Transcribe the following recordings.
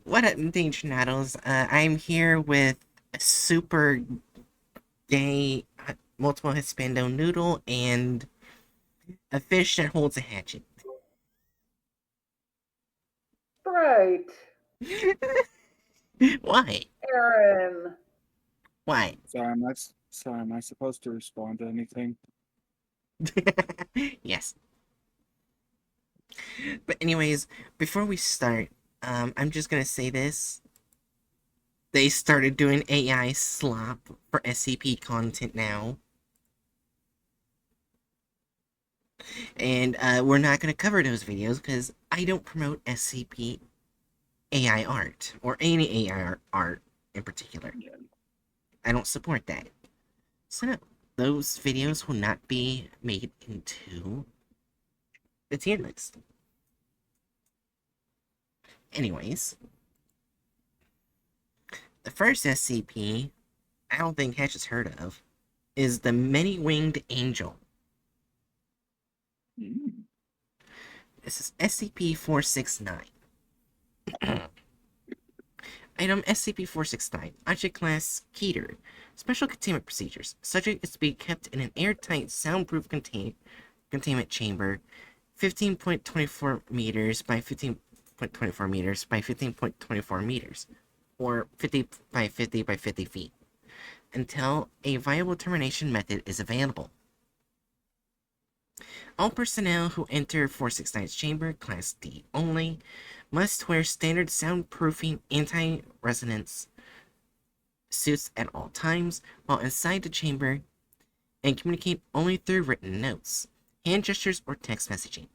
What up, Danger Nattles? I'm here with a super gay multiple Hispano noodle and a fish that holds a hatchet. Right, Why? Aaron. Why? Sorry, am I supposed to respond to anything? Yes. But anyways, before we start, I'm just gonna say this. They started doing AI slop for SCP content now. And we're not gonna cover those videos because I don't promote SCP AI art, or any AI art in particular. Yeah. I don't support that. So no, those videos will not be made into the tier list. Anyways, the first SCP I don't think Hatch has heard of is the Many-Winged Angel. Mm. This is SCP-469. Item SCP-469, Object Class Keter. Special Containment Procedures. Subject is to be kept in an airtight, soundproof containment chamber, 15.24 meters by 15.24 meters by 15.24 meters, or 50 by 50 by 50 feet, until a viable termination method is available. All personnel who enter 469's chamber, Class D only, must wear standard soundproofing anti-resonance suits at all times while inside the chamber and communicate only through written notes, hand gestures, or text messaging.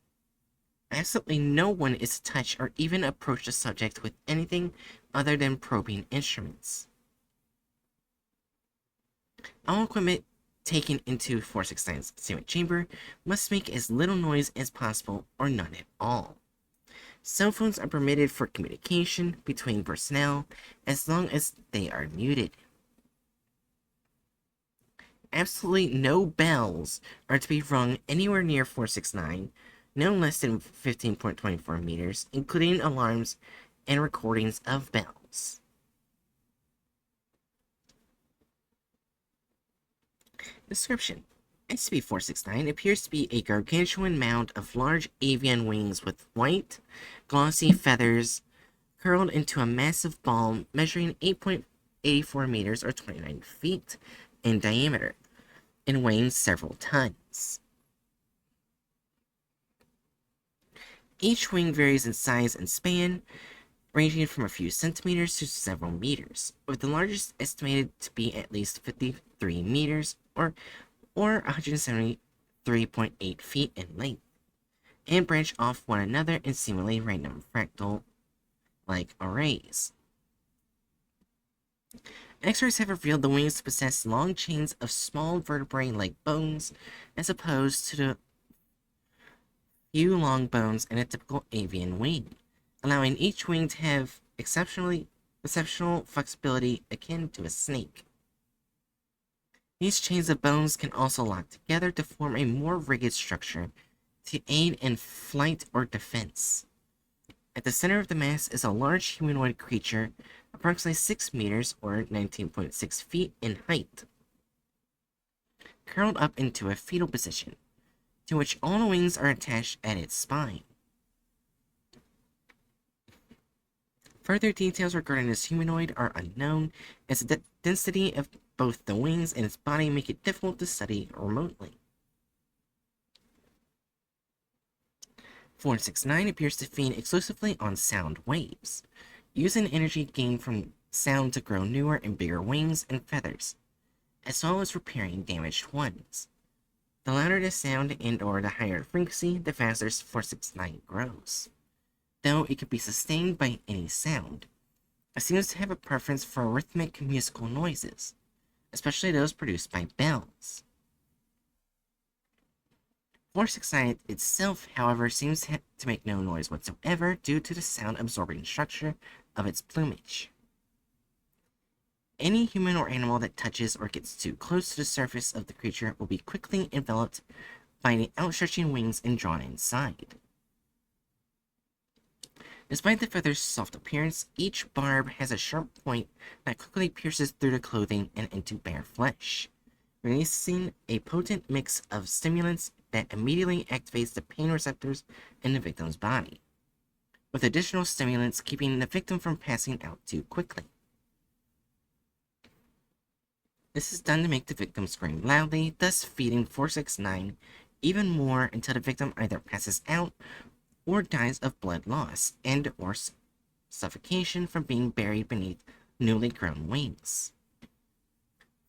Absolutely no one is to touch or even approach the subject with anything other than probing instruments. All equipment taken into 469's concealment chamber must make as little noise as possible or none at all. Cell phones are permitted for communication between personnel as long as they are muted. Absolutely no bells are to be rung anywhere near 469, no less than 15.24 meters, including alarms and recordings of bells. Description: SCP-469 appears to be a gargantuan mound of large avian wings with white, glossy feathers curled into a massive ball measuring 8.84 meters or 29 feet in diameter and weighing several tons. Each wing varies in size and span, ranging from a few centimeters to several meters, with the largest estimated to be at least 53 meters or 173.8 feet in length, and branch off one another in seemingly random fractal-like arrays. X-rays have revealed the wings to possess long chains of small vertebrae-like bones, as opposed to the few long bones in a typical avian wing, allowing each wing to have exceptional flexibility akin to a snake. These chains of bones can also lock together to form a more rigid structure to aid in flight or defense. At the center of the mass is a large humanoid creature, approximately 6 meters or 19.6 feet in height, curled up into a fetal position, to which all the wings are attached at its spine. Further details regarding this humanoid are unknown, as the density of both the wings and its body make it difficult to study remotely. 469 appears to feed exclusively on sound waves, using energy gained from sound to grow newer and bigger wings and feathers, as well as repairing damaged ones. The louder the sound and/or the higher the frequency, the faster 469 grows. Though it can be sustained by any sound, it seems to have a preference for rhythmic musical noises, especially those produced by bells. 469 itself, however, seems to make no noise whatsoever due to the sound-absorbing structure of its plumage. Any human or animal that touches or gets too close to the surface of the creature will be quickly enveloped by the outstretching wings and drawn inside. Despite the feather's soft appearance, each barb has a sharp point that quickly pierces through the clothing and into bare flesh, releasing a potent mix of stimulants that immediately activates the pain receptors in the victim's body, with additional stimulants keeping the victim from passing out too quickly. This is done to make the victim scream loudly, thus feeding 469 even more until the victim either passes out or dies of blood loss and or suffocation from being buried beneath newly grown wings.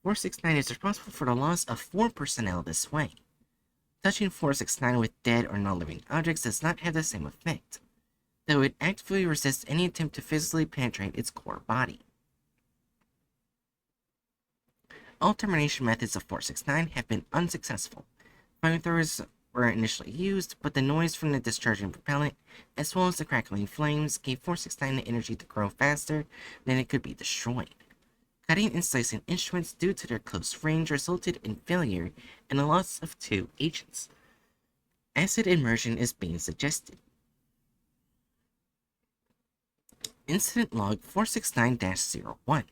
469 is responsible for the loss of 4 personnel this way. Touching 469 with dead or non-living objects does not have the same effect, though it actively resists any attempt to physically penetrate its core body. All termination methods of 469 have been unsuccessful. Flamethrowers were initially used, but the noise from the discharging propellant, as well as the crackling flames, gave 469 the energy to grow faster than it could be destroyed. Cutting and slicing instruments due to their close range resulted in failure and the loss of 2 agents. Acid immersion is being suggested. Incident Log 469-01.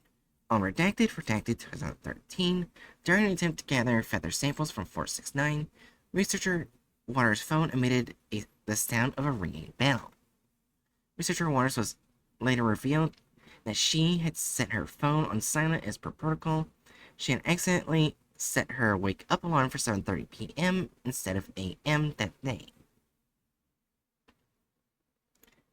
On Redacted 2013, during an attempt to gather feather samples from 469, researcher Waters' phone emitted the sound of a ringing bell. Researcher Waters was later revealed that she had set her phone on silent as per protocol. She had accidentally set her wake-up alarm for 7:30 p.m. instead of a.m. that day.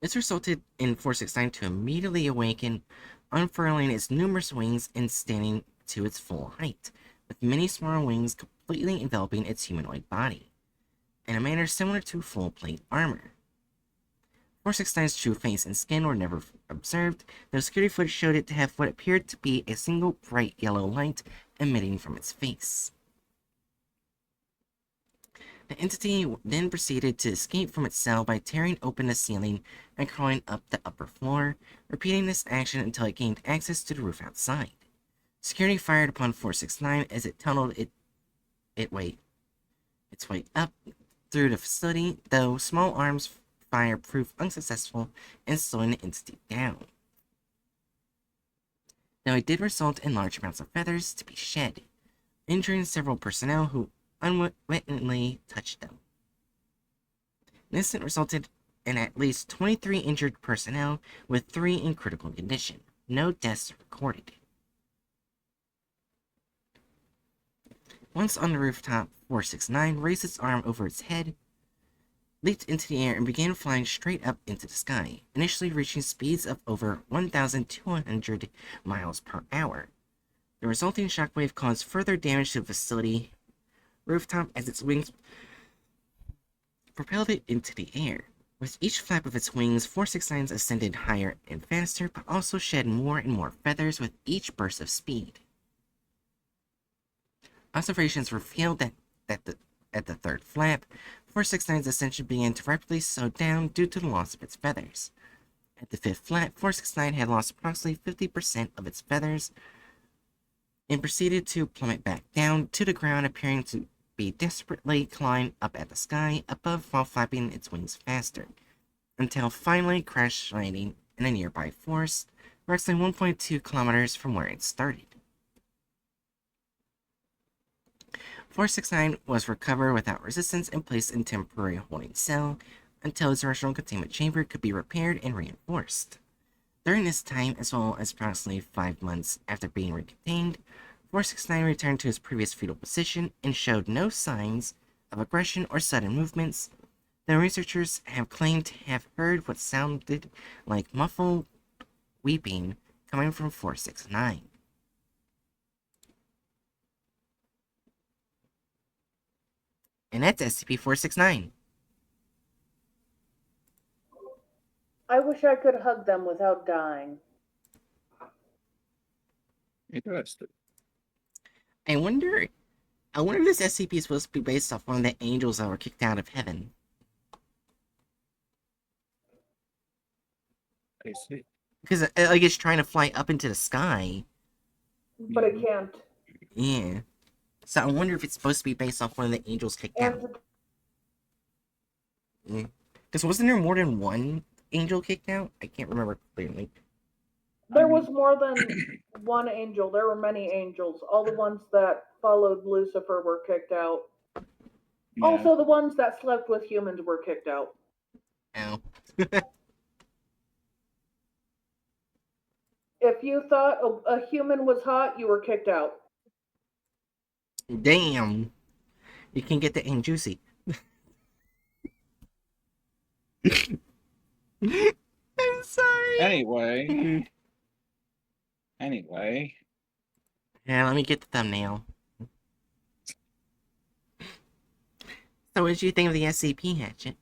This resulted in 469 to immediately awaken, unfurling its numerous wings and standing to its full height, with many smaller wings completely enveloping its humanoid body, in a manner similar to full plate armor. 469's true face and skin were never observed, though security footage showed it to have what appeared to be a single bright yellow light emitting from its face. The entity then proceeded to escape from its cell by tearing open the ceiling and crawling up the upper floor, repeating this action until it gained access to the roof outside. Security fired upon 469 as it tunneled its way up through the facility, though small arms fire proved unsuccessful in slowing the entity down. Though it did result in large amounts of feathers to be shed, injuring several personnel who unwittingly touched them. The incident resulted in at least 23 injured personnel, with 3 in critical condition. No deaths recorded. Once on the rooftop, 469 raised its arm over its head, leaped into the air, and began flying straight up into the sky, initially reaching speeds of over 1,200 miles per hour. The resulting shockwave caused further damage to the facility rooftop as its wings propelled it into the air. With each flap of its wings, 469 ascended higher and faster, but also shed more and more feathers with each burst of speed. Observations revealed that at the third flap, 469's ascension began to rapidly slow down due to the loss of its feathers. At the fifth flap, 469 had lost approximately 50% of its feathers and proceeded to plummet back down to the ground, appearing to be desperately clawing up at the sky above while flapping its wings faster, until finally crash landing in a nearby forest, approximately 1.2 kilometers from where it started. 469 was recovered without resistance and placed in temporary holding cell until its original containment chamber could be repaired and reinforced. During this time, as well as approximately 5 months after being recontained, 469 returned to its previous fetal position and showed no signs of aggression or sudden movements, though researchers have claimed to have heard what sounded like muffled weeping coming from 469. And that's SCP-469. I wish I could hug them without dying. Interesting. I wonder if this SCP is supposed to be based off one of the angels that were kicked out of heaven. I see. Because, like, it's trying to fly up into the sky. But it can't. Yeah. So I wonder if it's supposed to be based off one of the angels kicked out. And Because wasn't there more than one angel kicked out? I can't remember clearly. There was more than one angel. There were many angels. All the ones that followed Lucifer were kicked out. Yeah. Also, the ones that slept with humans were kicked out. Ow. If you thought a human was hot, you were kicked out. Damn. You can get the ain't juicy. I'm sorry. Anyway. Anyway. Yeah, let me get the thumbnail. So what did you think of the SCP hatchet?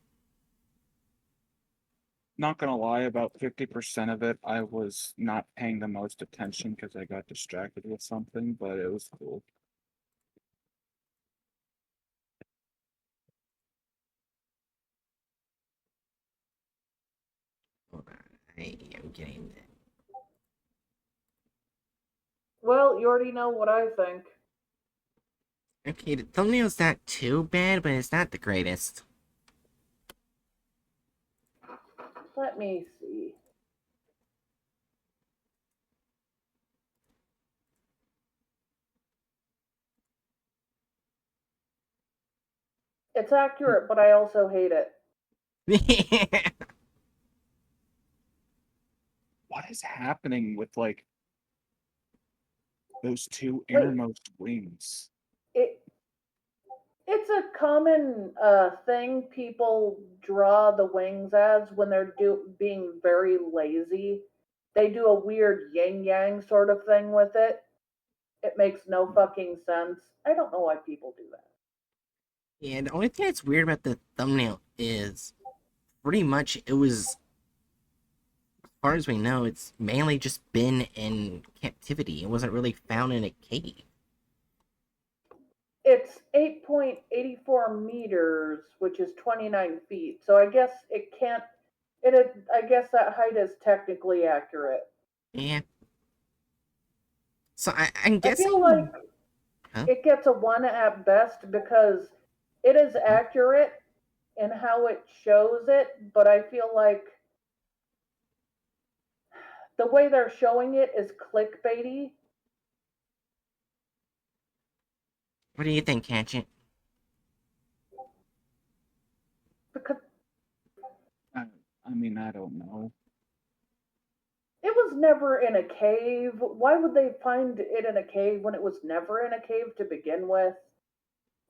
Not gonna lie, about 50% of it I was not paying the most attention because I got distracted with something, but it was cool. Hold on. I am getting that. Well, you already know what I think. Okay, the thumbnail's not too bad, but it's not the greatest. Let me see. It's accurate, but I also hate it. What is happening with like those two Wait, innermost wings? it it's a common thing people draw the wings as when they're being very lazy. They do a weird yin yang sort of thing with it. It makes no fucking sense. I don't know why people do that. Yeah, the only thing that's weird about the thumbnail is pretty much it was, as far as we know, it's mainly just been in captivity. It wasn't really found in a cave. It's 8.84 meters, which is 29 feet. So I guess it can't. I guess that height is technically accurate. Yeah. So I'm I feel like guessing. Huh? it gets a 1 at best because it is Huh? accurate in how it shows it, but I feel like the way they're showing it is clickbaity. What do you think, Hatchet? Because I, I mean, I don't know. it was never in a cave. Why would they find it in a cave when it was never in a cave to begin with?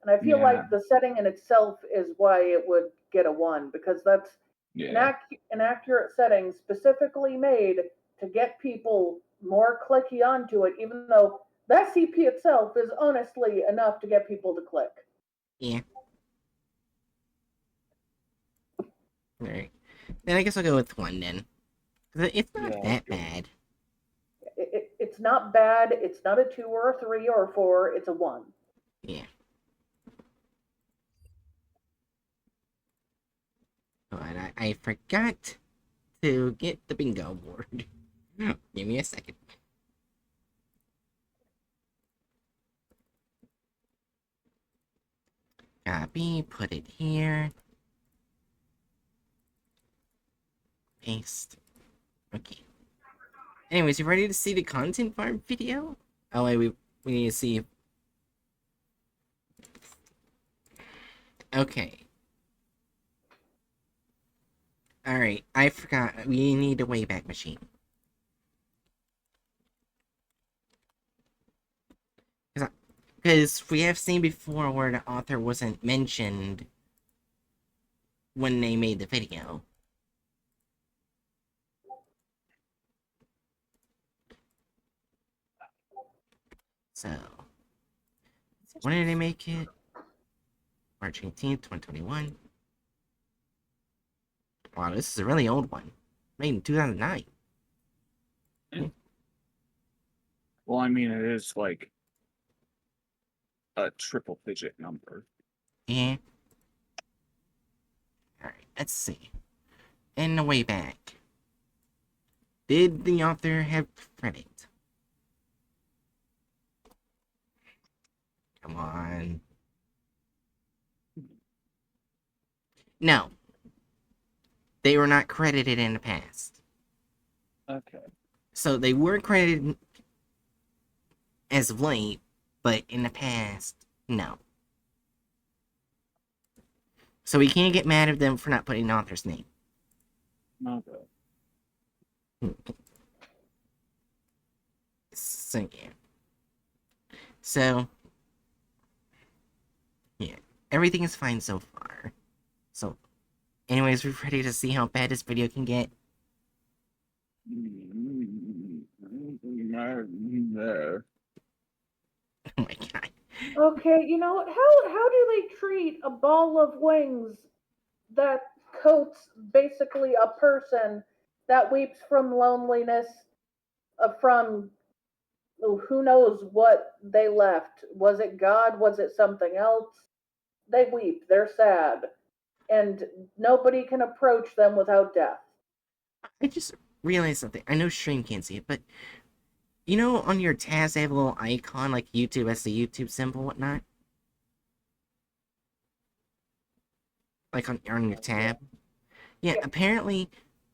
And I feel Yeah, like the setting in itself is why it would get a 1 because that's yeah, an accurate setting specifically made to get people more clicky onto it, even though that CP itself is honestly enough to get people to click. Yeah. Alright. Then I guess I'll go with 1 then. 'Cause it's not yeah. that bad. It's not bad. It's not a 2 or a 3 or a 4. It's a 1. Yeah. Oh, and I forgot to get the bingo board. Give me a second. Copy, put it here. Paste. Okay. Anyways, you ready to see the content farm video? Oh wait, we need to see. Okay. Alright, I forgot. We need a Wayback Machine. Because we have seen before where the author wasn't mentioned when they made the video. So, when did they make it? March 18th, 2021. Wow, this is a really old one. Made in 2009. Well, I mean, it is like a triple digit number. Yeah. Alright, let's see. In the way back. Did the author have credit? Come on. No. They were not credited in the past. Okay. So they were credited as of late, but in the past, no. So we can't get mad at them for not putting an author's name. Okay. So, yeah. So, yeah. Everything is fine so far. So, anyways, we're ready to see how bad this video can get. No. Oh my god. Okay, you know, how do they treat a ball of wings that coats basically a person that weeps from loneliness, from who knows what they left? Was it God? Was it something else? They weep, they're sad, and nobody can approach them without death. I just realized something. I know stream can't see it, but you know on your tabs they have a little icon like YouTube as the YouTube symbol, whatnot? Like on your tab? Yeah, Yeah. apparently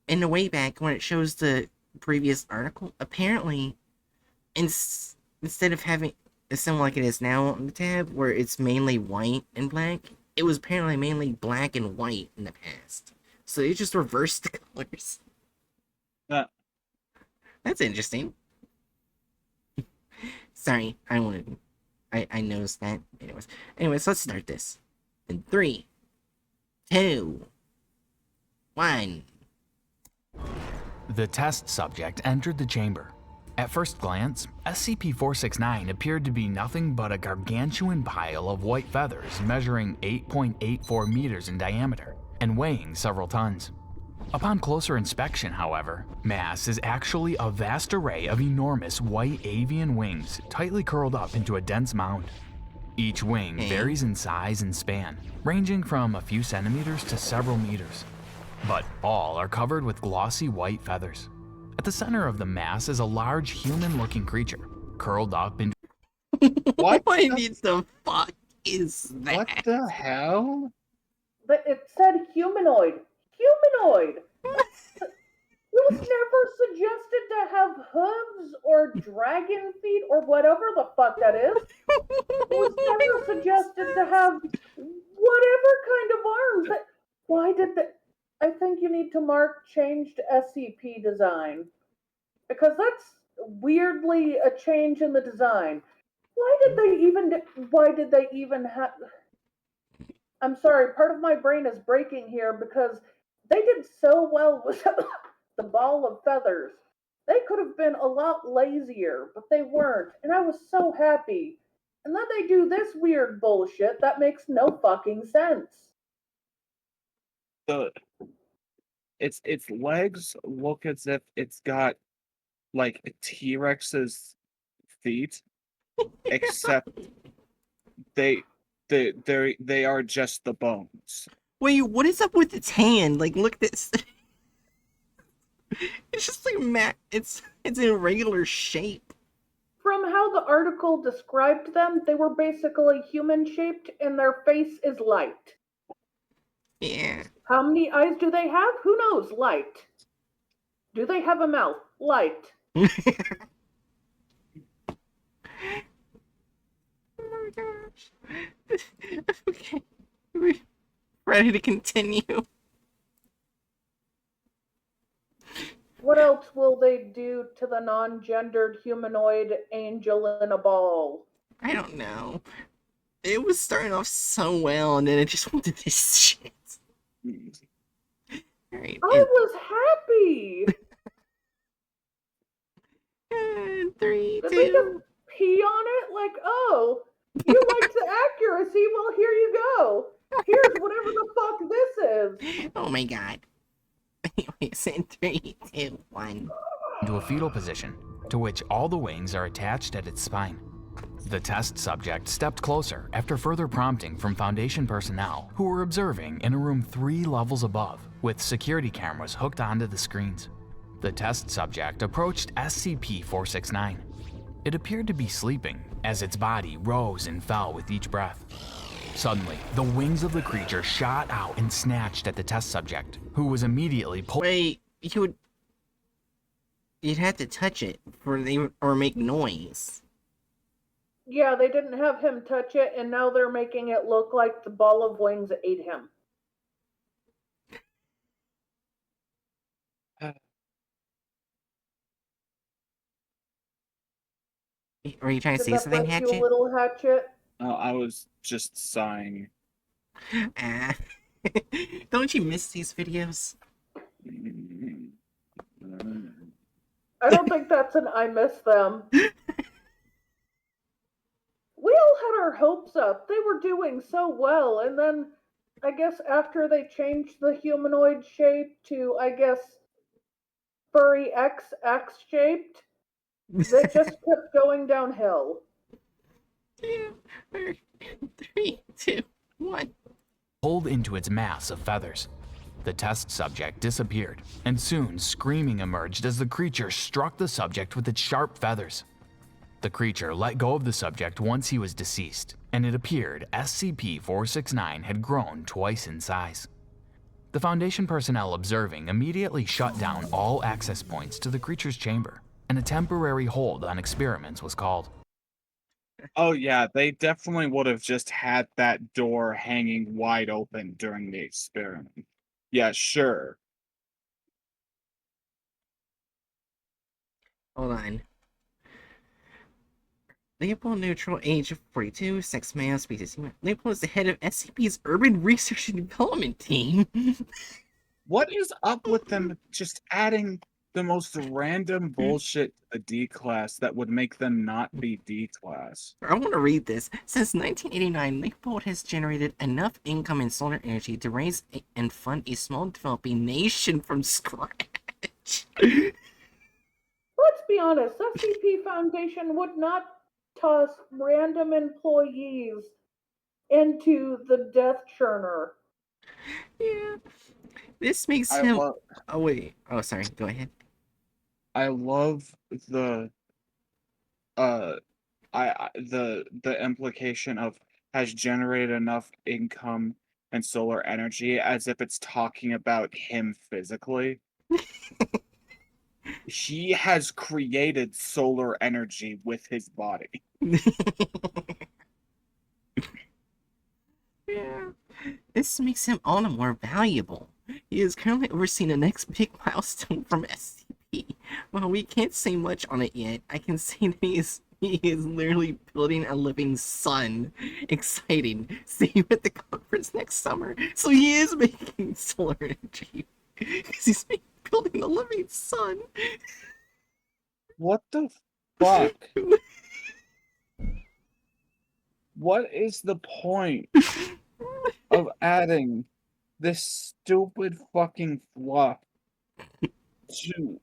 in the way back when it shows the previous article, apparently instead of having a symbol like it is now on the tab, where it's mainly white and black, it was apparently mainly black and white in the past. So they just reversed the colors. Uh, That's interesting. Sorry, I noticed that. Anyways, let's start this. In 3, 2, 1. The test subject entered the chamber. At first glance, SCP-469 appeared to be nothing but a gargantuan pile of white feathers measuring 8.84 meters in diameter and weighing several tons. Upon closer inspection, however, mass is actually a vast array of enormous white avian wings tightly curled up into a dense mound. Each wing varies in size and span, ranging from a few centimeters to several meters, but all are covered with glossy white feathers. At the center of the mass is a large human-looking creature, curled up into What What the- the fuck is that? What the hell? But it said humanoid. Humanoid! It was never suggested to have hooves or dragon feet or whatever the fuck that is. It was never suggested to have whatever kind of arms. Why did they? I think you need to mark changed SCP design, because that's weirdly a change in the design. Why did they even have? I'm sorry, part of my brain is breaking here because they did so well with the ball of feathers. They could have been a lot lazier, but they weren't, and I was so happy. And then they do this weird bullshit that makes no fucking sense. The its legs look as if it's got like a T-Rex's feet, except they are just the bones. Wait, what is up with its hand? Like, look at this. It's just like it's in regular shape. From how the article described them, they were basically human shaped and their face is light. Yeah. How many eyes do they have? Who knows? Light. Do they have a mouth? Light. Oh my gosh. Okay. We're ready to continue. What else will they do to the non-gendered humanoid angel in a ball? I don't know. It was starting off so well, and then it just went to this shit. Alright. I was happy. And 3, Did they 2. just pee on it? Like, oh, you like the accuracy? Well, here you go. Here's whatever the fuck this is. Oh my god. Anyways, in 3, 2, 1. into a fetal position, to which all the wings are attached at its spine. The test subject stepped closer after further prompting from Foundation personnel who were observing in a room 3 levels above, with security cameras hooked onto the screens. The test subject approached SCP-469. It appeared to be sleeping, as its body rose and fell with each breath. Suddenly, the wings of the creature shot out and snatched at the test subject, who was immediately pulled. Wait, you'd have to touch it or make noise. Yeah, they didn't have him touch it, and now they're making it look like the ball of wings ate him. Are you trying to Did say that something, break you a Hatchet? little, Hatchet? I was just sighing. Ah. Don't you miss these videos? I don't think that's an I miss them. We all had our hopes up. They were doing so well, and then I guess after they changed the humanoid shape to, I guess, furry XX shaped, they just kept going downhill. 3, 2, 1. Pulled into its mass of feathers. The test subject disappeared, and soon screaming emerged as the creature struck the subject with its sharp feathers. The creature let go of the subject once he was deceased, and it appeared SCP-469 had grown twice in size. The Foundation personnel observing immediately shut down all access points to the creature's chamber, and a temporary hold on experiments was called. Oh yeah, they definitely would have just had that door hanging wide open during the experiment. Yeah, sure. Hold on. Leopold neutral, age of 42, sex male, species human. Leopold is the head of SCP's Urban Research and Development Team. What is up with them just adding the most random bullshit to the D class that would make them not be D class? I want to read this. Since 1989, Leopold has generated enough income in solar energy to raise and fund a small developing nation from scratch. Let's be honest, SCP Foundation would not toss random employees into the death churner. Yeah. This makes I him. love Oh, wait. Oh, sorry. Go ahead. I love the the implication of has generated enough income and solar energy as if it's talking about him physically. He has created solar energy with his body. Yeah. This makes him all the more valuable. He is currently overseeing the next big milestone from SCP. While we can't say much on it yet, I can say that he is literally building a living sun. Exciting. See you at the conference next summer. So he is making solar energy. Because he's building a living sun. What the fuck? What is the point of adding this stupid fucking fluff to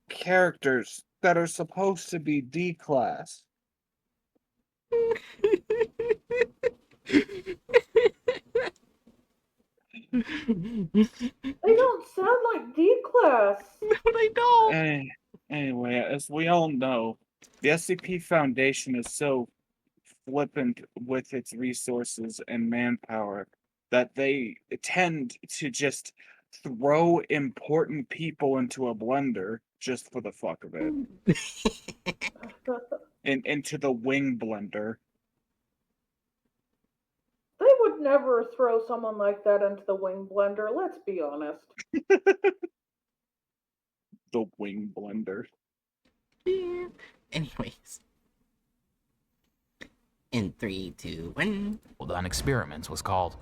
characters that are supposed to be D class? They don't sound like D class. But I don't. Anyway, as we all know, the SCP Foundation is so flippant with its resources and manpower that they tend to just throw important people into a blender just for the fuck of it. Into the wing blender. They would never throw someone like that into the wing blender, let's be honest. The wing blender. Yeah. Anyways. In 3, 2, 1. Hold on experiments was called.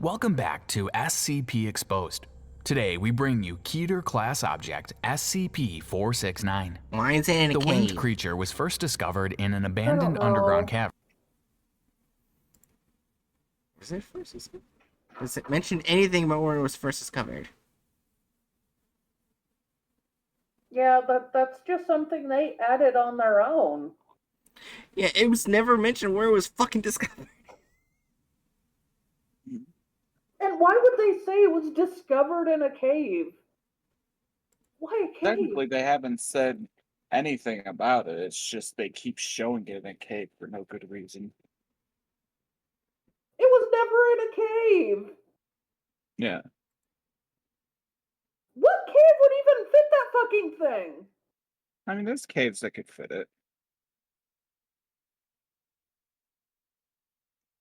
Welcome back to SCP Exposed. Today we bring you Keter class object SCP-469. Why is it in a The winged cave? creature was first discovered in an abandoned know. underground cavern. Was it first discovered? Does it mention anything about where it was first discovered? Yeah, that's just something they added on their own. Yeah, it was never mentioned where it was fucking discovered. And why would they say it was discovered in a cave? Why a cave? Technically, they haven't said anything about it. It's just they keep showing it in a cave for no good reason. It was never in a cave. Yeah. What cave would even fit that fucking thing? I mean, there's caves that could fit it.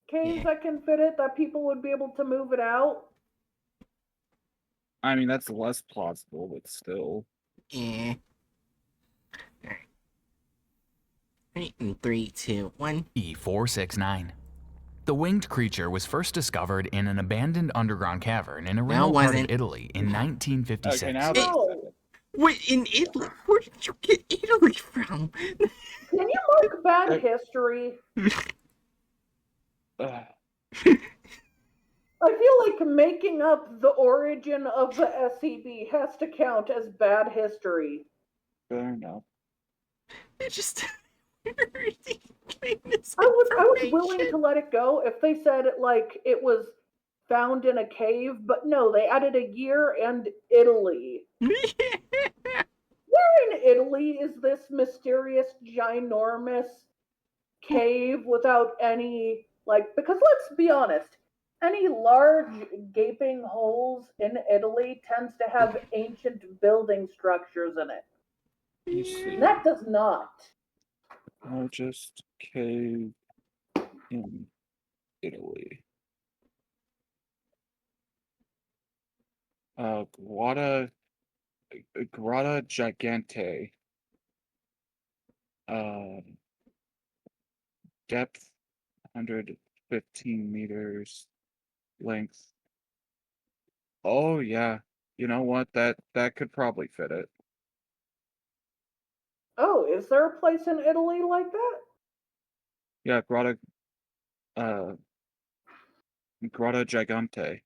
Caves Yeah. that can fit it, that people would be able to move it out? I mean, that's less plausible, but still. Yeah. Alright. Right, in 3, 2, 1. E469. The winged creature was first discovered in an abandoned underground cavern in a No, it remote part of wasn't. Italy in 1956. Okay, now that you said it. Wait, in Italy? Where did you get Italy from? Can you mark bad history? Ugh, I feel like making up the origin of the SCP has to count as bad history. fair enough. It just. Where did you get this I was willing information? to let it go if they said like it was found in a cave, but no, they added a year and Italy. Where in Italy is this mysterious, ginormous cave without any, like, because let's be honest, any large gaping holes in Italy tends to have ancient building structures in it. You see. That does not. Largest cave in Italy. Grotta Gigante. Depth 115 meters. Length. Oh yeah. You know what? That could probably fit it. Oh, is there a place in Italy like that? Yeah, uh Grotta Gigante.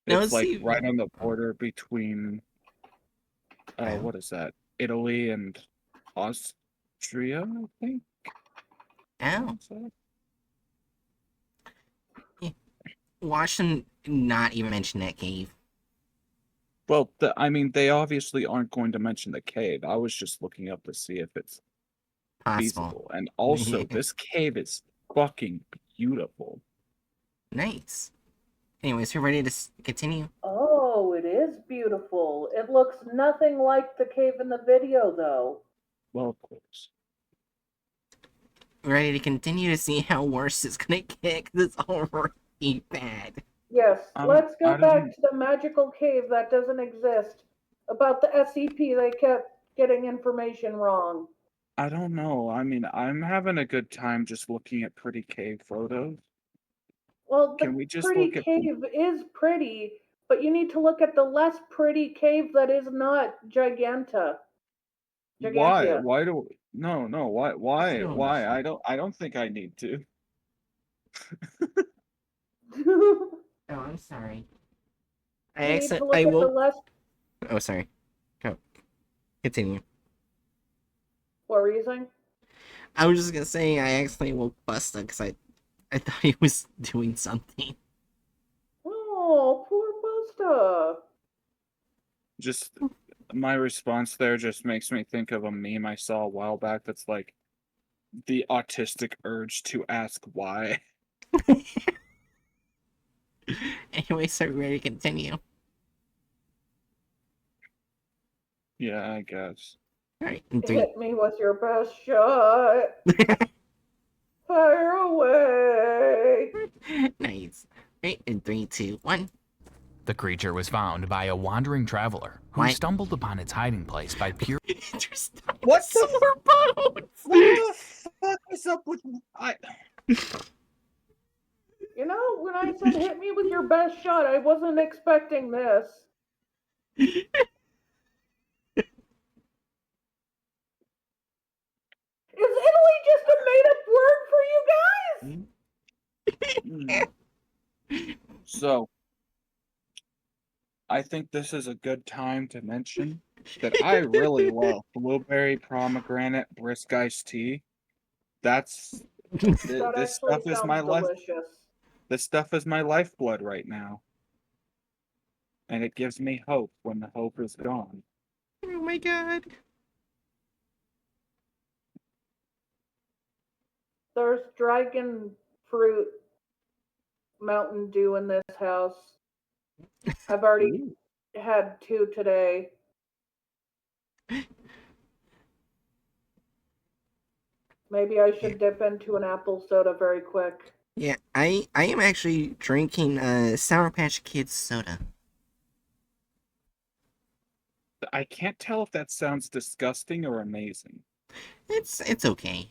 Now, It's like see. right on the border between Wow. what is that? Italy and Austria, I think. Ow. Is that- Watch them not even mention that cave. Well, I mean, they obviously aren't going to mention the cave. I was just looking up to see if it's Possible. feasible. And also, this cave is fucking beautiful. Nice. Anyways, we're ready to continue. Oh, it is beautiful. It looks nothing like the cave in the video, though. Well, of course. We're ready to continue to see how worse it's gonna get, because it's already bad. Yes, let's go I back don't- to the magical cave that doesn't exist. About the SCP, they kept getting information wrong. I don't know. I mean, I'm having a good time just looking at pretty cave photos. Well, Can the we just pretty look at cave is pretty, but you need to look at the less pretty cave that is not why? Gigantia. Why do no, no, why? don't Why? understand. I don't think I need to. Oh, I'm sorry. You need to look at the less. Oh, sorry. Go. Continue. What were you saying? I was just gonna say I accidentally woke Busta because I thought he was doing something. Oh, poor Busta. Just my response there just makes me think of a meme I saw a while back that's like the autistic urge to ask why. Anyway, so we're ready to continue. Yeah, I guess. Alright, in 3. Hit me with your best shot. Fire away. Nice. Right, in 3, 2, 1. The creature was found by a wandering traveler who Why? stumbled upon its hiding place by pure There's What some the more bones! What the fuck is up with You know, when I said hit me with your best shot, I wasn't expecting this. Is Italy just a made up word for you guys? So, I think this is a good time to mention that I really love blueberry pomegranate brisk iced tea. That's That this actually stuff is sounds my life. delicious. This stuff is my lifeblood right now, and it gives me hope when the hope is gone. Oh my god. There's dragon fruit Mountain Dew in this house. I've already had 2 today. Maybe I should dip into an apple soda very quick. Yeah, I am actually drinking Sour Patch Kids soda. I can't tell if that sounds disgusting or amazing. It's okay.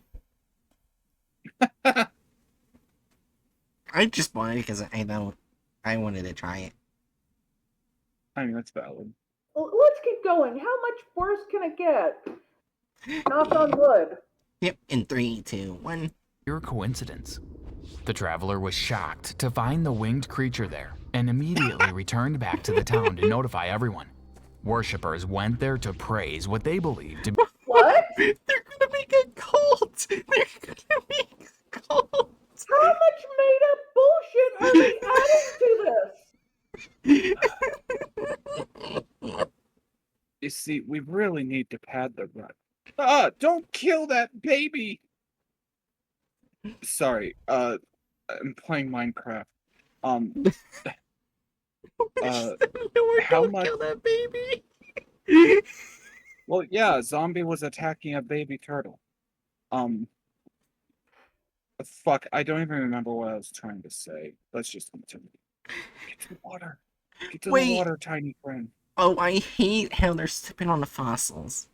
I just bought it because I wanted to try it. I mean, that's valid. Let's keep going. How much worse can it get? Knock on wood. Yep, in 3, 2, 1. Pure coincidence. The traveler was shocked to find the winged creature there and immediately returned back to the town to notify everyone. Worshippers went there to praise what they believed to be What? They're gonna make a cult! They're gonna make a cult! How much made up bullshit are they adding to this? You see, we really need to pad the rut. Ah, don't kill that baby! Sorry, I'm playing Minecraft. How Don't much? kill that baby! Well, yeah, a zombie was attacking a baby turtle. Fuck, I don't even remember what I was trying to say. Let's just continue. Get to the water. Get to the Wait. water, tiny friend. Oh, I hate how they're sipping on the fossils.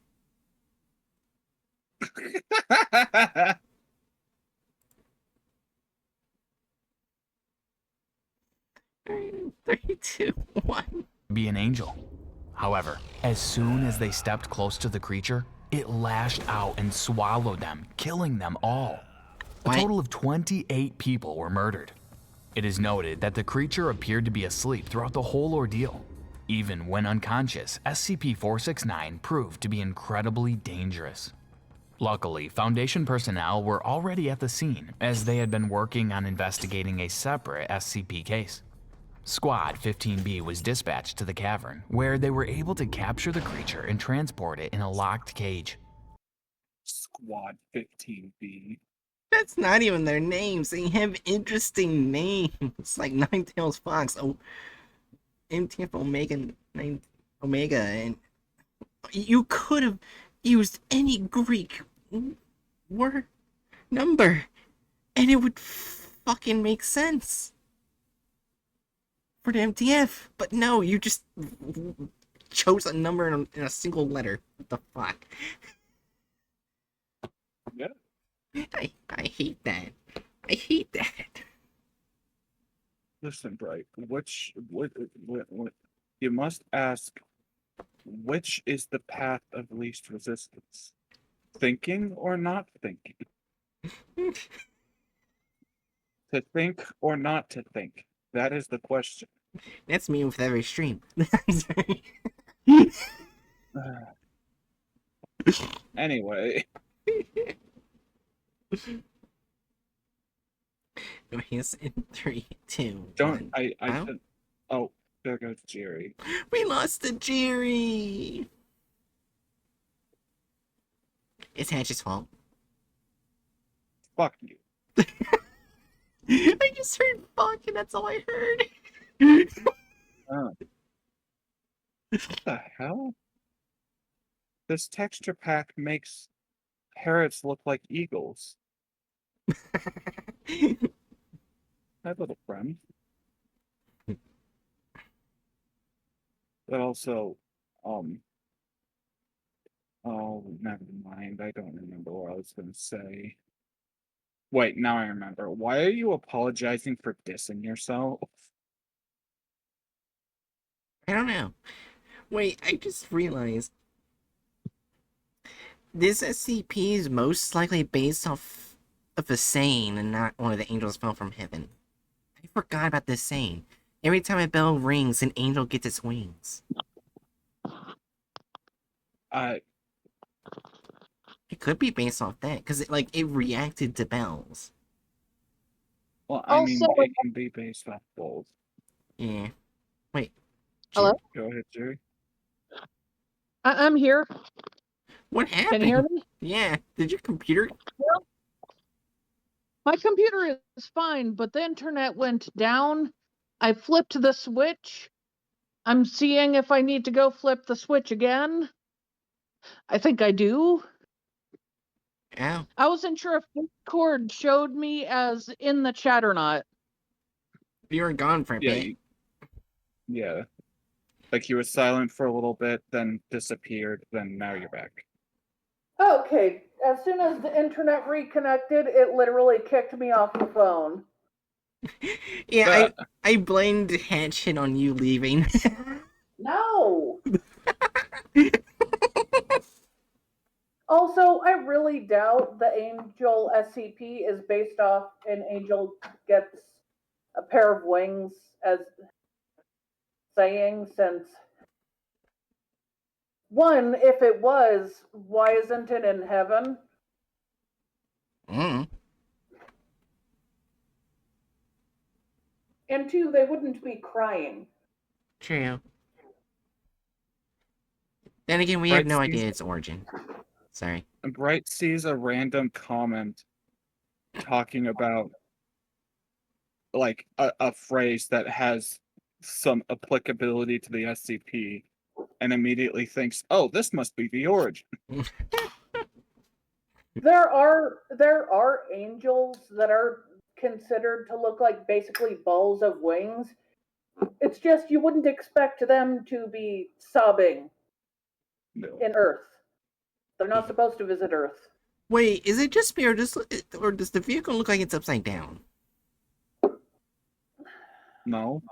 3, 2, 1. an angel. However, as soon as they stepped close to the creature, it lashed out and swallowed them, killing them all. A What? total of 28 people were murdered. It is noted that the creature appeared to be asleep throughout the whole ordeal. Even when unconscious, SCP-469 proved to be incredibly dangerous. Luckily, Foundation personnel were already at the scene as they had been working on investigating a separate SCP case. Squad 15B was dispatched to the cavern, where they were able to capture the creature and transport it in a locked cage. Squad 15B. That's not even their names. They have interesting names, like Ninetales Fox, MTF Omega, and you could have used any Greek word number, and it would fucking make sense for the MTF. But no, you just chose a number in a single letter. What the fuck? Yeah. I hate that. I hate that. Listen, Bright. What? You must ask, which is the path of least resistance? Thinking or not thinking? To think or not to think? That is the question. That's me with every stream. Anyway. He's in 3, 2, Don't 1. I said, oh, there goes Jerry. We lost to Jerry. It's Hatch's fault. Fuck you. I just heard fuck and that's all I heard. Oh. What the hell? This texture pack makes parrots look like eagles. Hi, little friend. But also, oh, never mind. I don't remember what I was gonna say. Wait, now I remember. Why are you apologizing for dissing yourself? I don't know. Wait, I just realized this SCP is most likely based off of a saying and not one of the angels fell from heaven. I forgot about this saying. Every time a bell rings, an angel gets its wings. It could be based off that, because it reacted to bells. Well, I mean, Also- it can be based off both. Yeah. Wait. Hello? Go ahead, Jerry. I'm here. What happened? Can you hear me? Yeah. Did your computer... My computer is fine, but the internet went down. I flipped the switch. I'm seeing if I need to go flip the switch again. I think I do. Ow. I wasn't sure if Discord showed me as in the chat or not. You were gone for a Yeah, bit. yeah. Like you were silent for a little bit, then disappeared, then now you're back. Okay, as soon as the internet reconnected, it literally kicked me off the phone. Yeah, I blamed Hatchet on you leaving. No! Also, I really doubt the Angel SCP is based off an angel gets a pair of wings as saying, since one, if it was, why isn't it in heaven? Mm. And two, they wouldn't be crying. True. Then again, we have no idea its origin. Sorry. Bright sees a random comment talking about like a phrase that has some applicability to the SCP and immediately thinks, oh, this must be the origin. There are angels that are considered to look like basically balls of wings. It's just you wouldn't expect them to be sobbing No. in Earth. They're not supposed to visit Earth. Wait, is it just me, or does the vehicle look like it's upside down? No.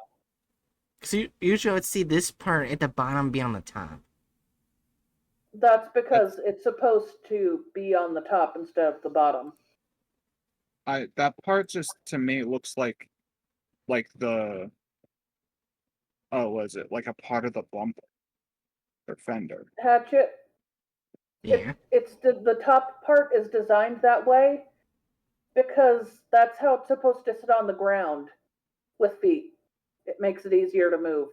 Because usually I would see this part at the bottom be on the top. That's because it's supposed to be on the top instead of the bottom. That part just to me looks like the was it like a part of the bumper or fender? Hatchet, Yeah. it's the top part is designed that way because that's how it's supposed to sit on the ground with feet. It makes it easier to move.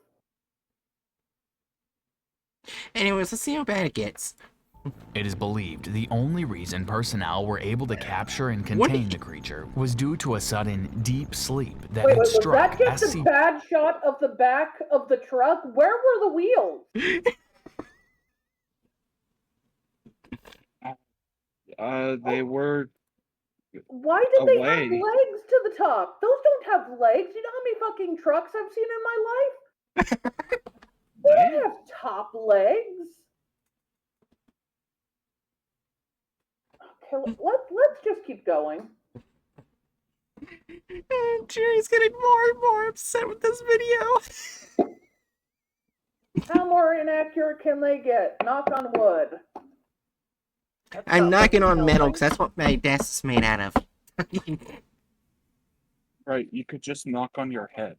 Anyways, let's see how bad it gets. It is believed the only reason personnel were able to capture and contain the creature was due to a sudden, deep sleep that Wait, had was struck that just a bad shot of the back of the truck? Where were the wheels? They were Why did they have away. legs to the top? Those don't have legs. You know how many fucking trucks I've seen in my life? They don't have top legs. Okay, let's just keep going. Jerry's getting more and more upset with this video. How more inaccurate can they get? Knock on wood. That's I'm not knocking on fucking metal knowing. because that's what my desk is made out of. Right, you could just knock on your head.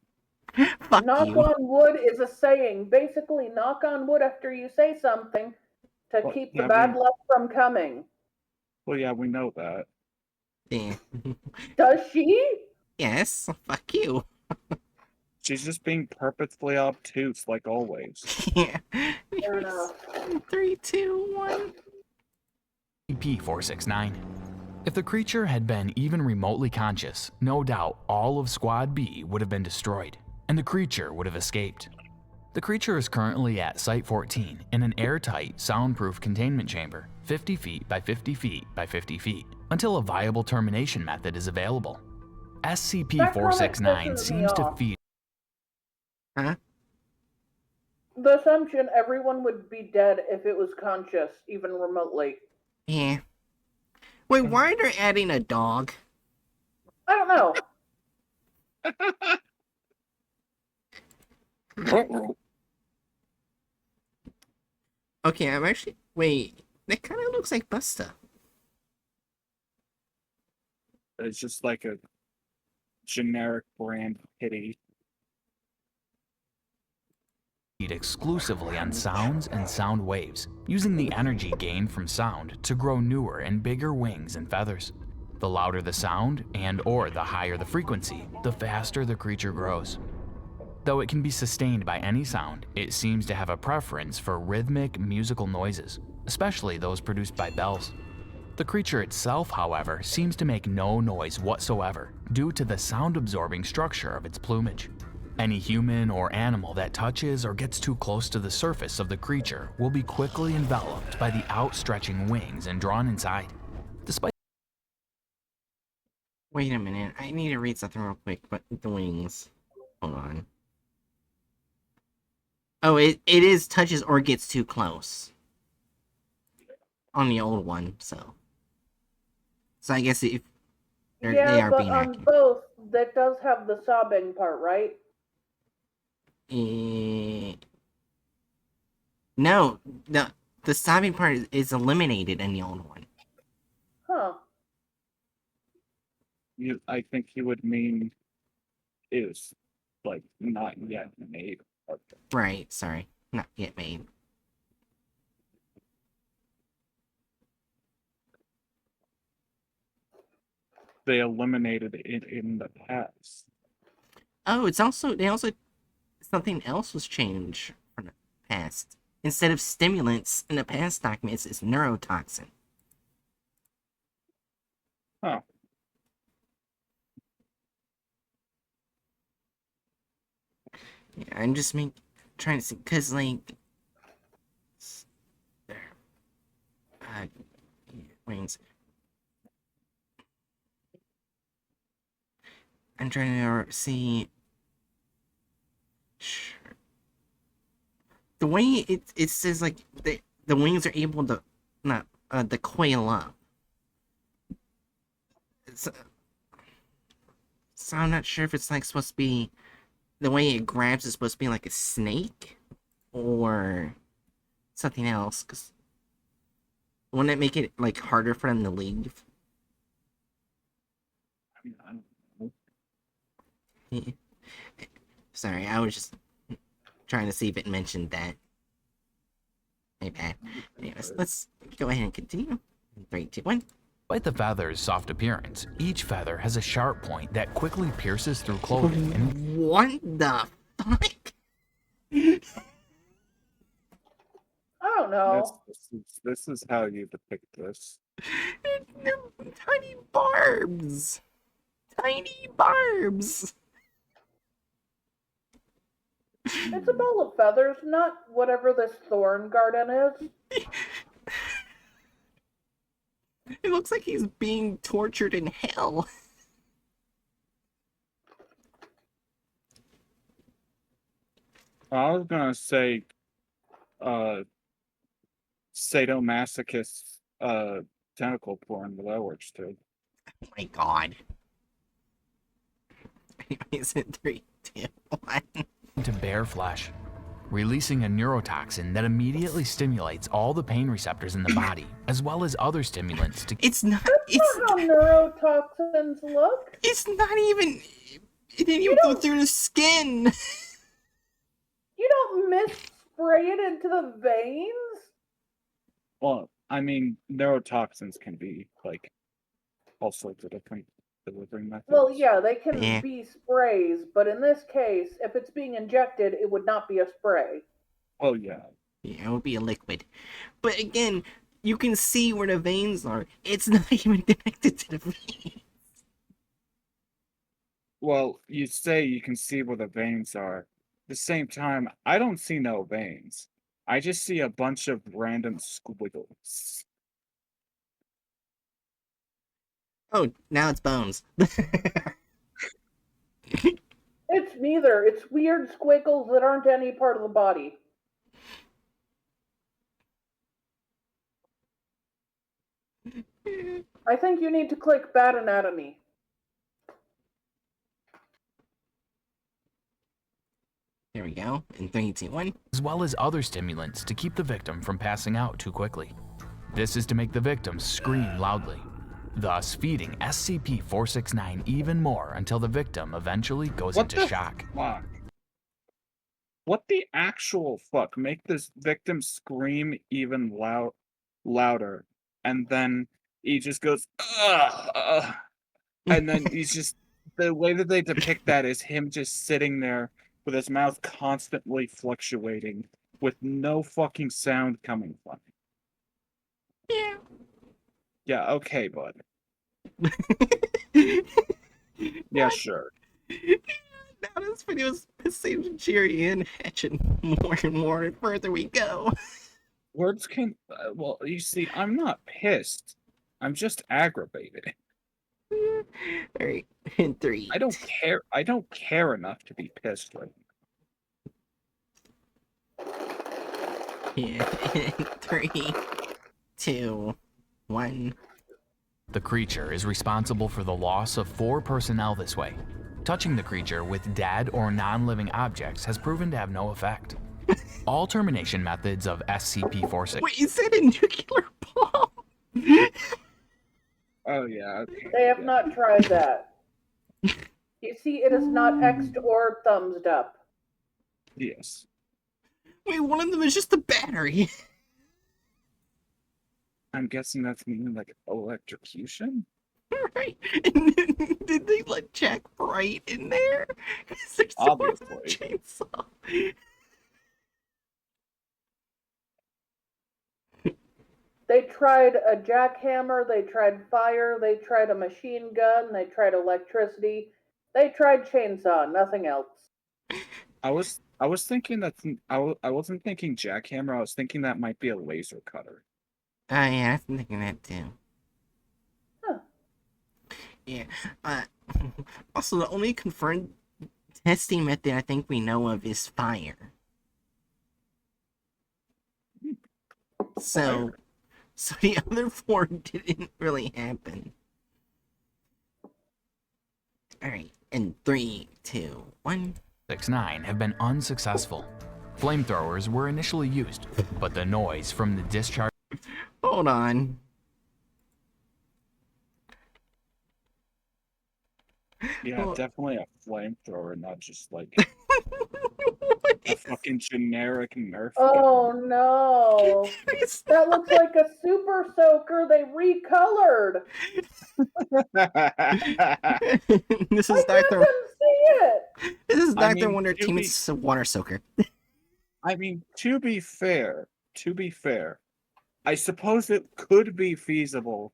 Fuck Knock you. on wood is a saying. Basically, knock on wood after you say something to Well, keep the yeah, bad luck from coming. Well, yeah, we know that. Yeah. Does she? Yes. Fuck you. She's just being purposefully obtuse, like always. Yeah. Fair enough. 3, 2, 1. SCP-469. If the creature had been even remotely conscious, no doubt all of Squad B would have been destroyed, and the creature would have escaped. The creature is currently at Site 14 in an airtight, soundproof containment chamber, 50 feet by 50 feet by 50 feet, until a viable termination method is available. SCP-469 seems to feed. Huh? The assumption everyone would be dead if it was conscious, even remotely. Yeah. Wait, why are they adding a dog? I don't know. Okay, I'm actually... Wait, that kind of looks like Busta. It's just like a generic brand kitty. Feed exclusively on sounds and sound waves, using the energy gained from sound to grow newer and bigger wings and feathers. The louder the sound and/or the higher the frequency, the faster the creature grows. Though it can be sustained by any sound, it seems to have a preference for rhythmic musical noises, especially those produced by bells. The creature itself, however, seems to make no noise whatsoever due to the sound-absorbing structure of its plumage. Any human or animal that touches or gets too close to the surface of the creature will be quickly enveloped by the outstretching wings and drawn inside. Despite Wait a minute, I need to read something real quick, but the wings. Hold on. Oh, it is touches or gets too close. On the old one, so. So I guess if they Yeah, are but being on accurate. both, that does have the sobbing part, right? No, the sobbing part is eliminated in the old one. Huh. I think he would mean is like not yet made. Right, sorry. Not yet made. They eliminated it in the past. Oh, something else was changed from the past. Instead of stimulants in the past documents, it's neurotoxin. Huh. Yeah, I'm just trying to see, cause like, wings. I'm trying to see. The way it says like the wings are able to not the coil up. So I'm not sure if it's like supposed to be the way it grabs is supposed to be like a snake or something else. Cause wouldn't it make it like harder for them to leave? I mean, I don't know. Yeah. Sorry, I was just trying to see if it mentioned that. My bad. Anyways, let's go ahead and continue. 3, 2, 1. Despite the feather's soft appearance, each feather has a sharp point that quickly pierces through clothing and What the fuck? I don't know. This is how you depict this. They're tiny barbs. Tiny barbs. It's a ball of feathers, not whatever this thorn garden is. It looks like he's being tortured in hell. I was gonna say, sadomasochist, tentacle porn, but that works too. Oh my god. Anyways, in 3, 2, 1. to bare flesh, releasing a neurotoxin that immediately stimulates all the pain receptors in the body, as well as other stimulants to It's not. That's not how neurotoxins look. It's not even. It didn't even go through the skin. You don't spray it into the veins. Well, I mean, neurotoxins can be like all sorts of different delivery methods. Well, yeah, they can Yeah. be sprays, but in this case, if it's being injected, it would not be a spray. Oh yeah. Yeah, it would be a liquid. But again, you can see where the veins are. It's not even connected to the veins. Well, you say you can see where the veins are. At the same time, I don't see no veins. I just see a bunch of random squiggles. Oh, now it's bones. It's neither. It's weird squiggles that aren't any part of the body. I think you need to click Bad Anatomy. There we go. In 3, 2, 1. as well as other stimulants to keep the victim from passing out too quickly. This is to make the victim scream loudly, thus feeding SCP-469 even more until the victim eventually goes What into the shock. fuck? What the actual fuck? Make this victim scream even louder, and then he just goes, ugh, and then he's just the way that they depict that is him just sitting there with his mouth constantly fluctuating with no fucking sound coming from it. Yeah. Yeah, okay, bud. Yeah, sure. Now this video is pissing Jerry and Hatchin more and more the further we go. Words can. Well, you see, I'm not pissed. I'm just aggravated. Alright, in three. I don't care. I don't care enough to be pissed right Yeah, in 3, 2, 1. The creature is responsible for the loss of 4 personnel this way. Touching the creature with dead or non-living objects has proven to have no effect. All termination methods of SCP-46. Wait, is that a nuclear bomb? Oh yeah. Okay. They have not tried that. You see, it is not X'd or thumbsed up. Yes. Wait, one of them is just a battery. I'm guessing that's meaning like electrocution. Right? And did they let Jack Bright in there? Is there someone with a Obviously. chainsaw? They tried a jackhammer, they tried fire, they tried a machine gun, they tried electricity, they tried chainsaw, nothing else. I was thinking that I wasn't thinking jackhammer. I was thinking that might be a laser cutter. Oh yeah, I'm thinking that too. Huh. Yeah. Also, the only confirmed testing method I think we know of is fire. So the other 4 didn't really happen. Alright, in 3, 2, 1. 69 have been unsuccessful. Flamethrowers were initially used, but the noise from the discharge Hold on. Yeah, Well- definitely a flamethrower, not just like What a is fucking generic Nerf Oh no. this? That looks like a super soaker they recolored. gun. This I is can't Dr. see it. This is I Dr. mean, Wonder to Team be- Water Soaker. I mean, to be fair, I suppose it could be feasible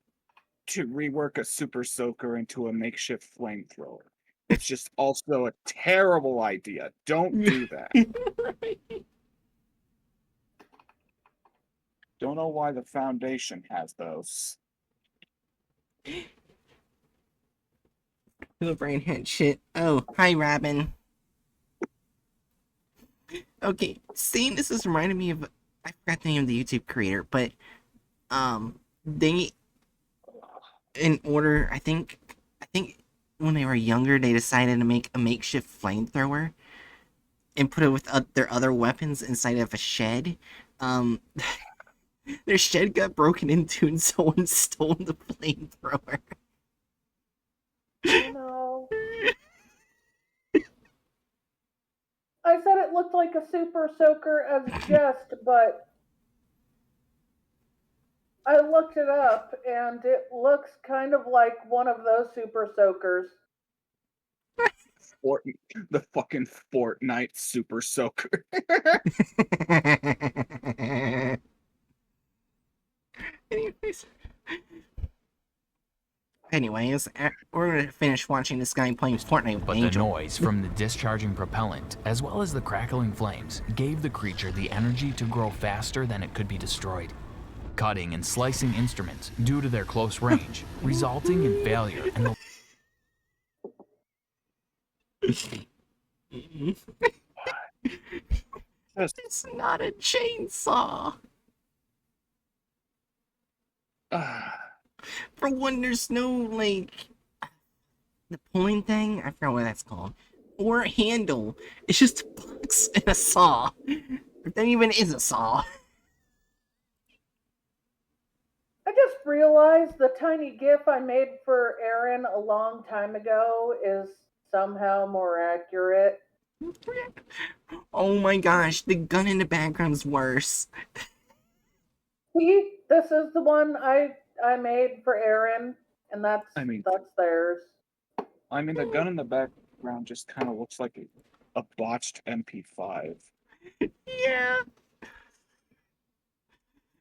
to rework a super soaker into a makeshift flamethrower. It's just also a terrible idea. Don't do that. Don't know why the Foundation has those. The brain head shit. Oh, hi, Robin. Okay, seeing this is reminding me of, I forgot the name of the YouTube creator, but they, in order, I think when they were younger, they decided to make a makeshift flamethrower and put it with their other weapons inside of a shed. Their shed got broken into and someone stole the flamethrower. Oh no. I said it looked like a super soaker as jest, but I looked it up and it looks kind of like one of those super soakers. The fucking Fortnite super soaker. Anyways, we're gonna finish watching this guy playing Fortnite with But Angel. the noise from the discharging propellant, as well as the crackling flames, gave the creature the energy to grow faster than it could be destroyed, cutting and slicing instruments due to their close range, resulting in failure and the It's not a chainsaw. For one, there's no, like, the pulling thing? I forgot what that's called. Or a handle. It's just a box and a saw. If there even is a saw. I just realized the tiny GIF I made for Aaron a long time ago is somehow more accurate. Oh my gosh, the gun in the background's worse. See, this is the one I made for Aaron, and that's theirs. I mean, the gun in the background just kind of looks like a botched MP5. Yeah.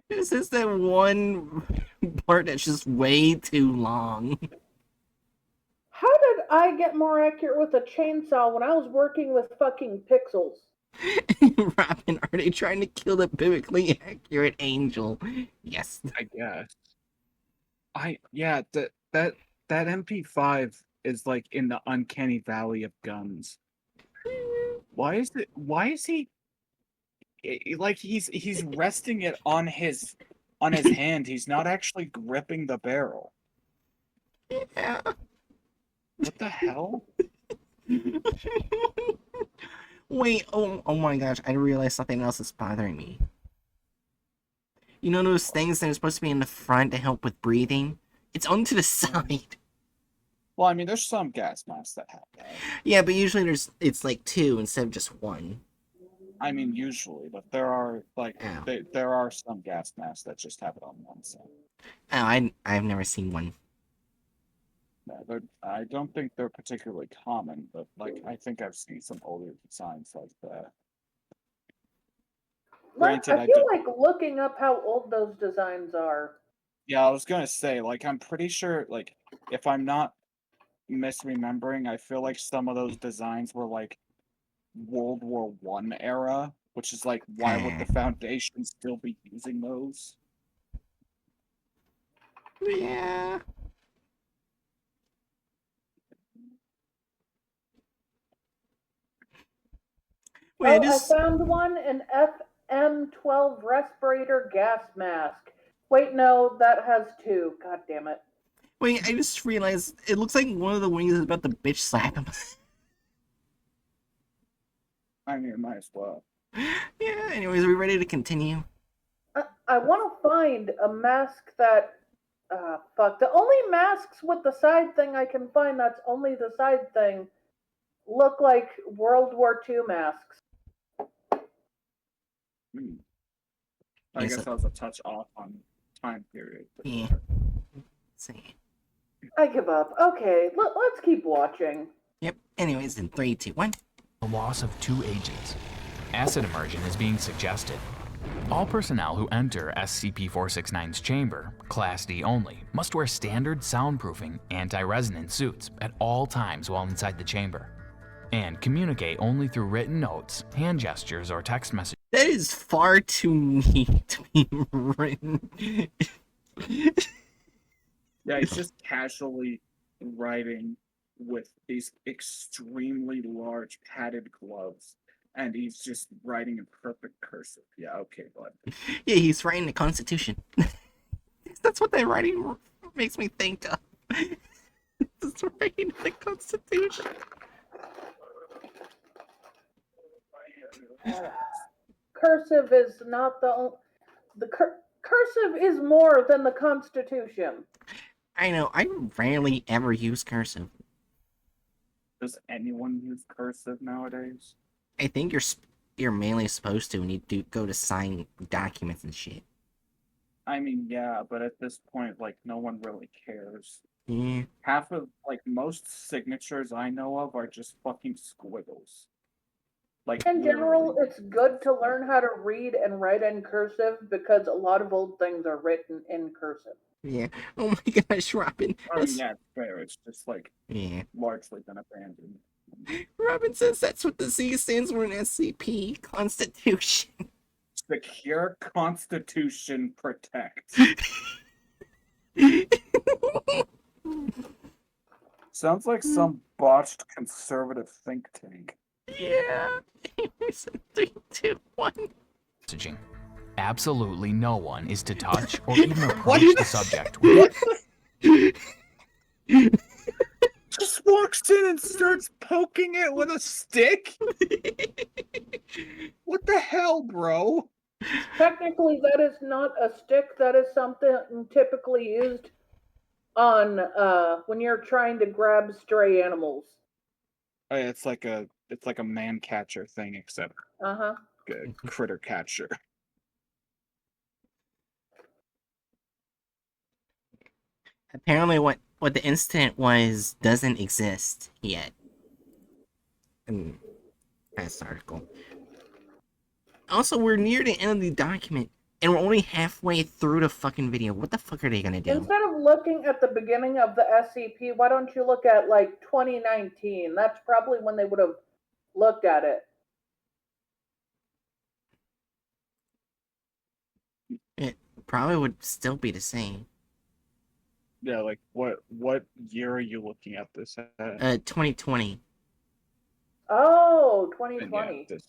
This is that one part that's just way too long. How did I get more accurate with a chainsaw when I was working with fucking pixels? Robin, are they trying to kill the biblically accurate angel? Yes. I guess. Yeah, that MP5 is like in the uncanny valley of guns. Why is he like he's resting it on his hand. He's not actually gripping the barrel. Yeah. What the hell? Wait, oh my gosh, I realized something else is bothering me. You know those things that are supposed to be in the front to help with breathing? It's onto the side. Well, I mean, there's some gas masks that have that. Yeah, but usually it's like 2 instead of just 1. I mean, usually, but there are like Oh. there are some gas masks that just have it on one side. Oh, I've never seen one. Yeah, I don't think they're particularly common, but like I think I've seen some older designs like that. Granted, I feel like looking up how old those designs are. Yeah, I was gonna say, like, I'm pretty sure, like, if I'm not misremembering, I feel like some of those designs were like World War One era, which is like, why would the Foundation still be using those? Yeah. Wait, I found one, an FM12 respirator gas mask. Wait, no, that has 2. God damn it. Wait, I just realized it looks like one of the wings is about to bitch slap him. I mean, it might as well. Yeah, anyways, are we ready to continue? I want to find a mask that. Fuck. The only masks with the side thing I can find that's only the side thing look like World War II masks. I Yes, guess I was a touch off on time period. Yeah. Let's see. I give up. Okay, let's keep watching. Yep. Anyways, in 3, 2, 1. The loss of 2 agents. Acid immersion is being suggested. All personnel who enter SCP-469's chamber, Class D only, must wear standard soundproofing anti-resonance suits at all times while inside the chamber, and communicate only through written notes, hand gestures, or text messages. That is far too neat to be written. Yeah, he's just casually writing with these extremely large padded gloves, and he's just writing in perfect cursive. Yeah, okay, bud. Yeah, he's writing the Constitution. That's what that writing makes me think of. He's writing the Constitution. Cursive is not cursive is more than the Constitution. I know, I rarely ever use cursive. Does anyone use cursive nowadays? I think you're mainly supposed to when you go to sign documents and shit. I mean, yeah, but at this point, like, no one really cares. Yeah. Half of, like, most signatures I know of are just fucking squiggles. Like, in general, literally. it's good to learn how to read and write in cursive because a lot of old things are written in cursive. Yeah. Oh my gosh, Robin. I mean, yeah, it's fair. It's just, like, Yeah. largely been abandoned. Robin says that's what the C stands for in SCP, Constitution. Secure Constitution Protect. Sounds like some botched conservative think tank. Yeah. 3, 2, 1. Messaging. Absolutely no one is to touch or even approach the subject. What? Just walks in and starts poking it with a stick? What the hell, bro? Technically, that is not a stick. That is something typically used on when you're trying to grab stray animals. Oh, yeah, it's like a man catcher thing, except a critter catcher. Apparently what the incident was doesn't exist yet. In past article. Also, we're near the end of the document. And we're only halfway through the fucking video. What the fuck are they gonna do? Instead of looking at the beginning of the SCP, why don't you look at like 2019? That's probably when they would have looked at it. It probably would still be the same. Yeah, like what year are you looking at this at? 2020. Oh, And yeah, 2020. this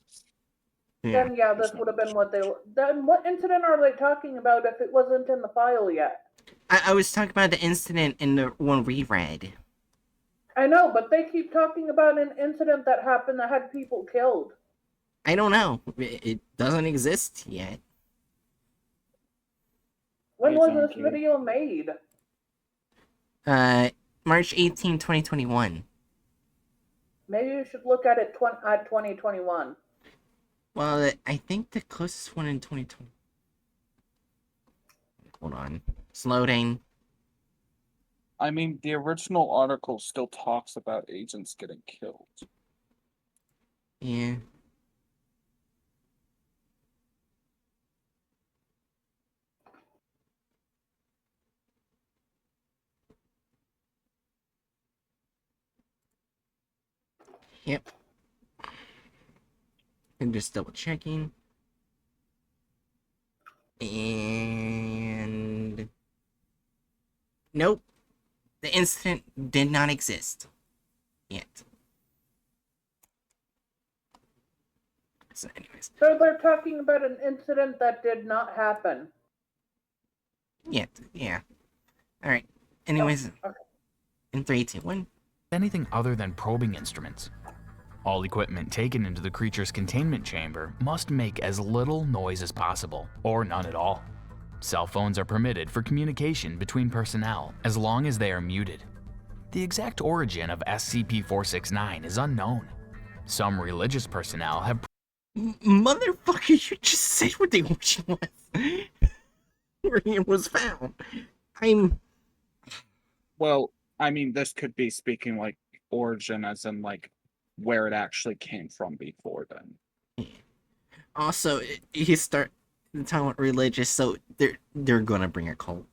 Yeah. Then yeah, this would have been what they. Then what incident are they talking about if it wasn't in the file yet? I was talking about the incident in the one we read. I know, but they keep talking about an incident that happened that had people killed. I don't know. It doesn't exist yet. When Hey, was this Donkey. video made? March 18, 2021. Maybe you should look at it at 2021. Well, I think the closest one in 2020. Hold on. It's loading. I mean, the original article still talks about agents getting killed. Yeah. Yep. I'm just double checking. And nope. The incident did not exist yet. So anyways. So they're talking about an incident that did not happen. Yet. Yeah. Alright. Anyways. Oh, okay. In 3, 2, 1. Anything other than probing instruments. All equipment taken into the creature's containment chamber must make as little noise as possible, or none at all. Cell phones are permitted for communication between personnel as long as they are muted. The exact origin of SCP-469 is unknown. Some religious personnel have Motherfucker, you just said what the origin was. Where it was found. Well, I mean, this could be speaking like origin as in like where it actually came from before then. Also, he start talking about religious, so they're gonna bring a cult.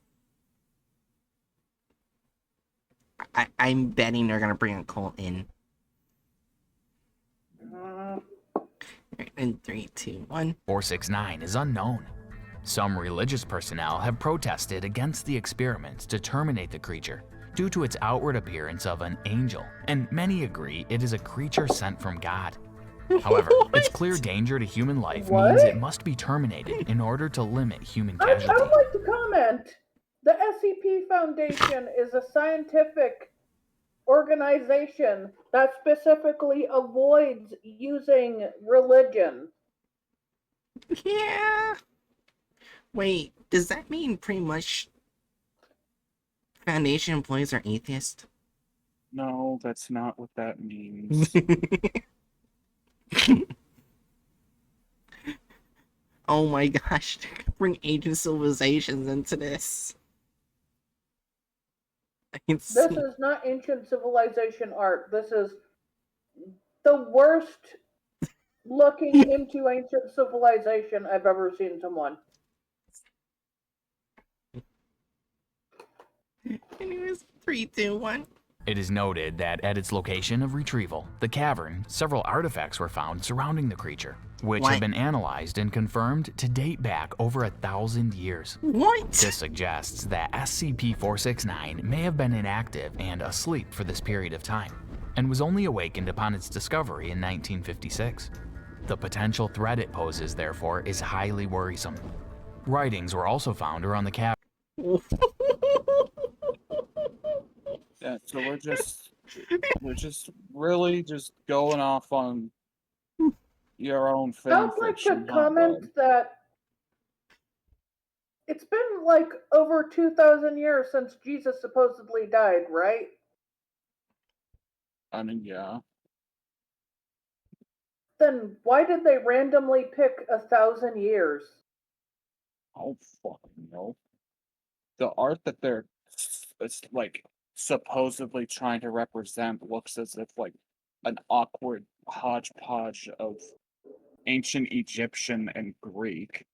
I'm betting they're gonna bring a cult in. In 3, 2, 1. 469 is unknown. Some religious personnel have protested against the experiments to terminate the creature due to its outward appearance of an angel, and many agree it is a creature sent from God. However, its clear danger to human life means it must be terminated in order to limit human I casualty. would like to comment. The SCP Foundation is a scientific organization that specifically avoids using religion. Yeah. Wait, does that mean pretty much Foundation employees are atheists? No, that's not what that means. Oh my gosh, they're gonna bring ancient civilizations into this. I can see. This is not ancient civilization art. This is the worst looking into ancient civilization I've ever seen someone. Anyways, 3, 2, 1. It is noted that at its location of retrieval, the cavern, several artifacts were found surrounding the creature, which What? have been analyzed and confirmed to date back over 1,000 years. What? This suggests that SCP-469 may have been inactive and asleep for this period of time, and was only awakened upon its discovery in 1956. The potential threat it poses, therefore, is highly worrisome. Writings were also found around the cavern. Yeah, so we're just really just going off on your own fan I would like fiction. to comment that it's been like over 2,000 years since Jesus supposedly died, right? I mean, yeah. Then why did they randomly pick 1,000 years? Oh fucking no. The art that it's like supposedly trying to represent looks as if like an awkward hodgepodge of ancient Egyptian and Greek.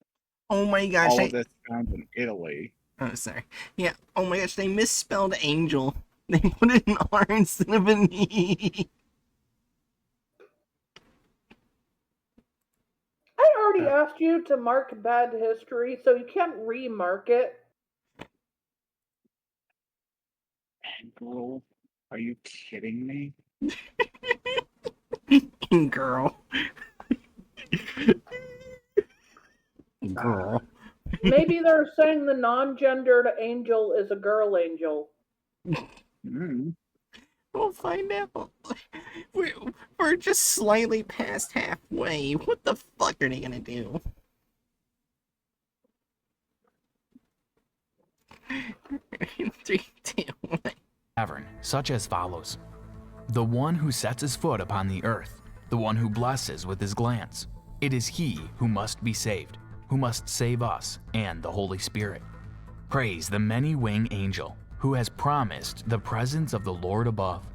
Oh my gosh, All of this found in Italy. oh, sorry. Yeah, oh my gosh, they misspelled angel. They put it an R instead of an E. I already asked you to mark bad history, so you can't remark it. Girl, are you kidding me? Girl. Girl. Maybe they're saying the non-gendered angel is a girl angel. Mm. We'll find out. We're just slightly past halfway. What the fuck are they gonna do? Three, two, one. Tavern, such as follows. The one who sets his foot upon the earth, the one who blesses with his glance. It is he who must be saved, who must save us and the Holy Spirit. Praise the many-winged angel, who has promised the presence of the Lord above.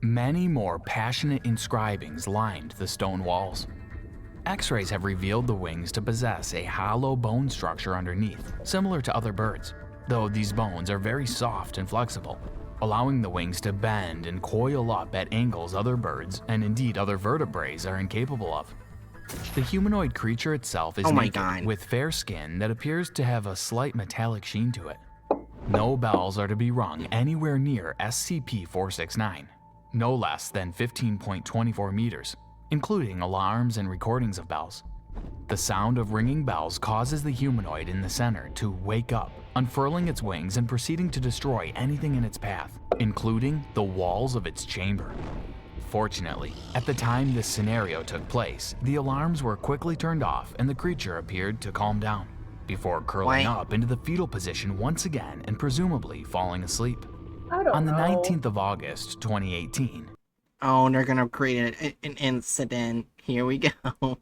Many more passionate inscribings lined the stone walls. X-rays have revealed the wings to possess a hollow bone structure underneath, similar to other birds, though these bones are very soft and flexible, allowing the wings to bend and coil up at angles other birds, and indeed other vertebrates, are incapable of. The humanoid creature itself is Oh my naked, God. with fair skin that appears to have a slight metallic sheen to it. No bells are to be rung anywhere near SCP-469, no less than 15.24 meters, including alarms and recordings of bells. The sound of ringing bells causes the humanoid in the center to wake up, unfurling its wings and proceeding to destroy anything in its path, including the walls of its chamber. Fortunately, at the time this scenario took place, the alarms were quickly turned off and the creature appeared to calm down, before curling Why? up into the fetal position once again and presumably falling asleep. I don't On the know. 19th of August, 2018, Oh, they're gonna create an incident. Here we go.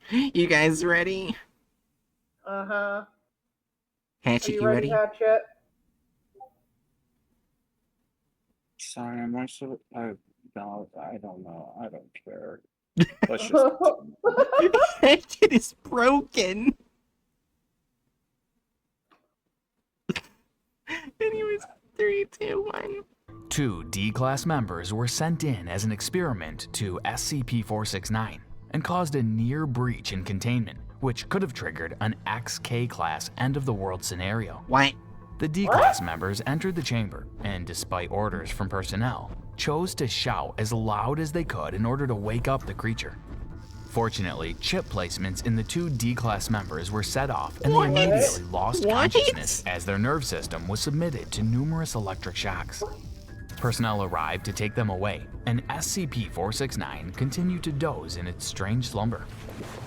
You guys ready? Uh-huh. Are Hatchet, you you ready, ready? Hatchet? Sorry, am I so? No, I don't know. I don't care. Let's just. Hatchet is broken. Anyways, 3, 2, 1. 2 D-Class members were sent in as an experiment to SCP-469 and caused a near breach in containment, which could have triggered an XK-class end-of-the-world scenario. What? The D-Class members entered the chamber and, despite orders from personnel, chose to shout as loud as they could in order to wake up the creature. Fortunately, chip placements in the 2 D-Class members were set off and What? they immediately lost What? consciousness as their nerve system was submitted to numerous electric shocks. Personnel arrived to take them away, and SCP-469 continued to doze in its strange slumber.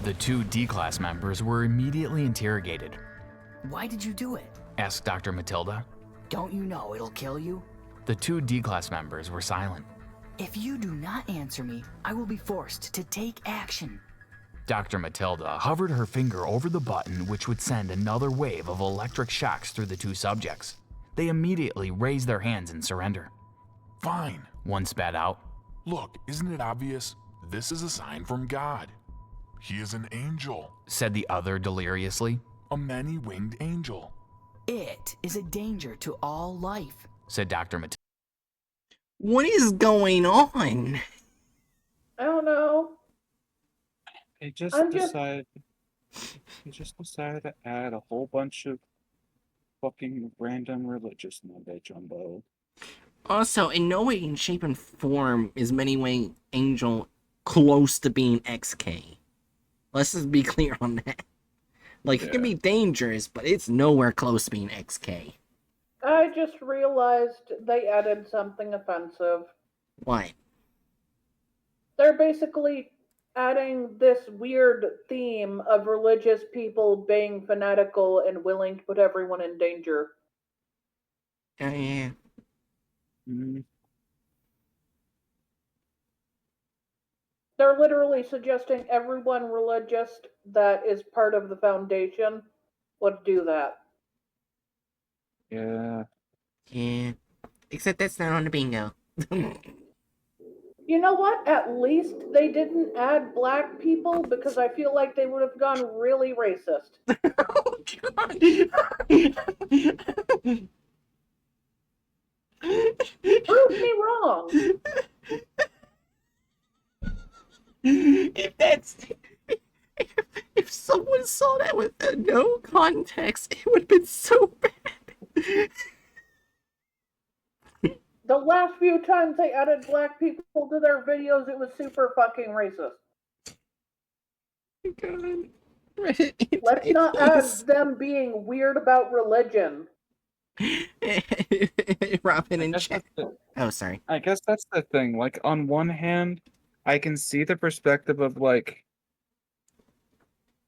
The 2 D-Class members were immediately interrogated. Why did you do it? Asked Dr. Matilda. Don't you know it'll kill you? The 2 D-Class members were silent. If you do not answer me, I will be forced to take action. Dr. Matilda hovered her finger over the button which would send another wave of electric shocks through the 2 subjects. They immediately raised their hands in surrender. Fine. One spat out. Look, isn't it obvious? This is a sign from God. He is an angel, Said the other deliriously. a many-winged angel. It is a danger to all life. Said Dr. Matilda. What is going on? I don't know. They just I'm just- decided. They just decided to add a whole bunch of fucking random religious mumbo jumbo. Also, in no way, in shape, and form is Many-Winged Angel close to being XK. Let's just be clear on that. Like, it can be dangerous, but it's nowhere close to being XK. I just realized they added something offensive. What? They're basically adding this weird theme of religious people being fanatical and willing to put everyone in danger. Oh, yeah. Mm, They're literally suggesting everyone religious that is part of the Foundation would do that. yeah. Yeah. Except that's not on the bingo. You know what? At least they didn't add black people because I feel like they would have gone really racist. Oh God! Prove me wrong. If that's if someone saw that with no context, it would have been so bad. The last few times they added black people to their videos, it was super fucking racist. God. Reddit Let's not add anti-atheist. them being weird about religion. Robin I in guess chat. Oh, sorry. I guess that's the thing. Like, on one hand, I can see the perspective of like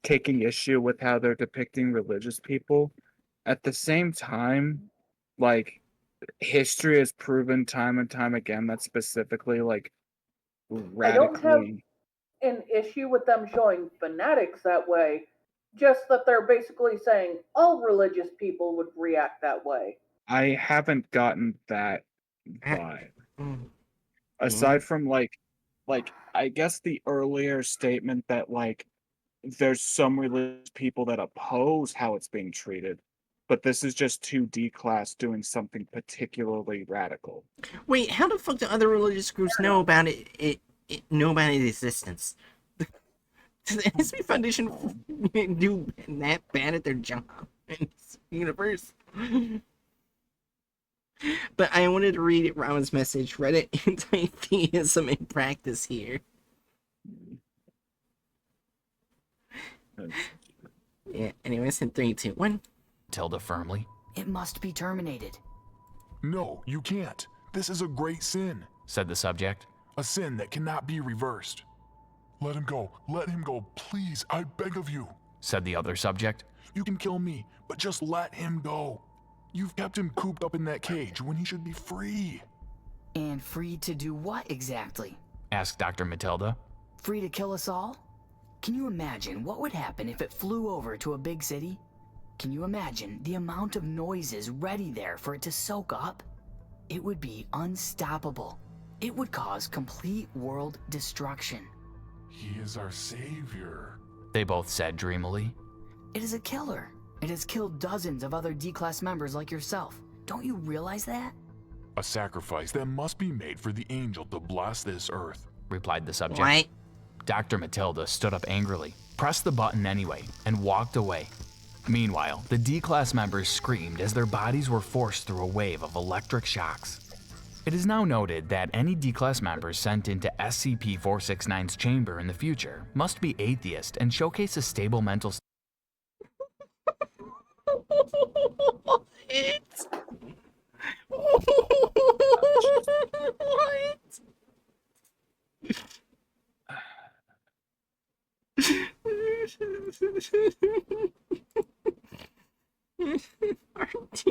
taking issue with how they're depicting religious people. At the same time, like, history has proven time and time again that specifically like I don't have radically an issue with them showing fanatics that way, just that they're basically saying all religious people would react that way. I haven't gotten that Uh, vibe. mm, Aside from like I guess the earlier statement that like there's some religious people that oppose how it's being treated, but this is just 2D class doing something particularly radical. Wait, how the fuck do other religious groups know about know about its existence? Does the SB Foundation do that bad at their job in this universe? But I wanted to read Robin's message. Reddit anti-theism in practice here. Yeah, anyways, in 3, 2, 1. Tilda firmly. It must be terminated. No, you can't. This is a great sin. Said the subject. A sin that cannot be reversed. Let him go. Let him go. Please, I beg of you. Said the other subject. You can kill me, but just let him go. You've kept him cooped up in that cage when he should be free. And free to do what exactly? Asked Dr. Matilda. Free to kill us all? Can you imagine what would happen if it flew over to a big city? Can you imagine the amount of noises ready there for it to soak up? It would be unstoppable. It would cause complete world destruction. He is our savior. They both said dreamily. It is a killer. It has killed dozens of other D-Class members like yourself. Don't you realize that? A sacrifice that must be made for the angel to bless this earth. Replied the subject. What? Dr. Matilda stood up angrily, pressed the button anyway, and walked away. Meanwhile, the D-Class members screamed as their bodies were forced through a wave of electric shocks. It is now noted that any D-Class members sent into SCP-469's chamber in the future must be atheist and showcase a stable mental state. What? What?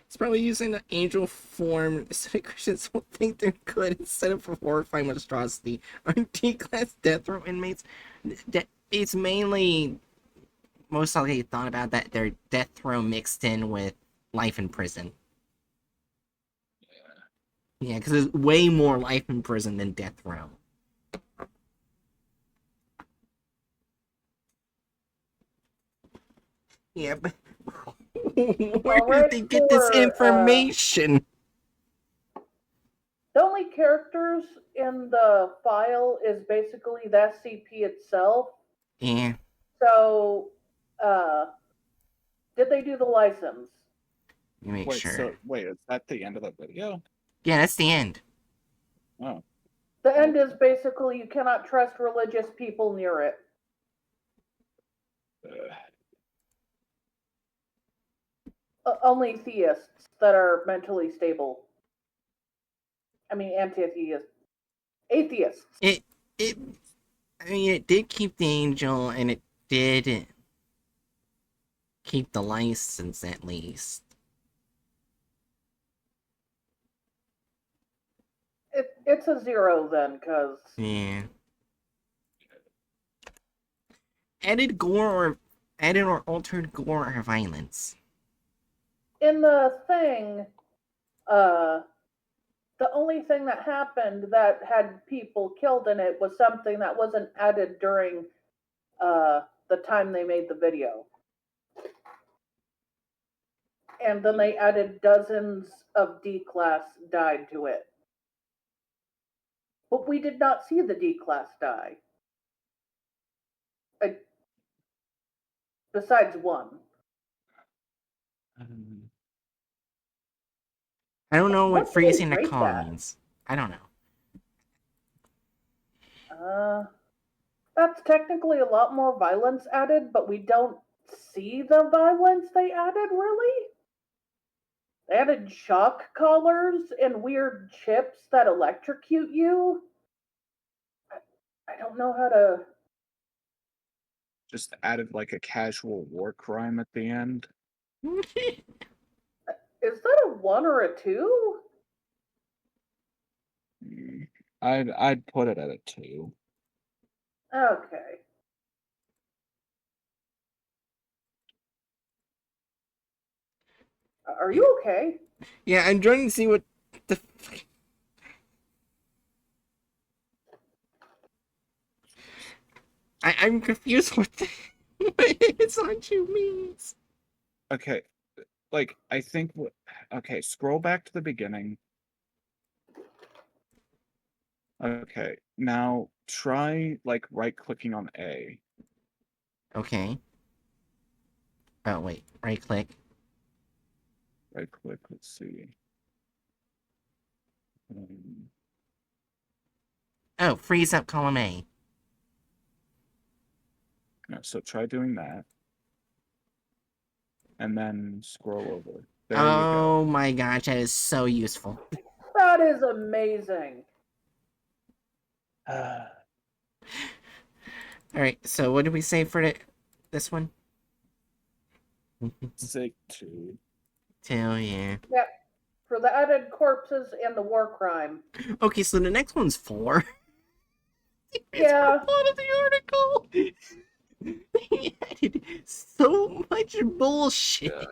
He's probably using the angel form so that Christians will think they're good instead of a horrifying monstrosity. Aren't D-class death row inmates? It's mainly most likely thought about that they're death row mixed in with life in prison. Yeah, because there's way more life in prison than death row. Yeah, but where did they get this information? The only characters in the file is basically the SCP itself. Yeah. So, did they do the license? You make Wait, sure. so wait, is that the end of the video? Yeah, that's the end. Oh. The end is basically you cannot trust religious people near it. Only theists that are mentally stable. I mean, anti-theists. Atheists. I mean, it did keep the angel, and it did keep the license at least. It's a 0 then, because... Yeah. Added or altered gore or violence. In the thing, The only thing that happened that had people killed in it was something that wasn't added during the time they made the video. And then they added dozens of D-class died to it. But we did not see the D-class die. Besides one. I don't know what What do they freezing a rate call that? means. I don't know. That's technically a lot more violence added, but we don't see the violence they added, really? They added shock collars and weird chips that electrocute you. I don't know how to. Just added like a casual war crime at the end. Is that a 1 or a 2? I'd put it at a 2. Okay. Are you okay? Yeah, I'm trying to see what the. I'm confused what the it's on you means. Okay, like I think. Okay, scroll back to the beginning. Okay, now try like right-clicking on A. Okay. Oh wait, right click. Right click. Let's see. Oh, freeze up column A. No, so try doing that, and then scroll over. There you Oh go. my gosh, that is so useful. That is amazing. Alright, so what did we say for this one? Say 2. 2, yeah. Yep. For the added corpses and the war crime. Okay, so the next one's 4. Yeah. Part of the article. They added so much bullshit.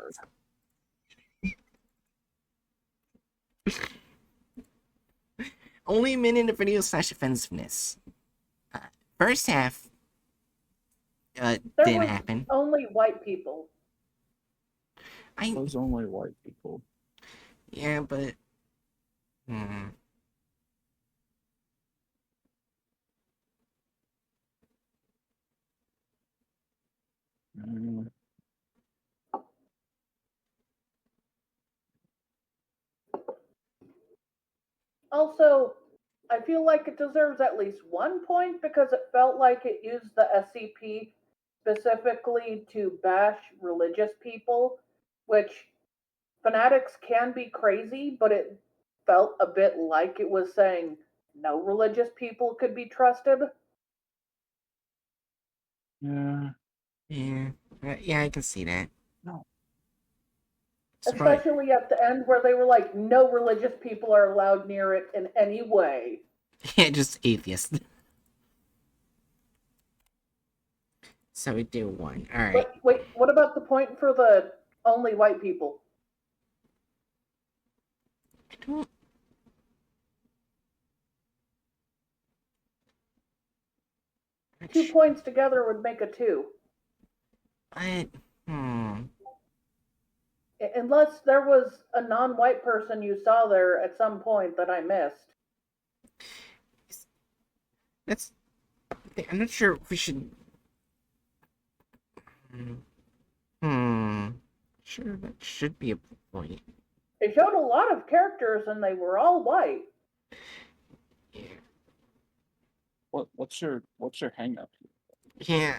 Only a minute of video / offensiveness. First half There didn't was happen. only white people. Those only white people. Yeah, but Also, I feel like it deserves at least 1 point because it felt like it used the SCP specifically to bash religious people, which fanatics can be crazy, but it felt a bit like it was saying no religious people could be trusted. yeah, I can see that. No. Especially at the end where they were like, no religious people are allowed near it in any way. Yeah, just atheist. So we do 1. All right. But wait, what about the point for the only white people? I don't. 2 points together would make a 2. Unless there was a non-white person you saw there at some point that I missed. I'm not sure if we should. Sure, that should be a point. They showed a lot of characters and they were all white. Yeah. What's your hang up? Yeah,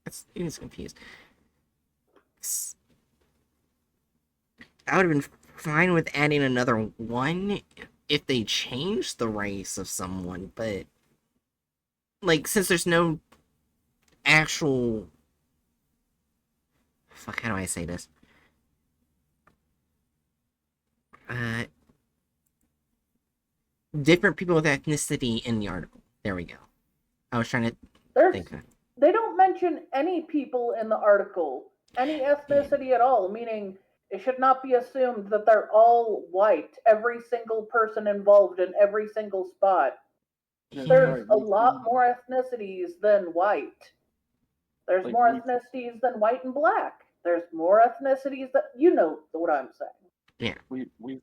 it's confused. I would have been fine with adding another 1 if they changed the race of someone, but like since there's no actual how do I say this? Different people with ethnicity in the article. There we go. I was trying to think. They don't mention any people in the article, any ethnicity at all, meaning It should not be assumed that they're all white, every single person involved in every single spot. That's There's right. a lot more ethnicities than white. There's Like, more we've ethnicities than white and black. There's more ethnicities that you know what I'm saying. we've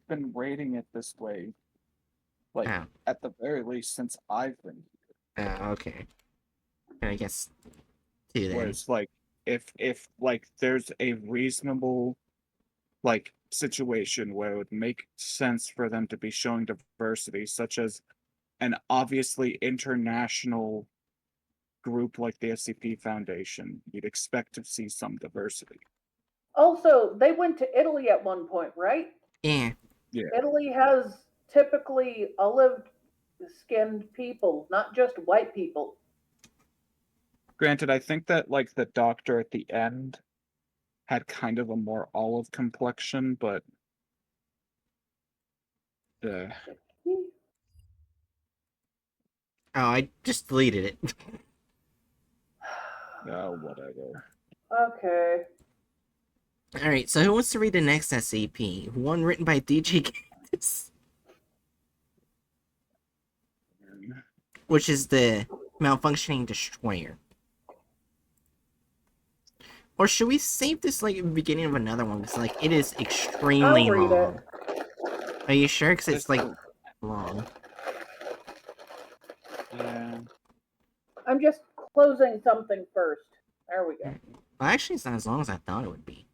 been rating it this way, like Oh, at the very least since I've been here. okay. I guess two Where then. it's like if like there's a reasonable like situation where it would make sense for them to be showing diversity, such as an obviously international group like the SCP Foundation, you'd expect to see some diversity. Also, they went to Italy at one point, right? Yeah. Yeah. Italy has typically olive skinned people, not just white people. Granted, I think that like the doctor at the end had kind of a more olive complexion, but uh, Oh, I just deleted it. whatever. Okay. Alright, so who wants to read the next SCP? One written by DJ Cactus, which is the malfunctioning destroyer. Or should we save this like at the beginning of another one? Because like it is extremely I'll read it. long. Are you sure? Because it's like It's- long. Yeah. I'm just closing something first. There we go. Well, actually, it's not as long as I thought it would be.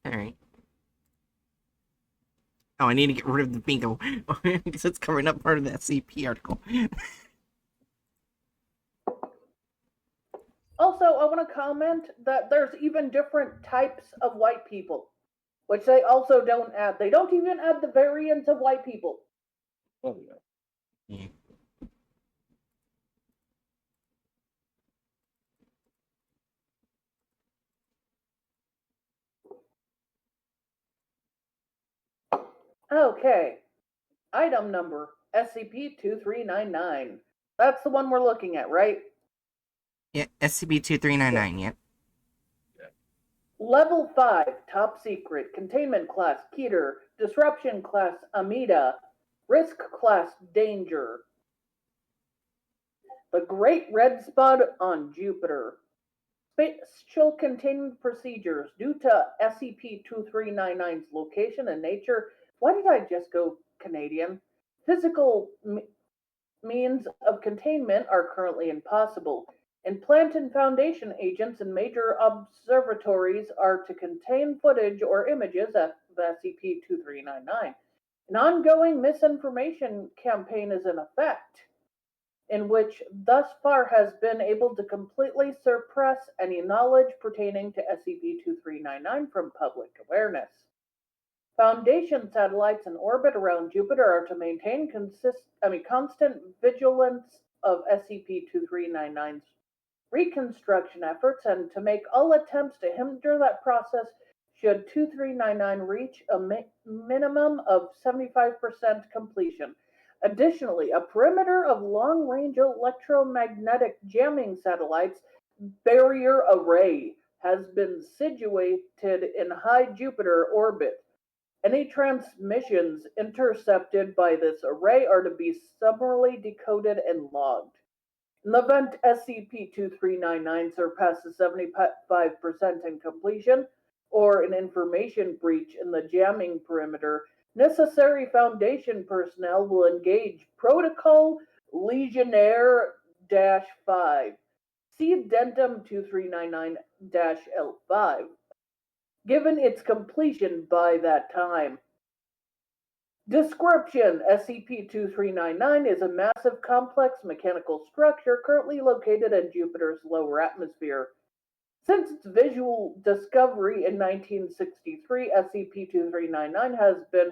Alright. Oh, I need to get rid of the bingo. Because it's covering up part of that CP article. Also, I want to comment that there's even different types of white people, which they also don't add. They don't even add the variants of white people. Oh yeah. Yeah. Okay. Item number SCP-2399. That's the one we're looking at, right? Yeah, SCP-2399, yep. Level 5, Top Secret, Containment Class Keter, Disruption Class Amida, Risk Class Danger. The Great Red Spot on Jupiter. Spatial containment procedures. Due to SCP-2399's location and nature, why did I just go Canadian? Physical means of containment are currently impossible. Implant and foundation agents in major observatories are to contain footage or images of SCP-2399. An ongoing misinformation campaign is in effect, in which thus far has been able to completely suppress any knowledge pertaining to SCP-2399 from public awareness. Foundation satellites in orbit around Jupiter are to maintain constant vigilance of SCP-2399's reconstruction efforts and to make all attempts to hinder that process should 2399 reach a minimum of 75% completion. Additionally, a perimeter of long-range electromagnetic jamming satellites barrier array has been situated in high Jupiter orbit. Any transmissions intercepted by this array are to be summarily decoded and logged. In the event SCP-2399 surpasses 75% in completion, or an information breach in the jamming perimeter, necessary Foundation personnel will engage Protocol Legionnaire-5. See Addendum 2399-L5, given its completion by that time. Description: SCP-2399 is a massive complex mechanical structure currently located in Jupiter's lower atmosphere. Since its visual discovery in 1963, SCP-2399 has been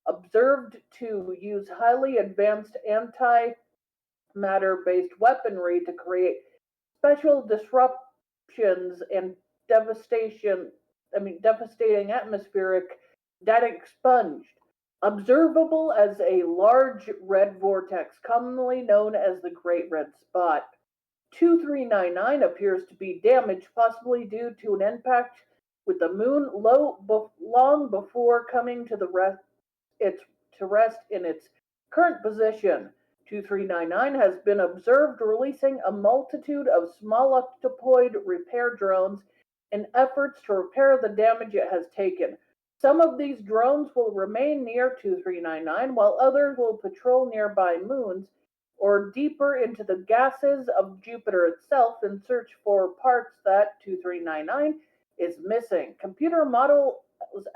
observed to use highly advanced antimatter-based weaponry to create special disruptions and devastating atmospheric data expunged. Observable as a large red vortex, commonly known as the Great Red Spot. 2399 appears to be damaged, possibly due to an impact with the moon long before coming to rest in its current position. 2399 has been observed releasing a multitude of small octopoid repair drones in efforts to repair the damage it has taken. Some of these drones will remain near 2399, while others will patrol nearby moons or deeper into the gases of Jupiter itself in search for parts that 2399 is missing. Computer models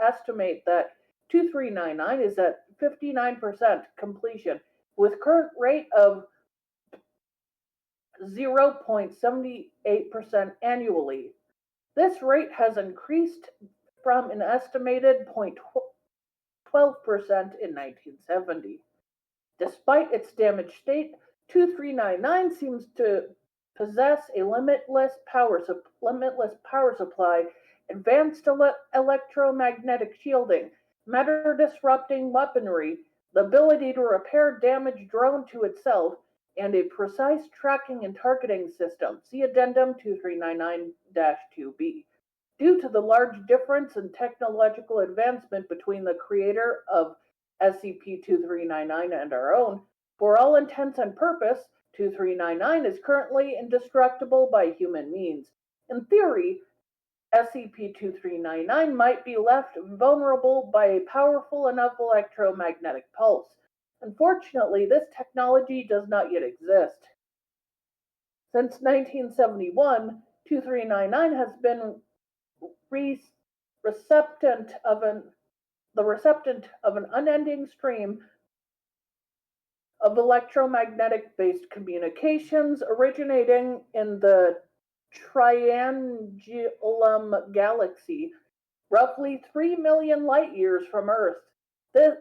estimate that 2399 is at 59% completion, with current rate of 0.78% annually. This rate has increased from an estimated 0.12% in 1970. Despite its damaged state, 2399 seems to possess a limitless power supply, advanced electromagnetic shielding, matter-disrupting weaponry, the ability to repair damage drone to itself, and a precise tracking and targeting system. See Addendum 2399-2B. Due to the large difference in technological advancement between the creator of SCP-2399 and our own, for all intents and purpose, 2399 is currently indestructible by human means. In theory, SCP-2399 might be left vulnerable by a powerful enough electromagnetic pulse. Unfortunately, this technology does not yet exist. Since 1971, 2399 has been receptant of an unending stream of electromagnetic-based communications originating in the Triangulum Galaxy, roughly 3 million light years from Earth. The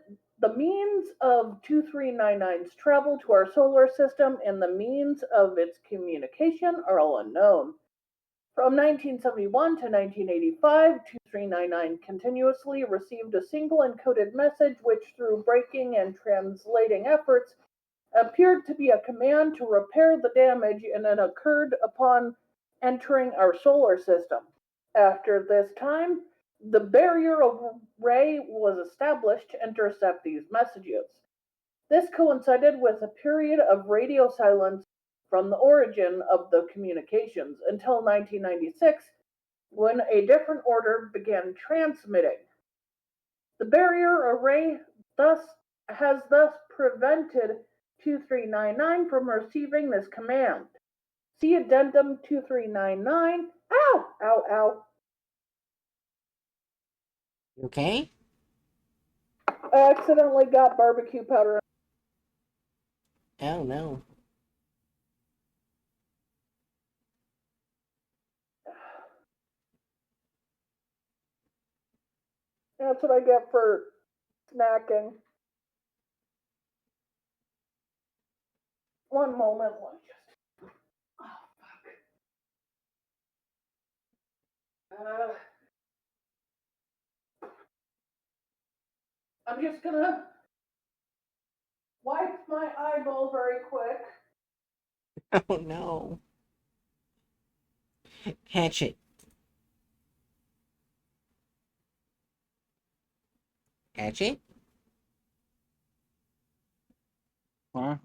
means of 2399's travel to our solar system and the means of its communication are all unknown. From 1971 to 1985, 2399 continuously received a single encoded message which, through breaking and translating efforts, appeared to be a command to repair the damage and it occurred upon entering our solar system. After this time, the barrier array was established to intercept these messages. This coincided with a period of radio silence from the origin of the communications until 1996, when a different order began transmitting. The barrier array has thus prevented 2399 from receiving this command. See Addendum 2399. Ow! Ow, ow. Okay? I accidentally got barbecue powder. Oh no. That's what I get for snacking. One moment. Let me just. Oh, fuck. I'm just gonna wipe my eyeball very quick. Oh no. Hatchet. Hatchet? Huh?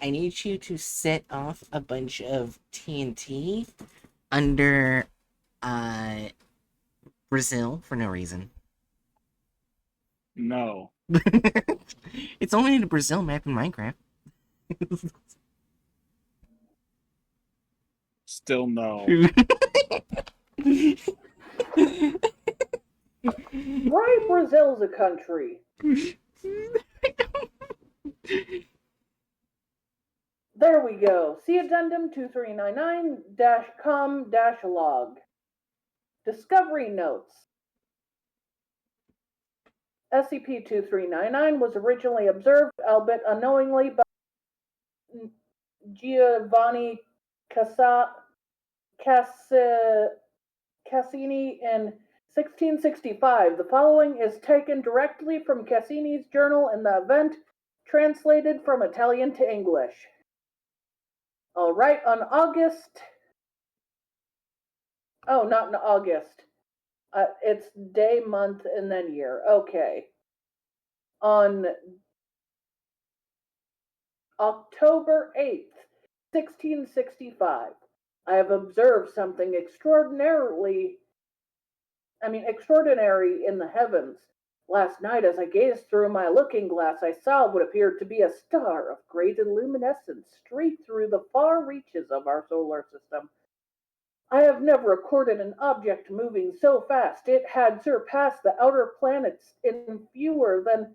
I need you to set off a bunch of TNT under Brazil for no reason. No. It's only the Brazil map in Minecraft. Still no. Why Brazil's a country? There we go. See Addendum 2399-com-log. Discovery notes. SCP-2399 was originally observed, albeit unknowingly, by Giovanni Cassini in 1665. The following is taken directly from Cassini's journal in the event, translated from Italian to English. All right, on August Oh, not in August. It's day, month, and then year. Okay. On October 8th, 1665, I have observed something extraordinary in the heavens. Last night, as I gazed through my looking glass, I saw what appeared to be a star of great luminescence streak through the far reaches of our solar system. I have never recorded an object moving so fast. It had surpassed the outer planets in fewer than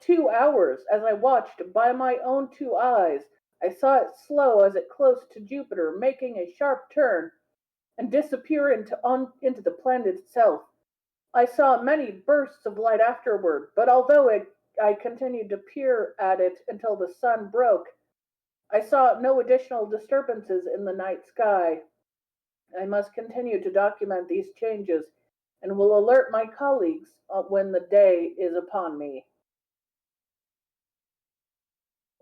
2 hours. As I watched by my own two eyes, I saw it slow as it close to Jupiter, making a sharp turn and disappear into the planet itself. I saw many bursts of light afterward, but I continued to peer at it until the sun broke, I saw no additional disturbances in the night sky. I must continue to document these changes and will alert my colleagues when the day is upon me.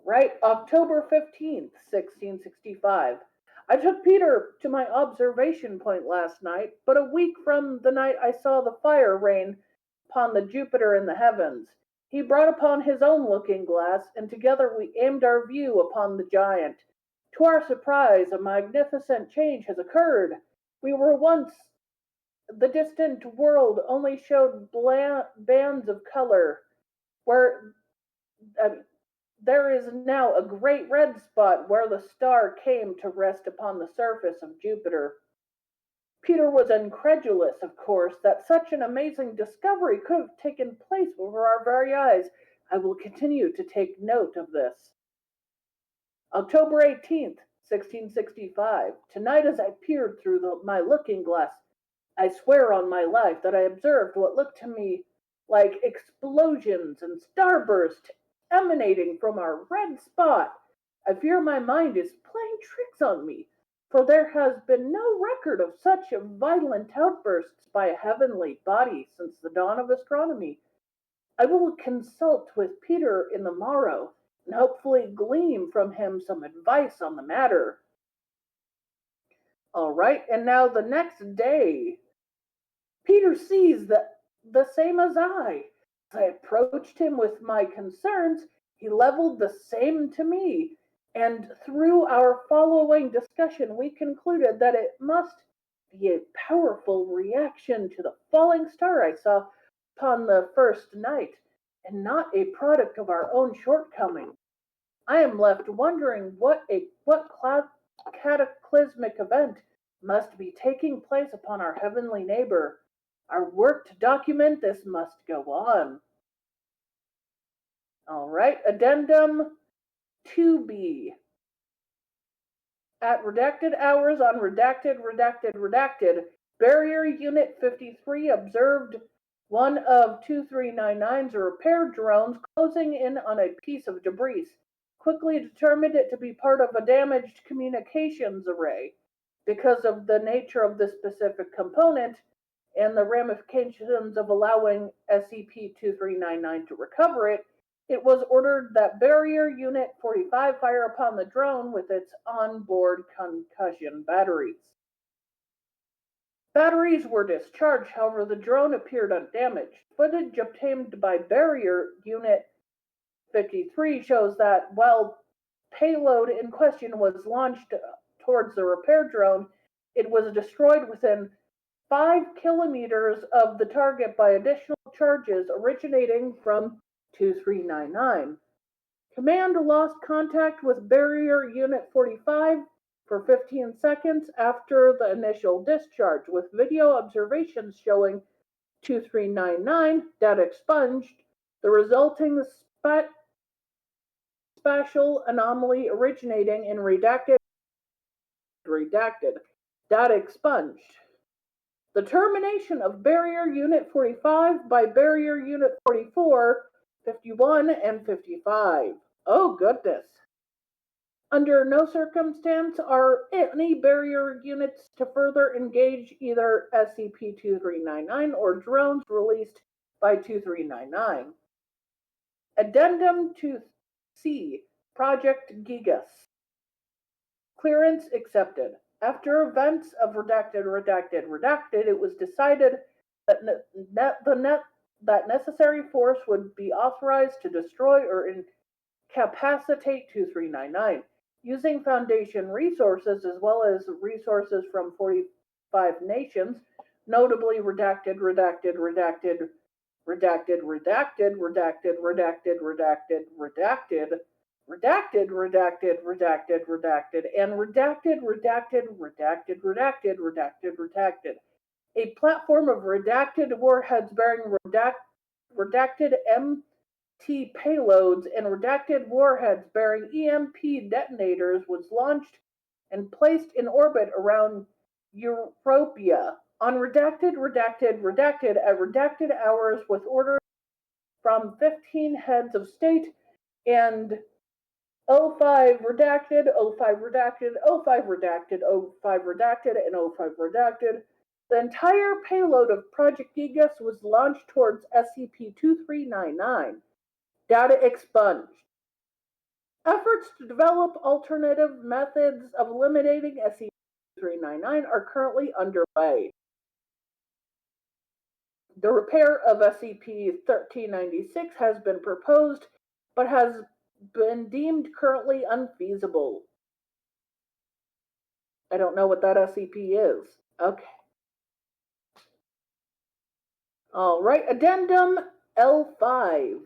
Right, October 15th, 1665. I took Peter to my observation point last night, but a week from the night I saw the fire rain upon the Jupiter in the heavens. He brought upon his own looking glass, and together we aimed our view upon the giant. To our surprise, a magnificent change has occurred. We were once the distant world only showed bands of color, where uh, there is now a great red spot where the star came to rest upon the surface of Jupiter. Peter was incredulous, of course, that such an amazing discovery could have taken place before our very eyes. I will continue to take note of this. October 18th, 1665. Tonight, as I peered through my looking glass, I swear on my life that I observed what looked to me like explosions and starbursts emanating from our red spot. I fear my mind is playing tricks on me, for there has been no record of such violent outbursts by a heavenly body since the dawn of astronomy. I will consult with Peter in the morrow and hopefully glean from him some advice on the matter. All right, and now the next day, Peter sees the same as I. As I approached him with my concerns, he leveled the same to me, and through our following discussion, we concluded that it must be a powerful reaction to the falling star I saw upon the first night, and not a product of our own shortcoming. I am left wondering what cataclysmic event must be taking place upon our heavenly neighbor. Our work to document this must go on. All right, Addendum 2B. At redacted hours on redacted, Barrier Unit 53 observed one of 2399's repair drones closing in on a piece of debris. Quickly determined it to be part of a damaged communications array. Because of the nature of this specific component, and the ramifications of allowing SCP-2399 to recover it, it was ordered that Barrier Unit 45 fire upon the drone with its onboard concussion batteries. Batteries were discharged, however, the drone appeared undamaged. Footage obtained by Barrier Unit 53 shows that while payload in question was launched towards the repair drone, it was destroyed within 5 kilometers of the target by additional charges originating from 2399. Command lost contact with Barrier Unit 45 for 15 seconds after the initial discharge, with video observations showing 2399 data expunged, the resulting spatial anomaly originating in redacted data expunged. The termination of Barrier Unit 45 by Barrier Unit 44, 51, and 55. Oh, goodness. Under no circumstance are any barrier units to further engage either SCP-2399 or drones released by 2399. Addendum to C. Project Gigas. Clearance accepted. After events of redacted, it was decided that that necessary force would be authorized to destroy or incapacitate 2399, using Foundation resources as well as resources from 45 nations, notably redacted. A platform of redacted warheads bearing redacted MT payloads and redacted warheads bearing EMP detonators was launched and placed in orbit around Europia on at redacted hours with orders from 15 heads of state and O5 redacted, O5 redacted, O5 redacted, O5 redacted, and O5 redacted. The entire payload of Project Gigas was launched towards SCP-2399. Data expunged. Efforts to develop alternative methods of eliminating SCP-2399 are currently underway. The repair of SCP-1396 has been proposed, but has been deemed currently unfeasible. I don't know what that SCP is. Okay. All right, Addendum L5.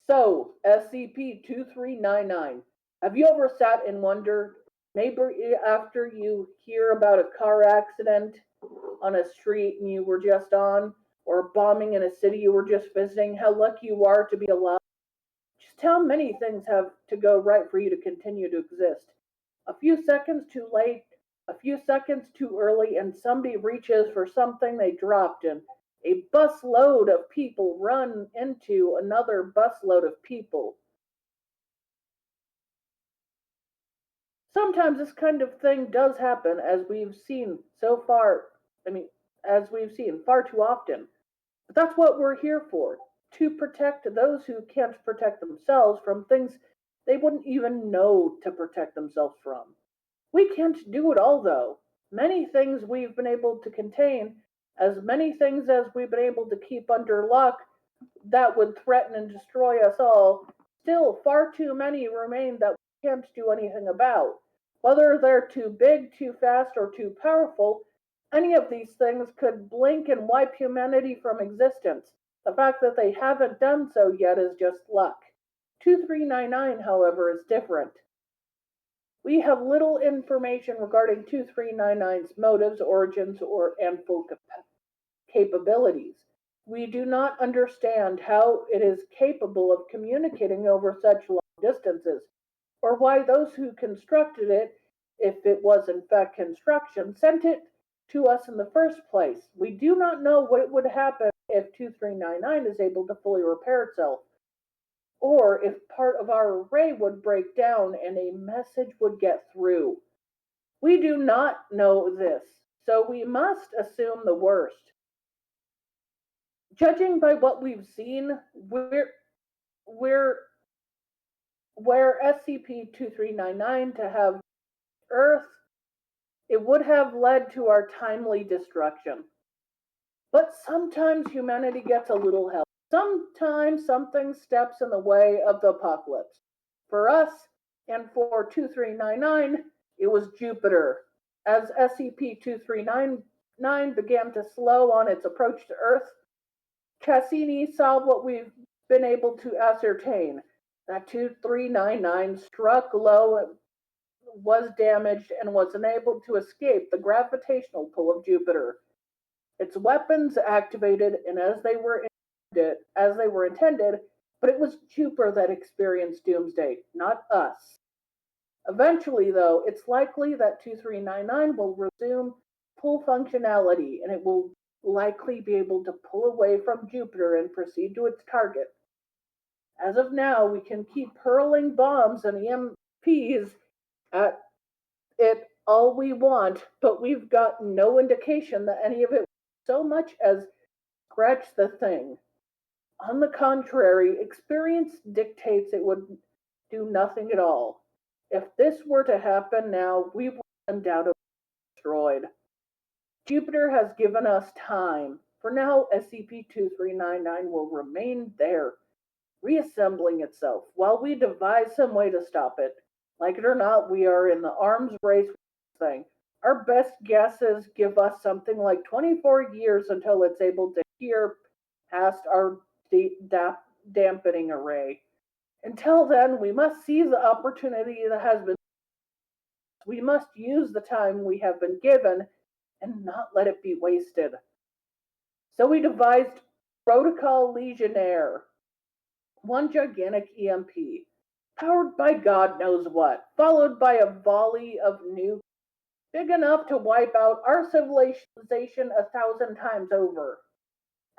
So, SCP-2399. Have you ever sat and wondered, maybe after you hear about a car accident on a street and you were just on, or a bombing in a city you were just visiting, how lucky you are to be alive? Just how many things have to go right for you to continue to exist? A few seconds too late, a few seconds too early, and somebody reaches for something they dropped, and a busload of people run into another busload of people. Sometimes this kind of thing does happen, as we've seen so far. As we've seen far too often. But that's what we're here for, to protect those who can't protect themselves from things they wouldn't even know to protect themselves from. We can't do it all, though. Many things we've been able to contain, as many things as we've been able to keep under lock that would threaten and destroy us all, still far too many remain that we can't do anything about. Whether they're too big, too fast, or too powerful, any of these things could blink and wipe humanity from existence. The fact that they haven't done so yet is just luck. 2399, however, is different. We have little information regarding 2399's motives, origins, and full capabilities. We do not understand how it is capable of communicating over such long distances, or why those who constructed it, if it was in fact construction, sent it to us in the first place. We do not know what would happen if 2399 is able to fully repair itself, or if part of our array would break down and a message would get through. We do not know this, so we must assume the worst. Judging by what we've seen, where SCP-2399 to have Earth, it would have led to our timely destruction. But sometimes humanity gets a little help. Sometimes something steps in the way of the apocalypse. For us, and for 2399, it was Jupiter. As SCP-2399 began to slow on its approach to Earth, Cassini saw what we've been able to ascertain, that 2399 struck low, was damaged, and was unable to escape the gravitational pull of Jupiter. Its weapons activated, and as they were intended, but it was Jupiter that experienced doomsday, not us. Eventually, though, it's likely that 2399 will resume full functionality, and it will likely be able to pull away from Jupiter and proceed to its target. As of now, we can keep hurling bombs and EMPs at it all we want, but we've got no indication that any of it so much as scratch the thing. On the contrary, experience dictates it would do nothing at all. If this were to happen now, we would undoubtedly destroyed. Jupiter has given us time. For now, SCP-2399 will remain there, reassembling itself, while we devise some way to stop it. Like it or not, we are in the arms race with this thing. Our best guesses give us something like 24 years until it's able to hear past our dampening array. Until then, we must seize the opportunity that has been. We must use the time we have been given and not let it be wasted. So we devised Protocol Legionnaire, one gigantic EMP, powered by God knows what, followed by a volley of nukes big enough to wipe out our civilization 1,000 times over.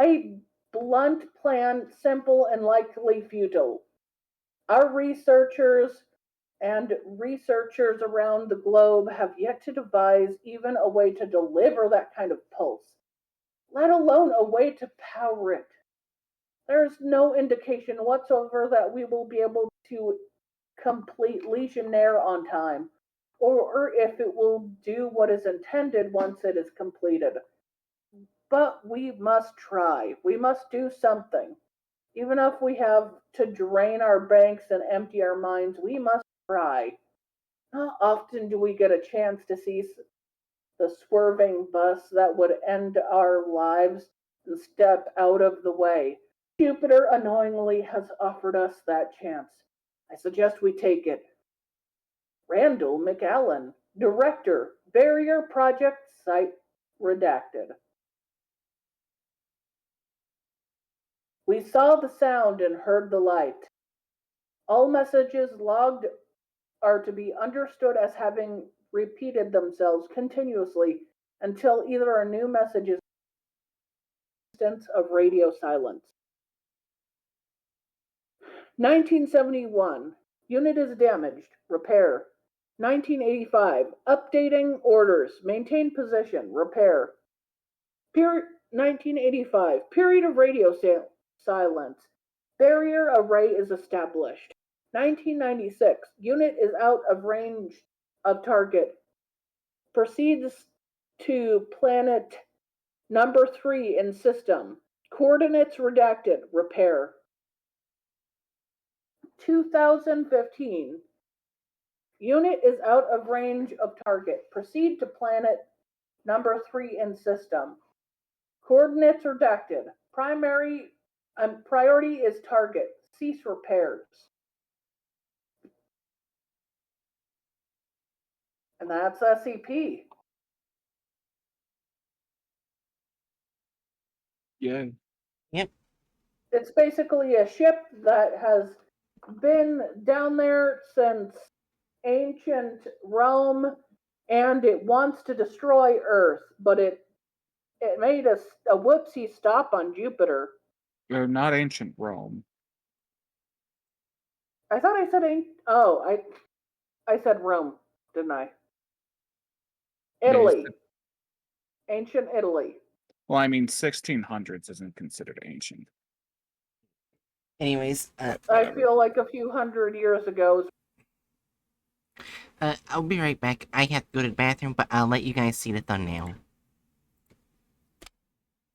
A blunt plan, simple and likely futile. Our researchers around the globe have yet to devise even a way to deliver that kind of pulse, let alone a way to power it. There's no indication whatsoever that we will be able to complete Legionnaire on time, or if it will do what is intended once it is completed. But we must try. We must do something. Even if we have to drain our banks and empty our minds, we must try. Not often do we get a chance to see the swerving bus that would end our lives and step out of the way. Jupiter annoyingly has offered us that chance. I suggest we take it. Randall McAllen, Director, Barrier Project Site Redacted. We saw the sound and heard the light. All messages logged are to be understood as having repeated themselves continuously until either a new message is instance of radio silence. 1971. Unit is damaged. Repair. 1985. Updating orders. Maintain position. Repair. 1985. Period of radio silence. Barrier array is established. 1996. Unit is out of range of target. Proceeds to planet number 3 in system. Coordinates redacted. Repair. 2015. Unit is out of range of target. Proceed to planet number 3 in system. Coordinates redacted. Priority is target. Cease repairs. And that's SCP. Yeah. Yep. It's basically a ship that has been down there since ancient Rome, and it wants to destroy Earth, but it made a whoopsie stop on Jupiter. They're not ancient Rome. I thought I said I said Rome, didn't I? Italy. Ancient Italy. Well, I mean, 1600s isn't considered ancient. Anyways, I feel like a few hundred years ago. I'll be right back. I have to go to the bathroom, but I'll let you guys see the thumbnail.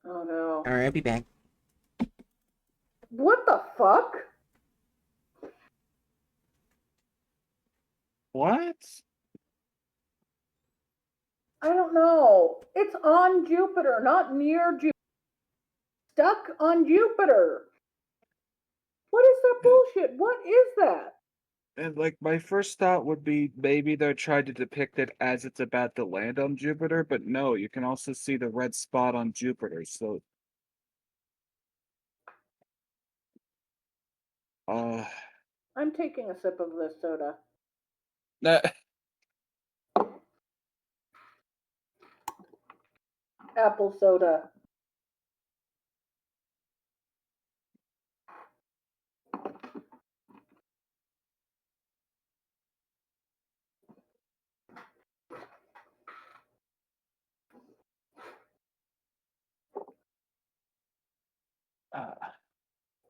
Oh no. Alright, I'll be back. What the fuck? What? I don't know. It's on Jupiter, not near Jupiter. Stuck on Jupiter. What is that bullshit? What is that? And like my first thought would be maybe they're trying to depict it as it's about to land on Jupiter, but no, you can also see the red spot on Jupiter. So, I'm taking a sip of this soda. Apple soda.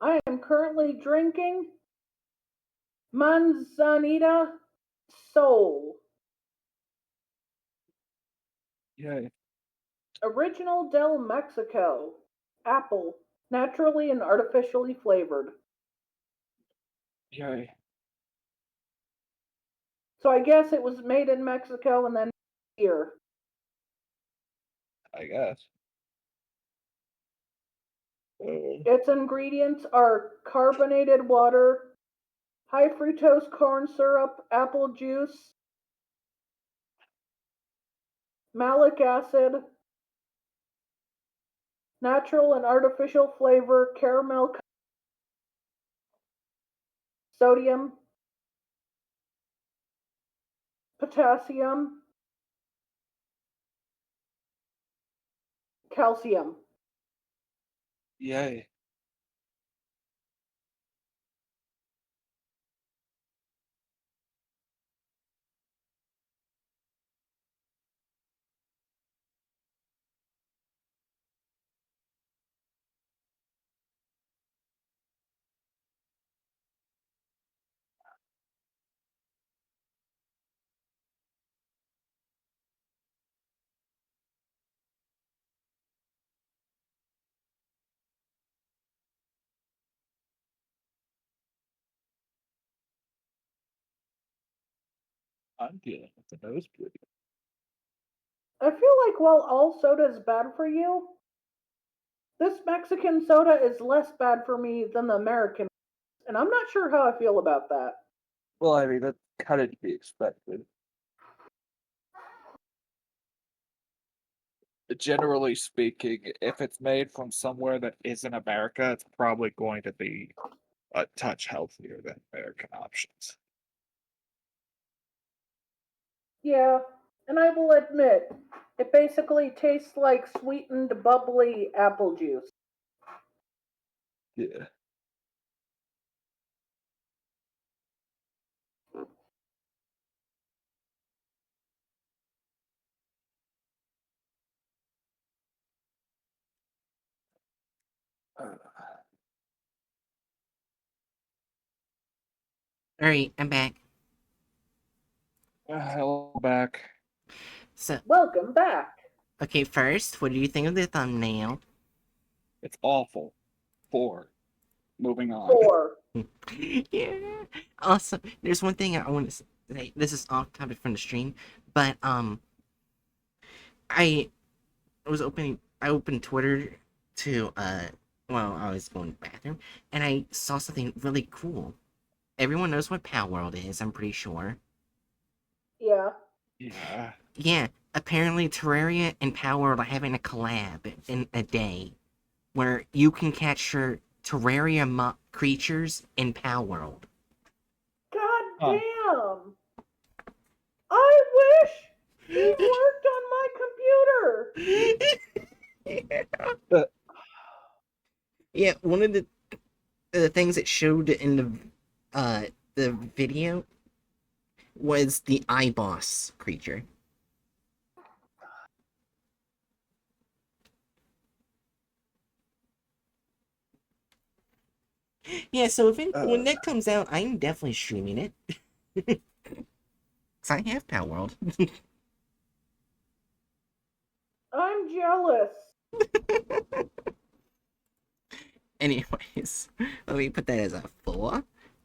I am currently drinking Manzanita Soul. Yay. Original Del Mexico. Apple. Naturally and artificially flavored. Yay. So I guess it was made in Mexico and then here. I guess. Its ingredients are carbonated water, high fructose corn syrup, apple juice, malic acid, natural and artificial flavor, caramel, sodium, potassium, calcium. Yay. I'm dealing with the nosebleed. I feel like while all soda is bad for you, this Mexican soda is less bad for me than the American, and I'm not sure how I feel about that. Well, I mean, that's kind of to be expected. Generally speaking, if it's made from somewhere that isn't America, it's probably going to be a touch healthier than American options. Yeah, and I will admit, it basically tastes like sweetened, bubbly apple juice. Yeah. Alright, I'm back. Hello back. So, Welcome back. okay, first, what do you think of the thumbnail? It's awful. 4. Moving on. 4. Yeah. Also, there's one thing I want to say. This is off topic from the stream, but I I opened Twitter to well, I was going to the bathroom, and I saw something really cool. Everyone knows what Pal World is, I'm pretty sure. Yeah. Yeah. Yeah, apparently Terraria and Pal World are having a collab in a day where you can capture Terraria creatures in Pal World. God Huh. damn. I wish he worked on my computer. But Yeah, one of the things it showed in the video was the iBoss creature. Yeah, so when that comes out, I'm definitely streaming it. Cause I have Pal World. I'm jealous. Anyways, let me put that as a 4.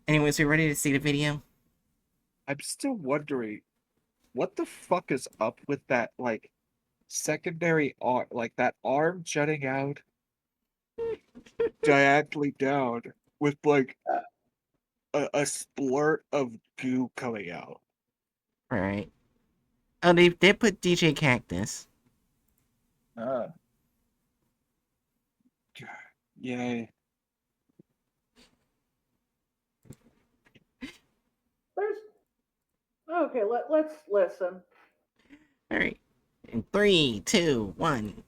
Anyways, we ready to see the video? I'm still wondering what the fuck is up with that, like, secondary arm, like that arm jutting out diagonally down with, like, a splurt of goo coming out. Alright. Oh, they put DJ Cactus. Yay. There's Okay, let's listen. Alright. In 3, 2, 1.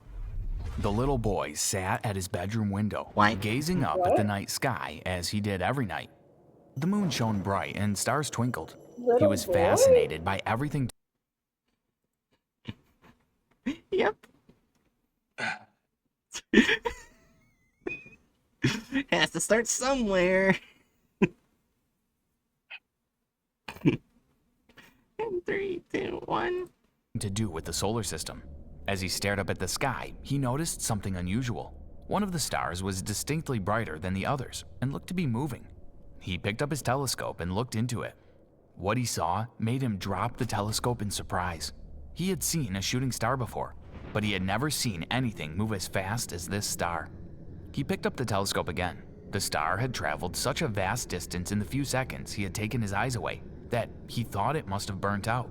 The little boy sat at his bedroom window, Why? gazing up at What? the night sky as he did every night. The moon shone bright and stars twinkled. He Little was boy? fascinated by everything. Yep. Has to start somewhere. In 3, 2, 1. To do with the solar system. As he stared up at the sky, he noticed something unusual. One of the stars was distinctly brighter than the others and looked to be moving. He picked up his telescope and looked into it. What he saw made him drop the telescope in surprise. He had seen a shooting star before, but he had never seen anything move as fast as this star. He picked up the telescope again. The star had traveled such a vast distance in the few seconds he had taken his eyes away that he thought it must have burnt out.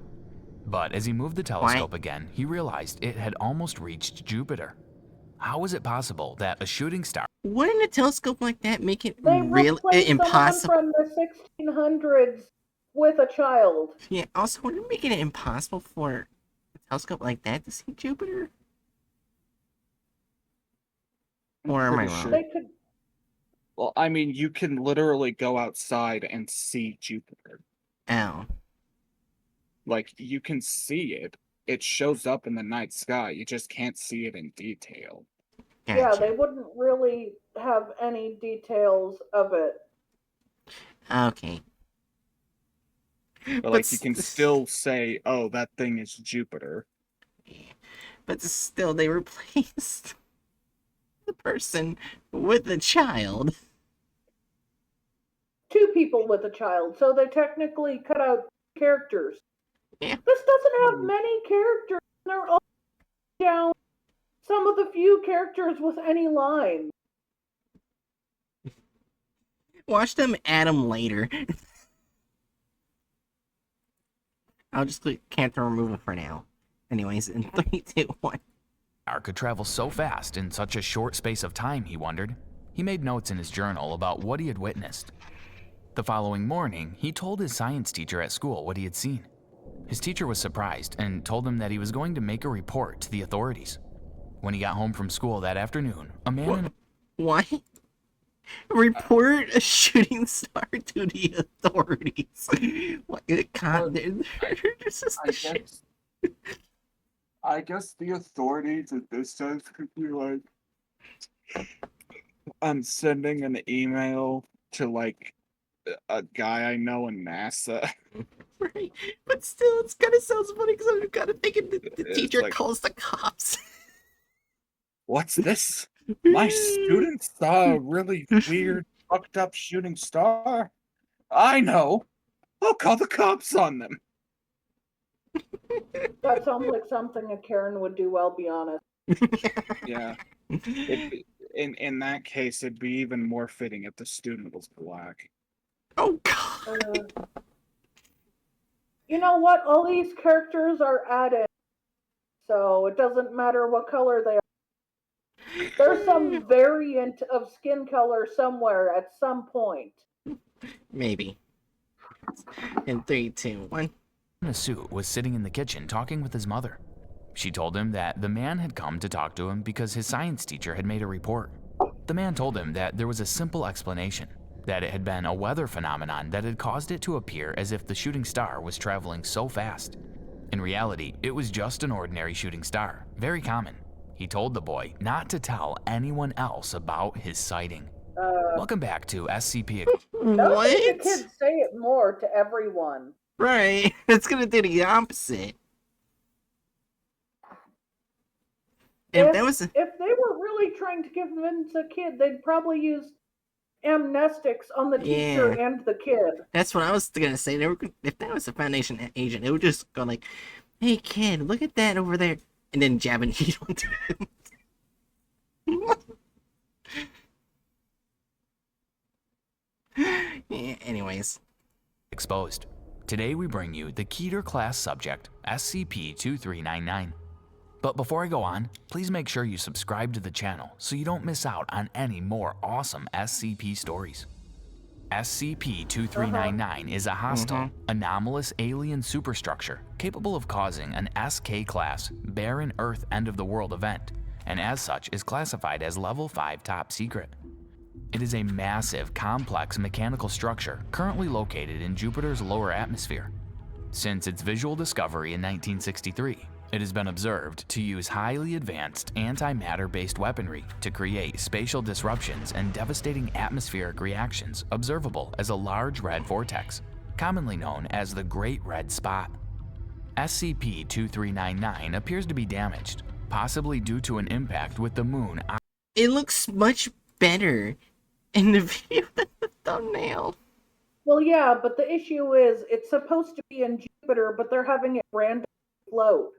But as he moved the telescope again, he realized it had almost reached Jupiter. How was it possible that a shooting star— Wouldn't a telescope like that make it They real replaced impossible? someone from the 1600s with a child. Yeah, also, wouldn't it make it impossible for a telescope like that to see Jupiter? Or am I Pretty wrong? sure. They could. Well, I mean, you can literally go outside and see Jupiter. Oh. Like, you can see it. It shows up in the night sky. You just can't see it in detail. Gotcha. Yeah, they wouldn't really have any details of it. Okay. But like, you can still say, oh, that thing is Jupiter. But still, they replaced the person with the child. Two people with a child, so they technically cut out characters. Yeah. This doesn't have many characters. They're all down some of the few characters with any line. Watch them add them later. I'll just click cancel removal for now. Anyways, in 3, 2, 1. star could travel so fast in such a short space of time, he wondered. He made notes in his journal about what he had witnessed. The following morning, he told his science teacher at school what he had seen. His teacher was surprised and told him that he was going to make a report to the authorities. When he got home from school that afternoon, a man— What? Report a shooting star to the authorities. What? This is the shit. I guess the authorities at this time could be like, I'm sending an email to like a guy I know in NASA. Right, but still, it's kind of sounds funny because I'm kind of thinking the It's teacher like- calls the cops. What's this? My student saw a really weird, fucked up shooting star. I know. I'll call the cops on them. That sounds like something a Karen would do, I'll be honest. Yeah. In that case, it'd be even more fitting if the student was black. Oh god. You know what? All these characters are added, so it doesn't matter what color they are. There's some variant of skin color somewhere at some point. Maybe. In 3, 2, 1. in a suit was sitting in the kitchen talking with his mother. She told him that the man had come to talk to him because his science teacher had made a report. The man told him that there was a simple explanation, that it had been a weather phenomenon that had caused it to appear as if the shooting star was traveling so fast. In reality, it was just an ordinary shooting star, very common. He told the boy not to tell anyone else about his sighting. Welcome back to SCP. Don't think the kids say it more to everyone. Right, it's gonna do the opposite. If that was If they were really trying to convince a kid, they'd probably use amnestics on the teacher Yeah. and the kid. That's what I was gonna say. If that was a Foundation agent, it would just go like, "Hey kid, look at that over there," and then jab a needle into him. Yeah, anyways. Exposed. Today we bring you the Keter class subject, SCP-2399. But before I go on, please make sure you subscribe to the channel so you don't miss out on any more awesome SCP stories. SCP-2399 is a hostile, anomalous alien superstructure capable of causing an SK-class, barren Earth end-of-the-world event, and as such is classified as Level 5 top secret. It is a massive, complex mechanical structure currently located in Jupiter's lower atmosphere. Since its visual discovery in 1963, it has been observed to use highly advanced antimatter-based weaponry to create spatial disruptions and devastating atmospheric reactions observable as a large red vortex, commonly known as the Great Red Spot. SCP-2399 appears to be damaged. possibly due to an impact with the moon. It looks much better in the video than the thumbnail. Well, yeah, but the issue is it's supposed to be in Jupiter, but they're having it randomly float.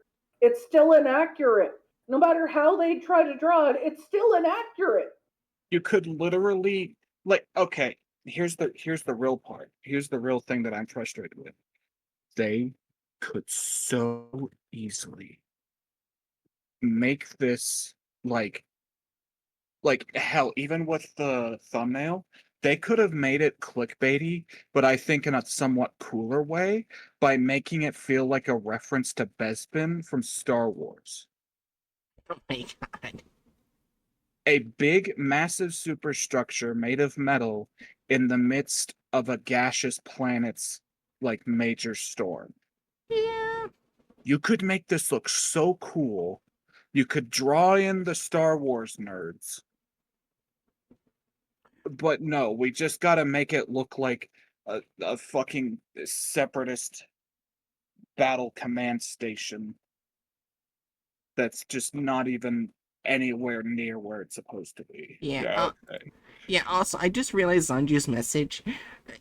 It's still inaccurate. No matter how they try to draw it, it's still inaccurate. You could literally, like, okay, here's the real part. Here's the real thing that I'm frustrated with. They could so easily make this like hell, even with the thumbnail, they could have made it clickbaity, but I think in a somewhat cooler way by making it feel like a reference to Bespin from Star Wars. Oh my god. A big, massive superstructure made of metal in the midst of a gaseous planet's like major storm. Yeah. You could make this look so cool. You could draw in the Star Wars nerds. But no, we just gotta make it look like a fucking separatist battle command station that's just not even anywhere near where it's supposed to be. Yeah, Okay. Yeah, also, I just realized Zanju's message.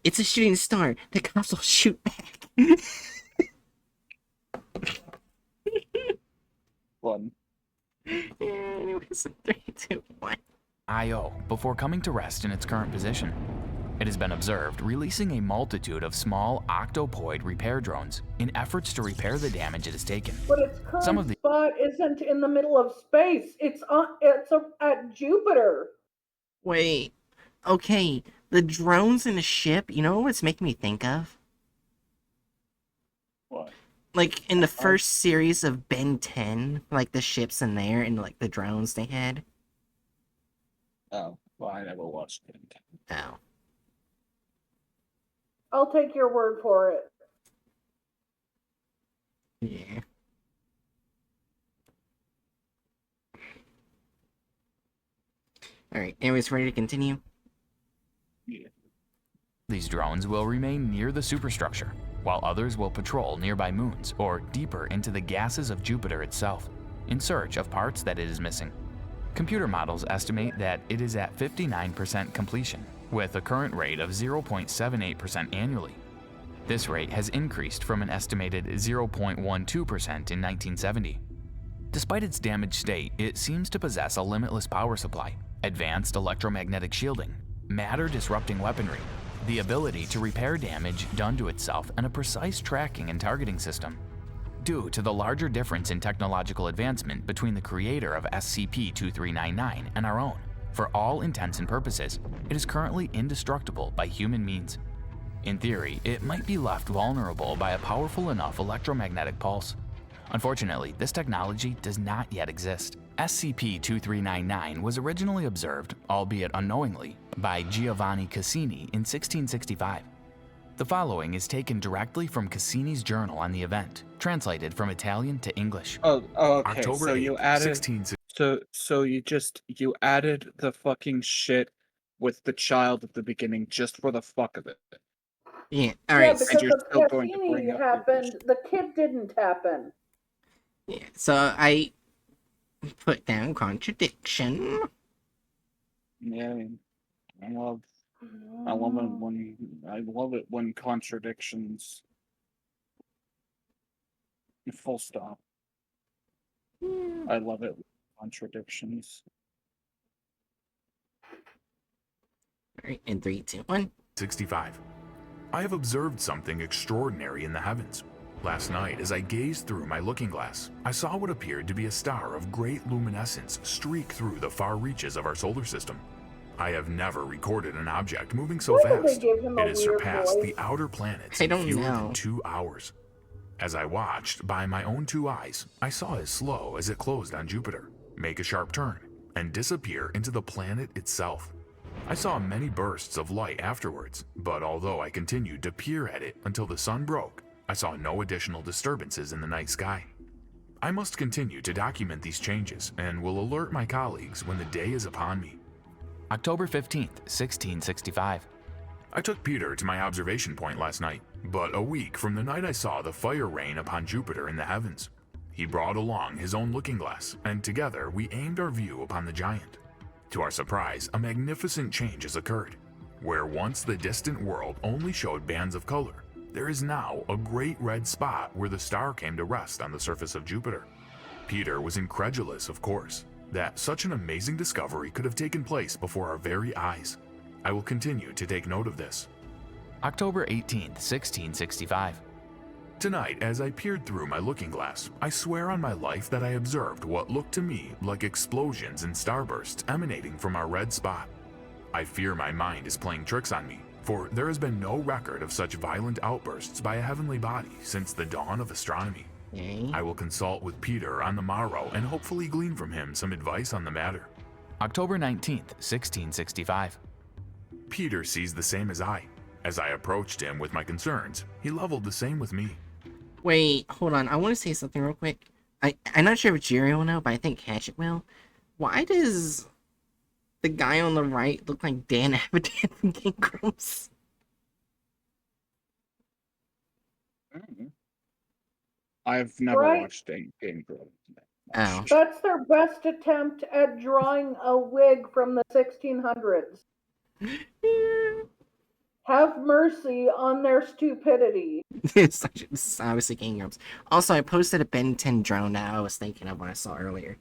It's a shooting star. The cops will shoot back. Fun. Anyways, 3, 2, 1. Io before coming to rest in its current position. It has been observed releasing a multitude of small octopoid repair drones in efforts to repair the damage it has taken. But its current Some of the spot isn't in the middle of space. It's at Jupiter. Wait. Okay, the drones in the ship, you know what it's making me think of? What? Like, in the first series of Ben 10, like, the ships in there and, like, the drones they had. Oh, well, I never watched it. Oh. I'll take your word for it. Yeah. Alright, anyways, ready to continue? Yeah. These drones will remain near the superstructure, while others will patrol nearby moons or deeper into the gases of Jupiter itself, in search of parts that it is missing. Computer models estimate that it is at 59% completion, with a current rate of 0.78% annually. This rate has increased from an estimated 0.12% in 1970. Despite its damaged state, it seems to possess a limitless power supply, advanced electromagnetic shielding, matter-disrupting weaponry, the ability to repair damage done to itself, and a precise tracking and targeting system. Due to the larger difference in technological advancement between the creator of SCP-2399 and our own, for all intents and purposes, it is currently indestructible by human means. In theory, it might be left vulnerable by a powerful enough electromagnetic pulse. Unfortunately, this technology does not yet exist. SCP-2399 was originally observed, albeit unknowingly, by Giovanni Cassini in 1665. The following is taken directly from Cassini's journal on the event, translated from Italian to English. Oh, okay. October So 8th, you added 1660. so you added the fucking shit with the child at the beginning just for the fuck of it. Yeah, Yeah, alright. because you're the still going to Cassini bring up happened. The kid didn't happen. Yeah, so I put down contradiction. Yeah, I mean, I love it when contradictions. Full stop. I love it when contradictions. Alright, in 3, 2, 1. 65. I have observed something extraordinary in the heavens. Last night, as I gazed through my looking glass, I saw what appeared to be a star of great luminescence streak through the far reaches of our solar system. I have never recorded an object moving so Why did they fast. give him a It has weird surpassed voice? the outer planets I in don't fewer know. than 2 hours. As I watched by my own 2 eyes, I saw as slow as it closed on Jupiter, make a sharp turn, and disappear into the planet itself. I saw many bursts of light afterwards, but although I continued to peer at it until the sun broke, I saw no additional disturbances in the night sky. I must continue to document these changes and will alert my colleagues when the day is upon me. October 15th, 1665. I took Peter to my observation point last night, but a week from the night I saw the fire rain upon Jupiter in the heavens. He brought along his own looking glass, and together we aimed our view upon the giant. To our surprise, a magnificent change has occurred. Where once the distant world only showed bands of color, there is now a great red spot where the star came to rest on the surface of Jupiter. Peter was incredulous, of course, that such an amazing discovery could have taken place before our very eyes. I will continue to take note of this. October 18th, 1665. Tonight, as I peered through my looking glass, I swear on my life that I observed what looked to me like explosions and starbursts emanating from our red spot. I fear my mind is playing tricks on me, for there has been no record of such violent outbursts by a heavenly body since the dawn of astronomy. I will consult with Peter on the morrow and hopefully glean from him some advice on the matter. October 19th, 1665. Peter sees the same as I. As I approached him with my concerns, he leveled the same with me. Wait, hold on. I want to say something real quick. I'm not sure if Jerry will know, but I think Hatchet will. Why does the guy on the right look like Dan Avidan from Game Grumps? I've never Right. watched Game Grumps. Oh. That's their best attempt at drawing a wig from the 1600s. Have mercy on their stupidity. It's obviously Game Grumps. Also, I posted a Ben 10 drone that I was thinking of when I saw earlier.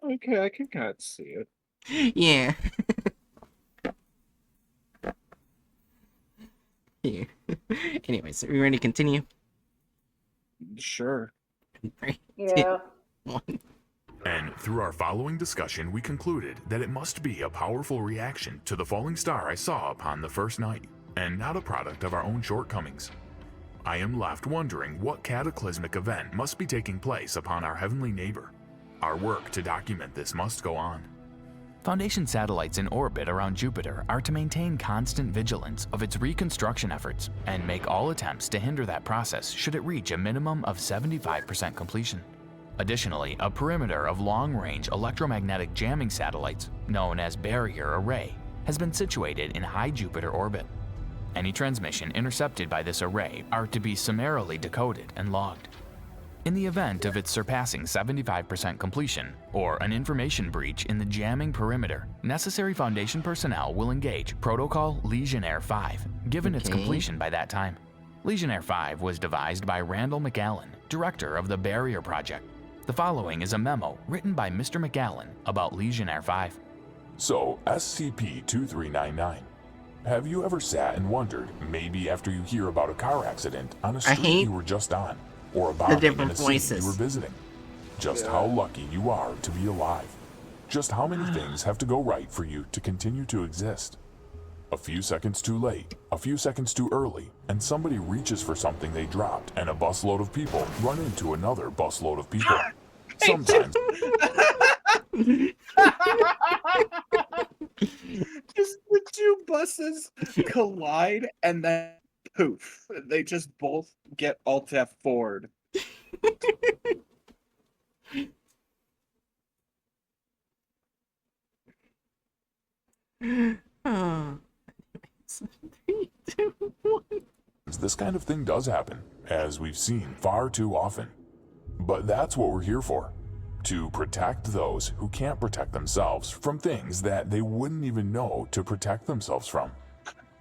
Okay, I can kind of see it. Yeah. Here. Anyways, are we ready to continue? Sure. 3, Yeah. 2, 1. And through our following discussion, we concluded that it must be a powerful reaction to the falling star I saw upon the first night, and not a product of our own shortcomings. I am left wondering what cataclysmic event must be taking place upon our heavenly neighbor. Our work to document this must go on. Foundation satellites in orbit around Jupiter are to maintain constant vigilance of its reconstruction efforts and make all attempts to hinder that process should it reach a minimum of 75% completion. Additionally, a perimeter of long-range electromagnetic jamming satellites, known as barrier array, has been situated in high Jupiter orbit. Any transmission intercepted by this array are to be summarily decoded and logged. In the event of its surpassing 75% completion, or an information breach in the jamming perimeter, necessary Foundation personnel will engage Protocol Legionnaire 5, given its completion by that time. Legionnaire 5 was devised by Randall McAllen, director of the Barrier Project. The following is a memo written by Mr. McAllen about Legionnaire 5. So, SCP-2399. Have you ever sat and wondered, maybe after you hear about a car accident on a street you were just on, or a bombing in a city you were visiting, just how lucky you are to be alive? Just how many things have to go right for you to continue to exist? A few seconds too late, a few seconds too early, and somebody reaches for something they dropped, and a busload of people run into another busload of people. Sometimes. Just the two buses collide and then poof, they just both get Alt F forward. Oh. 3, 2, 1. This kind of thing does happen, as we've seen far too often. But that's what we're here for. To protect those who can't protect themselves from things that they wouldn't even know to protect themselves from.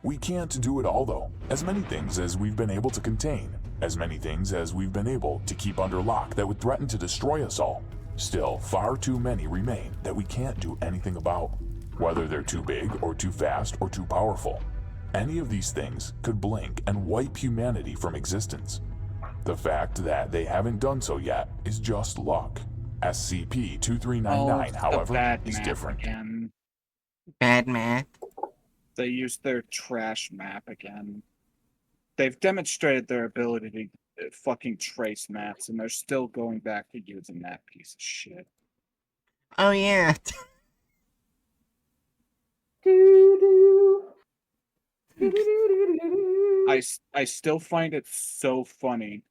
We can't do it all though. As many things as we've been able to contain, as many things as we've been able to keep under lock that would threaten to destroy us all, still far too many remain that we can't do anything about. Whether they're too big or too fast or too powerful. Any of these things could blink and wipe humanity from existence. The fact that they haven't done so yet is just luck. SCP-2399, however, is different. Again. Bad math. They used their trash map again. They've demonstrated their ability to fucking trace maps, and they're still going back to using that piece of shit. Oh yeah. I still find it so funny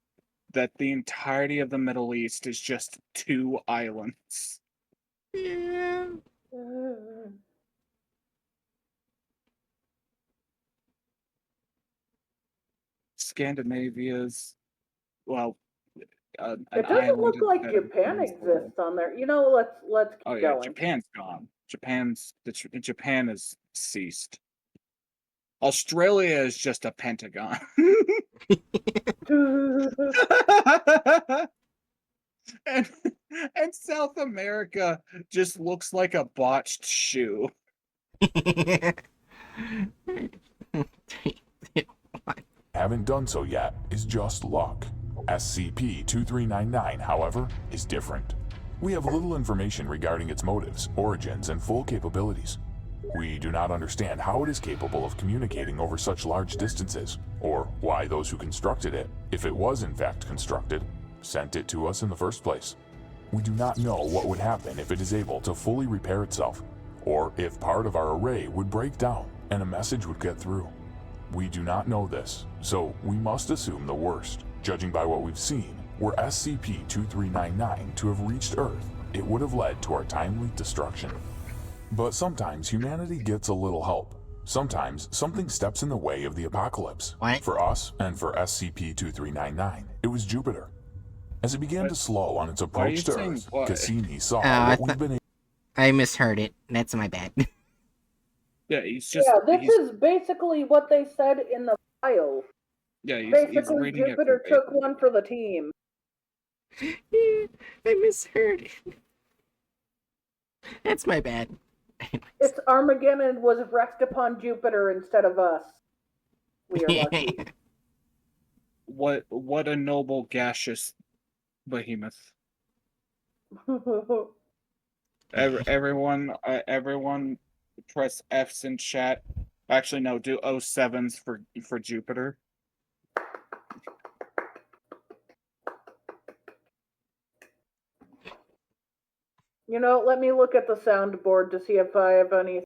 that the entirety of the Middle East is just 2 islands. Yeah. Scandinavia's, well, an It doesn't island look like instead of Japan peninsula. exists on there. Let's keep Oh yeah, going. Japan's gone. Japan has ceased. Australia is just a pentagon. and and South America just looks like a botched shoe. Haven't done so yet is just luck. SCP-2399, however, is different. We have little information regarding its motives, origins, and full capabilities. We do not understand how it is capable of communicating over such large distances, or why those who constructed it, if it was in fact constructed, sent it to us in the first place. We do not know what would happen if it is able to fully repair itself, or if part of our array would break down and a message would get through. We do not know this, so we must assume the worst. Judging by what we've seen, were SCP-2399 to have reached Earth, it would have led to our timely destruction. But sometimes humanity gets a little help. Sometimes something steps in the way of the apocalypse. What? For us and for SCP-2399, it was Jupiter. As it began to slow on its Why are you approach to saying Earth, what? Cassini saw I what we've been I misheard it. That's my bad. Yeah, he's just. Yeah, this he's, is basically what they said in the file. yeah, he's Basically, reading it Jupiter verbatim. took one for the team. I misheard it. That's my bad. It's Armageddon was wrecked upon Jupiter instead of us. We are lucky. What a noble gaseous behemoth. Everyone press F's in chat. Actually, no, do 07s for Jupiter. Let me look at the soundboard to see if I have any.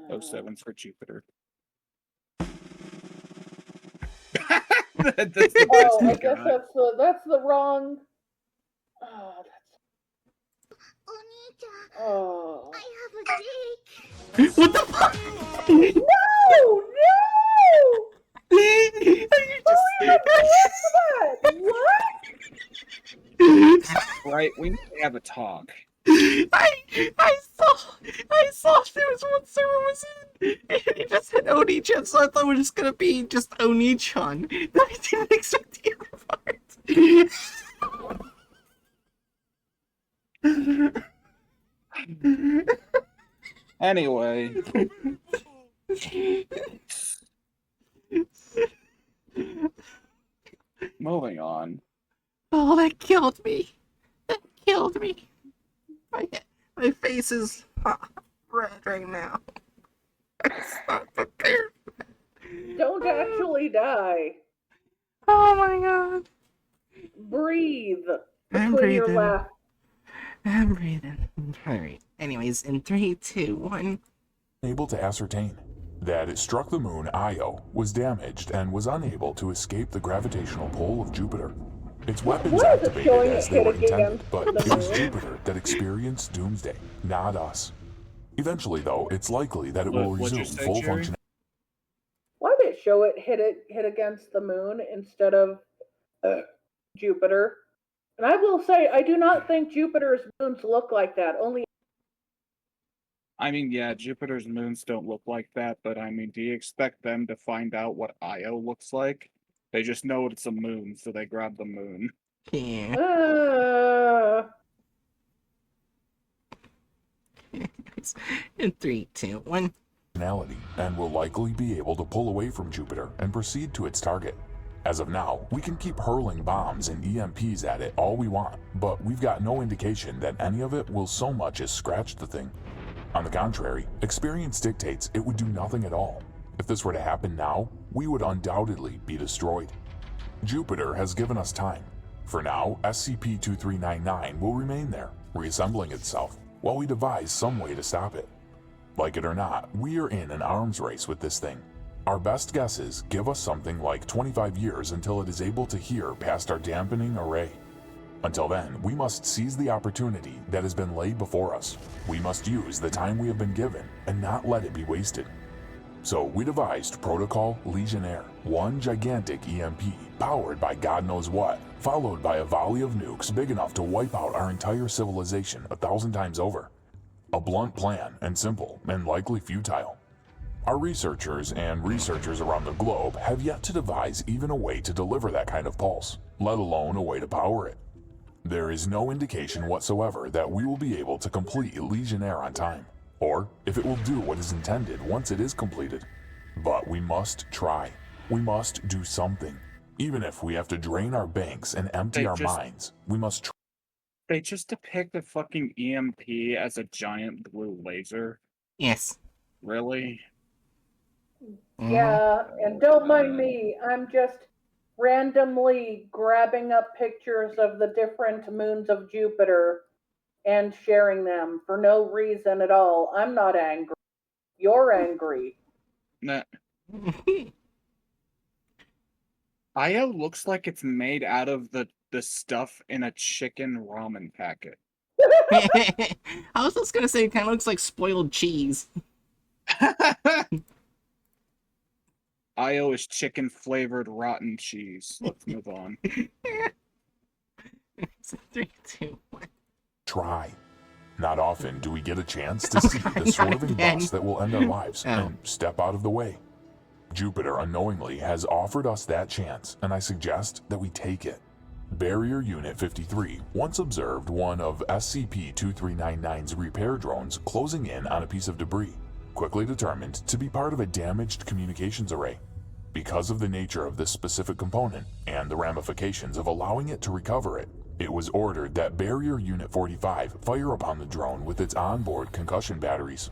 07s for Jupiter. That's the best Oh, I we guess got. that's the wrong. Oh, oh. I have a dick. What the fuck? No! You What's that? What? Right, we need to have a talk. I saw there was one server was in, and it just had Oni-chan, so I thought it was just gonna be just Oni-chan. I didn't expect the other part. Anyway. Moving on. Oh, that killed me. That killed me. My face is red right now. I'm not prepared. Don't actually die. Oh my god. Breathe. I'm Between your breathing. laugh. I'm breathing. Alright. Anyways, in 3, 2, 1. able to ascertain that it struck the moon Io, was damaged, and was unable to escape the gravitational pull of Jupiter. Its weapons Why is it activated showing as it they hit were intended, against but the it was moon? Jupiter that experienced doomsday, not us. Eventually, though, it's likely that it will What'd you resume say, full Jerry? function. Why did it show it hit against the moon instead of Jupiter? And I will say, I do not think Jupiter's moons look like that. Only I mean, yeah, Jupiter's moons don't look like that, but I mean, do you expect them to find out what Io looks like? They just know it's a moon, so they grab the moon. Yeah. In 3, 2, 1. And will likely be able to pull away from Jupiter and proceed to its target. As of now, we can keep hurling bombs and EMPs at it all we want, but we've got no indication that any of it will so much as scratch the thing. On the contrary, experience dictates it would do nothing at all. If this were to happen now, we would undoubtedly be destroyed. Jupiter has given us time. For now, SCP-2399 will remain there, reassembling itself, while we devise some way to stop it. Like it or not, we are in an arms race with this thing. Our best guesses give us something like 25 years until it is able to hear past our dampening array. Until then, we must seize the opportunity that has been laid before us. We must use the time we have been given and not let it be wasted. So we devised Protocol Legionnaire, one gigantic EMP powered by God knows what, followed by a volley of nukes big enough to wipe out our entire civilization 1,000 times over. A blunt plan and simple and likely futile. Our researchers and researchers around the globe have yet to devise even a way to deliver that kind of pulse, let alone a way to power it. There is no indication whatsoever that we will be able to complete Legionnaire on time, or if it will do what is intended once it is completed. But we must try. We must do something. Even if we have to drain our banks and empty our minds, we must try. They just depict the fucking EMP as a giant blue laser. Yes. Really? Yeah, and don't mind me. I'm just randomly grabbing up pictures of the different moons of Jupiter and sharing them for no reason at all. I'm not angry. You're angry. Nah. Io looks like it's made out of the stuff in a chicken ramen packet. I was just gonna say it kind of looks like spoiled cheese. Io is chicken flavored rotten cheese. Let's move on. 3, 2, 1. Try. Not often do we get a chance to see the swerving bus that will end our lives and step out of the way. Jupiter unknowingly has offered us that chance, and I suggest that we take it. Barrier Unit 53 once observed one of SCP-2399's repair drones closing in on a piece of debris, quickly determined to be part of a damaged communications array. Because of the nature of this specific component and the ramifications of allowing it to recover it, it was ordered that Barrier Unit 45 fire upon the drone with its onboard concussion batteries.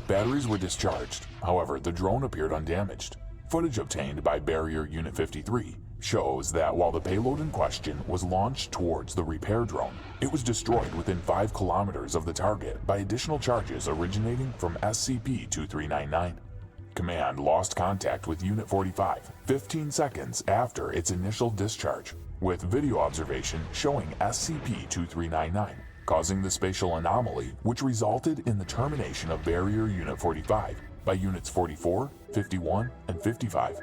Batteries were discharged, however, the drone appeared undamaged. Footage obtained by Barrier Unit 53 shows that while the payload in question was launched towards the repair drone, it was destroyed within 5 kilometers of the target by additional charges originating from SCP-2399. Command lost contact with Unit 45 15 seconds after its initial discharge, with video observation showing SCP-2399, causing the spatial anomaly which resulted in the termination of Barrier Unit 45 by Units 44, 51, and 55.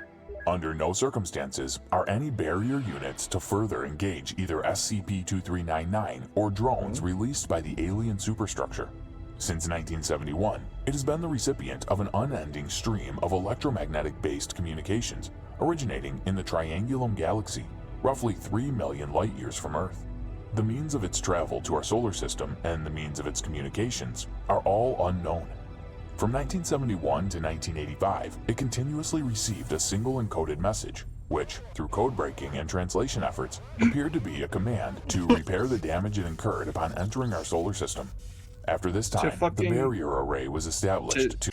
Under no circumstances are any barrier units to further engage either SCP-2399 or drones released by the alien superstructure. Since 1971, it has been the recipient of an unending stream of electromagnetic-based communications originating in the Triangulum Galaxy, roughly 3 million light-years from Earth. The means of its travel to our solar system and the means of its communications are all unknown. From 1971 to 1985, it continuously received a single encoded message, which, through code breaking and translation efforts, appeared to be a command to repair the damage it incurred upon entering our solar system. After this time, the barrier array was established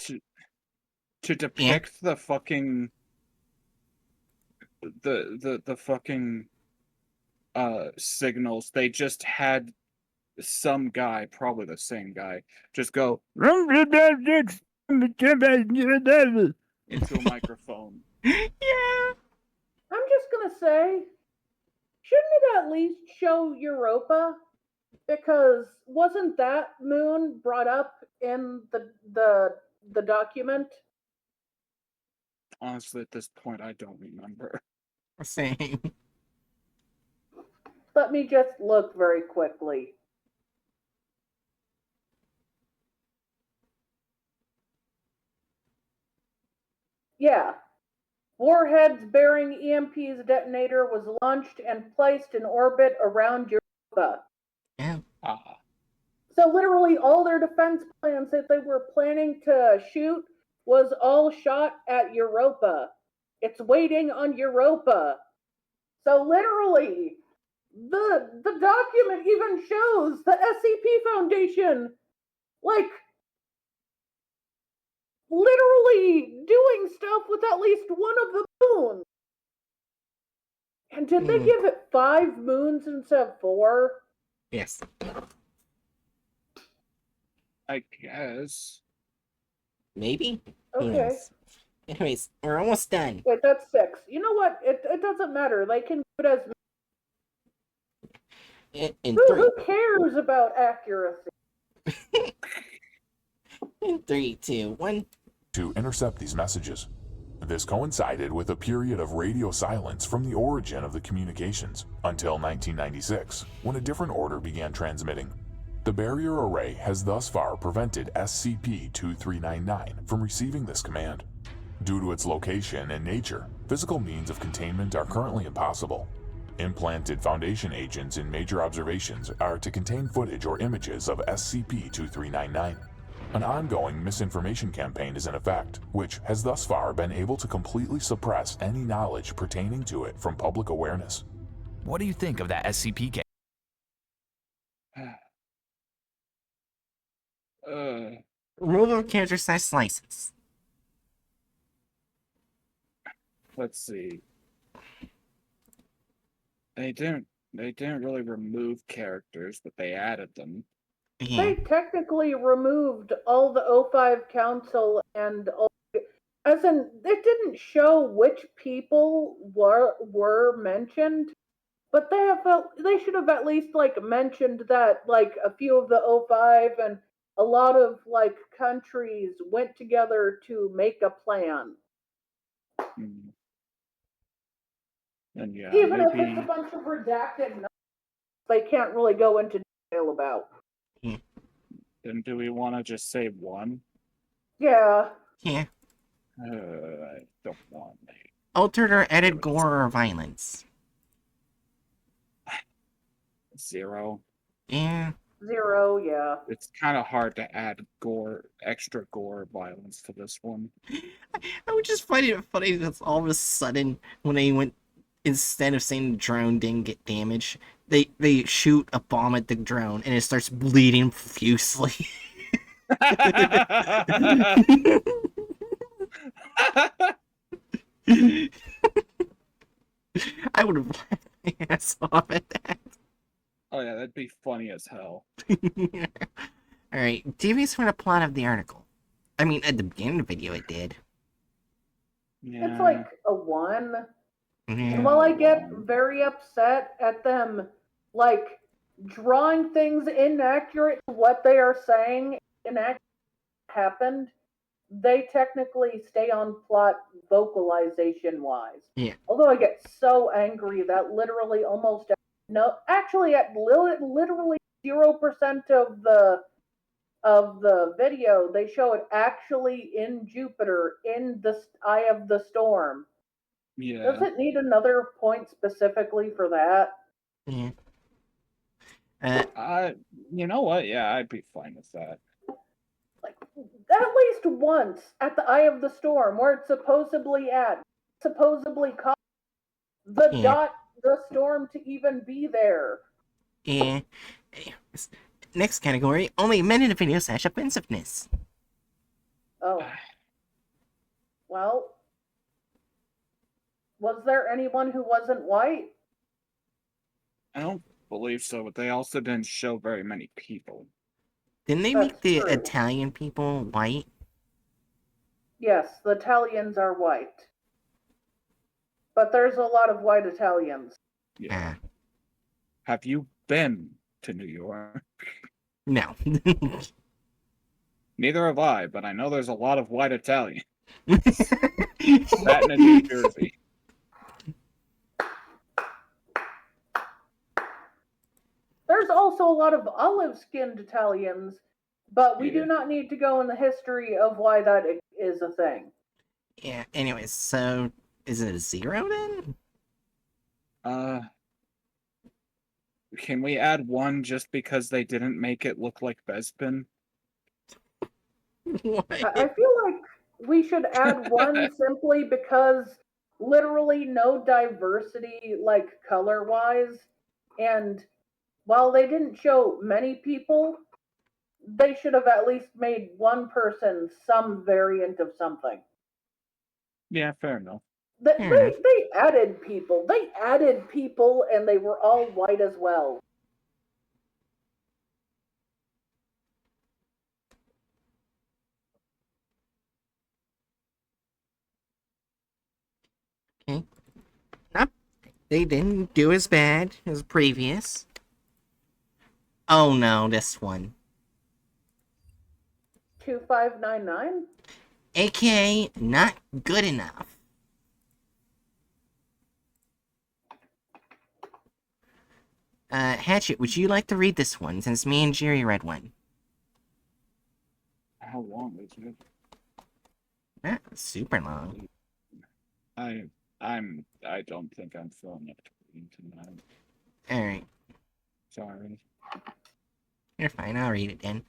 to depict the fucking the fucking signals. They just had some guy, probably the same guy, just go into a microphone. Yeah. I'm just gonna say, shouldn't it at least show Europa? Because wasn't that moon brought up in the document? Honestly, at this point, I don't remember. Same. Let me just look very quickly. Yeah. Warheads bearing EMP's detonator was launched and placed in orbit around Europa. Yeah. So literally all their defense plans that they were planning to shoot was all shot at Europa. It's waiting on Europa. So literally, the document even shows the SCP Foundation, like, literally doing stuff with at least one of the moons. And did they give it 5 moons instead of 4? Yes. I guess. Maybe? Okay. Anyways, we're almost done. Wait, that's 6. You know what? It doesn't matter. They can do it as In Who cares about accuracy? 3, 2, 1. To intercept these messages. This coincided with a period of radio silence from the origin of the communications until 1996, when a different order began transmitting. The barrier array has thus far prevented SCP-2399 from receiving this command. Due to its location and nature, physical means of containment are currently impossible. Implanted Foundation agents in major observations are to contain footage or images of SCP-2399. An ongoing misinformation campaign is in effect, which has thus far been able to completely suppress any knowledge pertaining to it from public awareness. What do you think of that SCP case? Removal of character size license. Let's see. They didn't really remove characters, but they added them. Yeah. They technically removed all the O5 Council and all, as in, it didn't show which people were mentioned, but they should have at least like mentioned that like a few of the O5 and a lot of like countries went together to make a plan. Hmm. And yeah, Even if maybe it's a bunch of redacted numbers, they can't really go into detail about. then do we want to just say one? Yeah. Yeah. I don't want to. Altered or added gore or violence. 0. Yeah. 0, yeah. It's kind of hard to add extra gore violence to this one. I would just find it funny that all of a sudden, when they went, instead of saying the drone didn't get damaged, they shoot a bomb at the drone and it starts bleeding profusely. I would have laughed my ass off at that. Oh yeah, that'd be funny as hell. Alright, devious from the plot of the article. I mean, at the beginning of the video it did. Yeah. It's like a 1. Yeah. And while I get very upset at them, like, drawing things inaccurate to what they are saying, inaccurate happened, they technically stay on plot vocalization-wise. Yeah. Although I get so angry that literally almost actually at literally 0% of the video, they show it actually in Jupiter in the eye of the storm. Yeah. Does it need another point specifically for that? Yeah. You know what? Yeah, I'd be fine with that. Like, at least once at the eye of the storm, where it's supposedly caused the storm to even be there. Yeah. Next category, only men in the video / offensiveness. Oh. Well, was there anyone who wasn't white? I don't believe so, but they also didn't show very many people. Didn't they That's make the true. Italian people white? Yes, the Italians are white. But there's a lot of white Italians. Yeah. Have you been to New York? No. Neither have I, but I know there's a lot of white Italians. That in New Jersey. There's also a lot of olive-skinned Italians, but we do not need to go in the history of why that is a thing. Yeah, anyways, so is it a 0 then? Can we add 1 just because they didn't make it look like Bespin? I feel like we should add 1 simply because literally no diversity, like color-wise, and while they didn't show many people, they should have at least made one person some variant of something. Yeah, fair enough. They added people. They added people, and they were all white as well. Okay. Nope. They didn't do as bad as previous. Oh no, this one. 2599? AKA not good enough. Hatchet, would you like to read this one since me and Jerry read one? How long is it? Not super long. I don't think I'm filling up to read tonight. Alright, Sorry. you're fine, I'll read it then.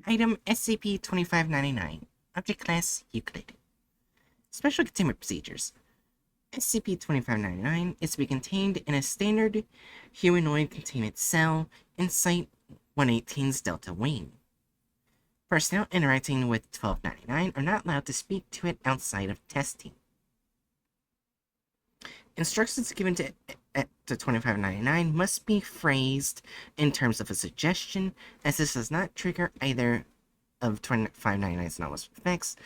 Item SCP-2599. Object Class Euclid. Special Containment Procedures. SCP-2599 is to be contained in a standard humanoid containment cell in Site-118's Delta Wing. Personnel interacting with 1299 are not allowed to speak to it outside of testing. Instructions given to 2599 must be phrased in terms of a suggestion, as this does not trigger either of 2599's anomalous effects.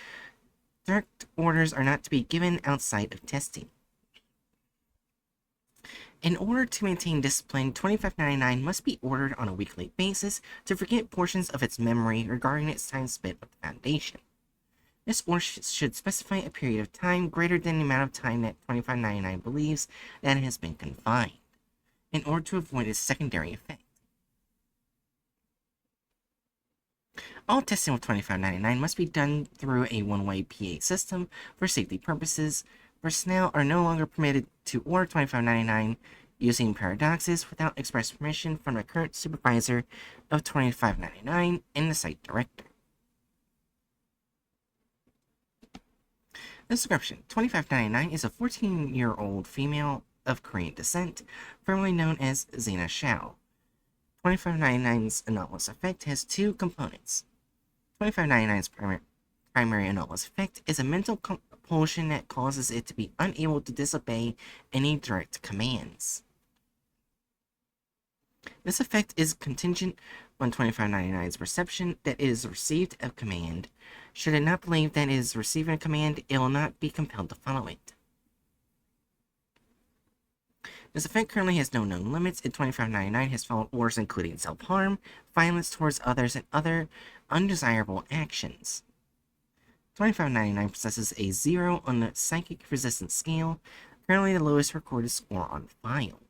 Direct orders are not to be given outside of testing. In order to maintain discipline, 2599 must be ordered on a weekly basis to forget portions of its memory regarding its time spent with the Foundation. This order should specify a period of time greater than the amount of time that 2599 believes that it has been confined, in order to avoid its secondary effect. All testing with 2599 must be done through a one-way PA system for safety purposes. Personnel are no longer permitted to order 2599 using paradoxes without express permission from the current supervisor of 2599 and the site director. Description: 2599 is a 14-year-old female of Korean descent, formerly known as Xena Shao. 2599's anomalous effect has two components. 2599's primary anomalous effect is a mental compulsion that causes it to be unable to disobey any direct commands. This effect is contingent on 2599's perception that it is received a command. Should it not believe that it is receiving a command, it will not be compelled to follow it. This effect currently has no known limits, and 2599 has followed orders including self-harm, violence towards others, and other undesirable actions. 2599 possesses a 0 on the psychic resistance scale, currently the lowest recorded score on file.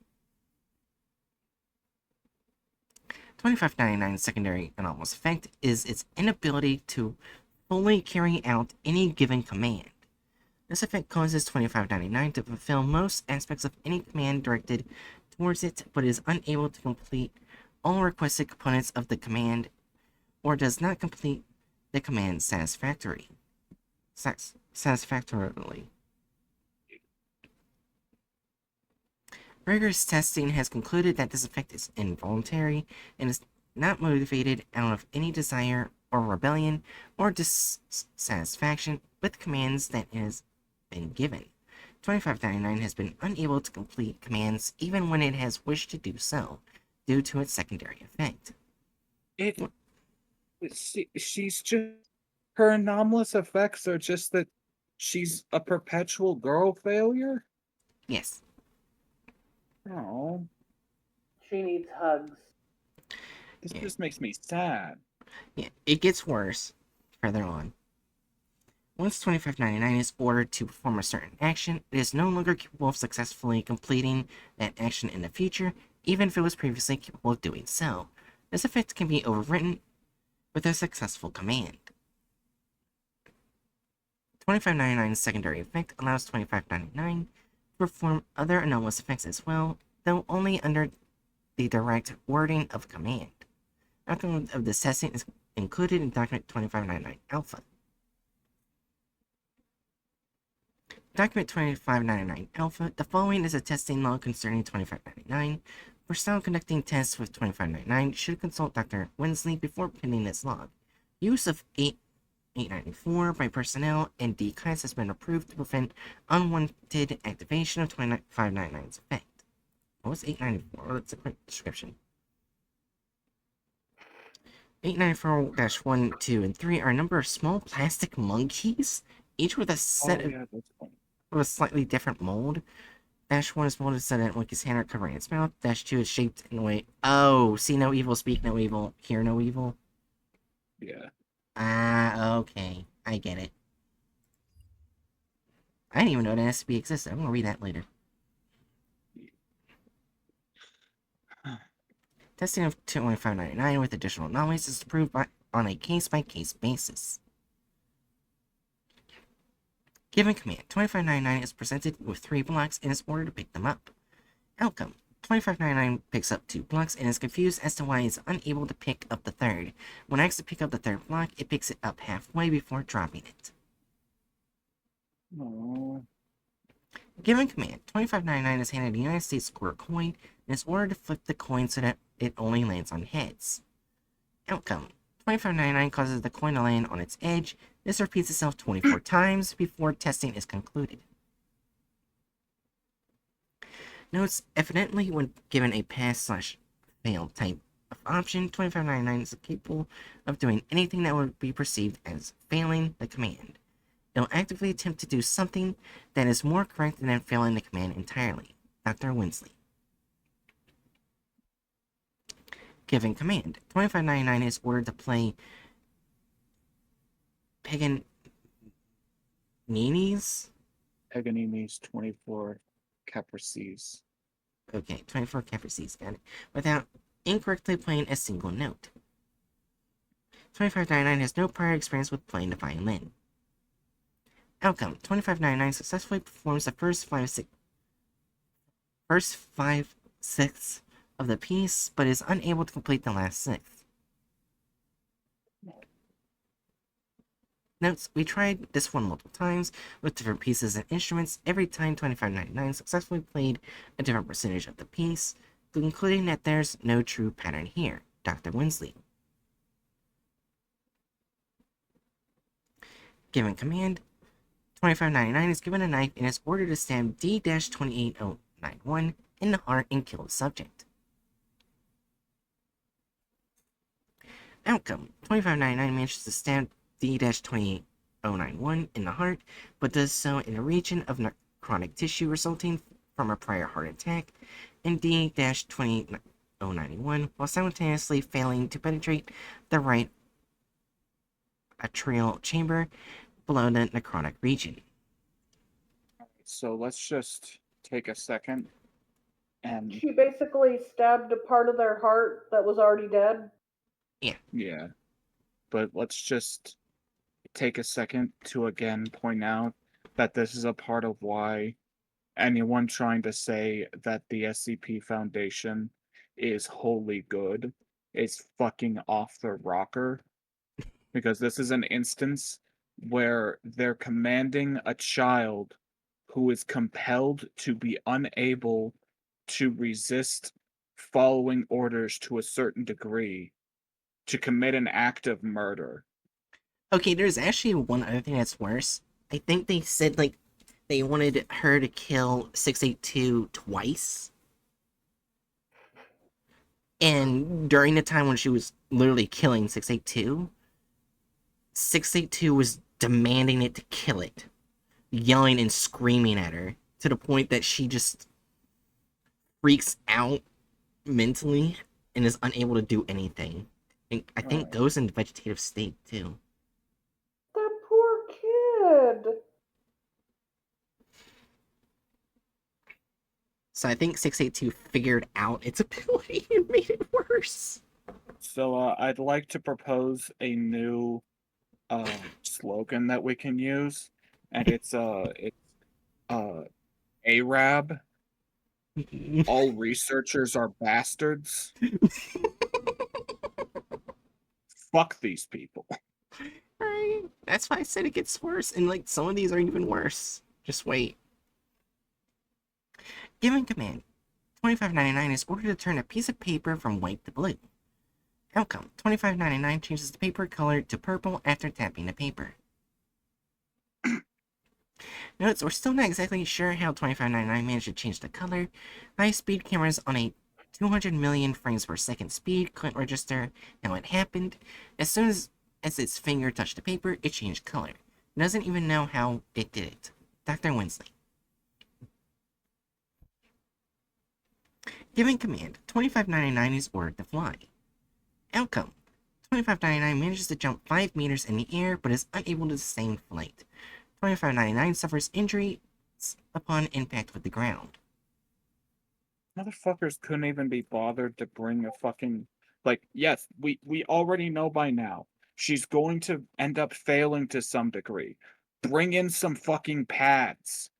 2599's secondary anomalous effect is its inability to fully carry out any given command. This effect causes 2599 to fulfill most aspects of any command directed towards it, but is unable to complete all requested components of the command, or does not complete the command satisfactorily. Rigorous testing has concluded that this effect is involuntary and is not motivated out of any desire or rebellion or dissatisfaction with commands that it has been given. 2599 has been unable to complete commands even when it has wished to do so, due to its secondary effect. She's just, her anomalous effects are just that she's a perpetual girl failure? Yes. Oh, She needs hugs. this just makes me sad. Yeah, it gets worse further on. Once 2599 is ordered to perform a certain action, it is no longer capable of successfully completing that action in the future, even if it was previously capable of doing so. This effect can be overwritten with a successful command. 2599's secondary effect allows 2599 to perform other anomalous effects as well, though only under the direct wording of command. Outcome of this testing is included in Document 2599 Alpha. Document 2599 Alpha. The following is a testing log concerning 2599. Personnel conducting tests with 2599 should consult Dr. Winsley before penning this log. Use of 894 by personnel and decoys has been approved to prevent unwanted activation of 2599's effect. What was 894? That's a quick description. 894-1, 2, and 3 are a number of small plastic monkeys, each with a set of That's fun. a slightly different mold. -1 is molded so that Wiki's hand are covering its mouth. -2 is shaped in a way. Oh, see no evil, speak no evil, hear no evil. Yeah. Ah, okay. I get it. I didn't even know that SCP existed. I'm gonna read that later. Testing of 2599 with additional anomalies is approved on a case-by-case basis. Given command, 2599 is presented with 3 blocks and is ordered to pick them up. Outcome, 2599 picks up 2 blocks and is confused as to why it's unable to pick up the third. When asked to pick up the third block, it picks it up halfway before dropping it. Aww. Given command, 2599 is handed a United States square coin and is ordered to flip the coin so that it only lands on heads. Outcome, 2599 causes the coin to land on its edge. This repeats itself 24 times before testing is concluded. Notes, evidently when given a pass/fail type of option, 2599 is capable of doing anything that would be perceived as failing the command. It'll actively attempt to do something that is more correct than failing the command entirely. Dr. Winsley. Given command, 2599 is ordered to play Paganini's? Paganini's 24 Caprices. Okay, 24 Caprices, got it. Without incorrectly playing a single note. 2599 has no prior experience with playing the violin. Outcome, 2599 successfully performs the first 5/6 of the piece, but is unable to complete the last sixth. Notes, we tried this one multiple times with different pieces and instruments. Every time 2599 successfully played a different percentage of the piece, concluding that there's no true pattern here. Dr. Winsley. Given command, 2599 is given a knife and is ordered to stab D-28091 in the heart and kill the subject. Outcome, 2599 manages to stab D-28091 in the heart, but does so in a region of necrotic tissue resulting from a prior heart attack, and D-28091 while simultaneously failing to penetrate the right atrial chamber below the necrotic region. So let's just take a second and She basically stabbed a part of their heart that was already dead. yeah. But let's just take a second to again point out that this is a part of why anyone trying to say that the SCP Foundation is wholly good is fucking off the rocker. Because this is an instance where they're commanding a child who is compelled to be unable to resist following orders to a certain degree to commit an act of murder. Okay, there's actually one other thing that's worse. I think they said, like, they wanted her to kill 682 twice. And during the time when she was literally killing 682, 682 was demanding it to kill it, yelling and screaming at her, to the point that she just freaks out mentally and is unable to do anything. And I think goes into vegetative state, too. That poor kid. So I think 682 figured out its ability and made it worse. So I'd like to propose a new slogan that we can use, and it's ARAB. All researchers are bastards. Fuck these people. Right? That's why I said it gets worse, and like some of these are even worse. Just wait. Given command, 2599 is ordered to turn a piece of paper from white to blue. Outcome, 2599 changes the paper color to purple after tapping the paper. Notes, we're still not exactly sure how 2599 managed to change the color. High-speed cameras on a 200 million frames per second speed couldn't register how it happened. As soon as its finger touched the paper, it changed color. It doesn't even know how it did it. Dr. Winsley. Given command, 2599 is ordered to fly. Outcome, 2599 manages to jump 5 meters in the air but is unable to sustain flight. 2599 suffers injuries upon impact with the ground. Motherfuckers couldn't even be bothered to bring a fucking, like, yes, we already know by now she's going to end up failing to some degree. Bring in some fucking pads.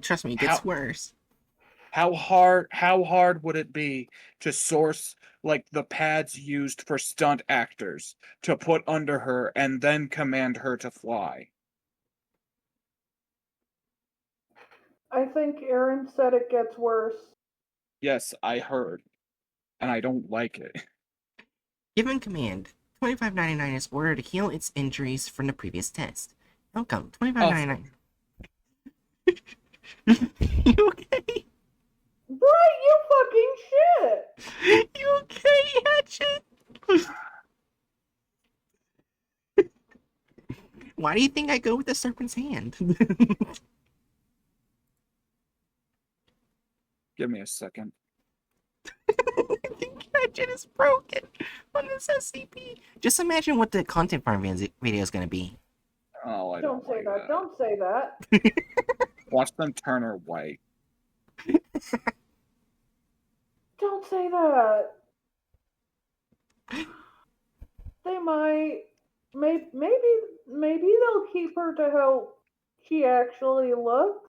Trust me, it gets worse. How hard would it be to source like the pads used for stunt actors to put under her and then command her to fly? I think Aaron said it gets worse. Yes, I heard. And I don't like it. Given command, 2599 is ordered to heal its injuries from the previous test. Outcome, 2599. You okay? Right, you fucking shit! You okay, Hatchet? Why do you think I go with the serpent's hand? Give me a second. I think Hatchet is broken on this SCP. Just imagine what the content farm video is going to be. Oh, I Don't say like that. Don't say that. Watch them turn her white. Don't say that. They might. Maybe they'll keep her to how she actually looks.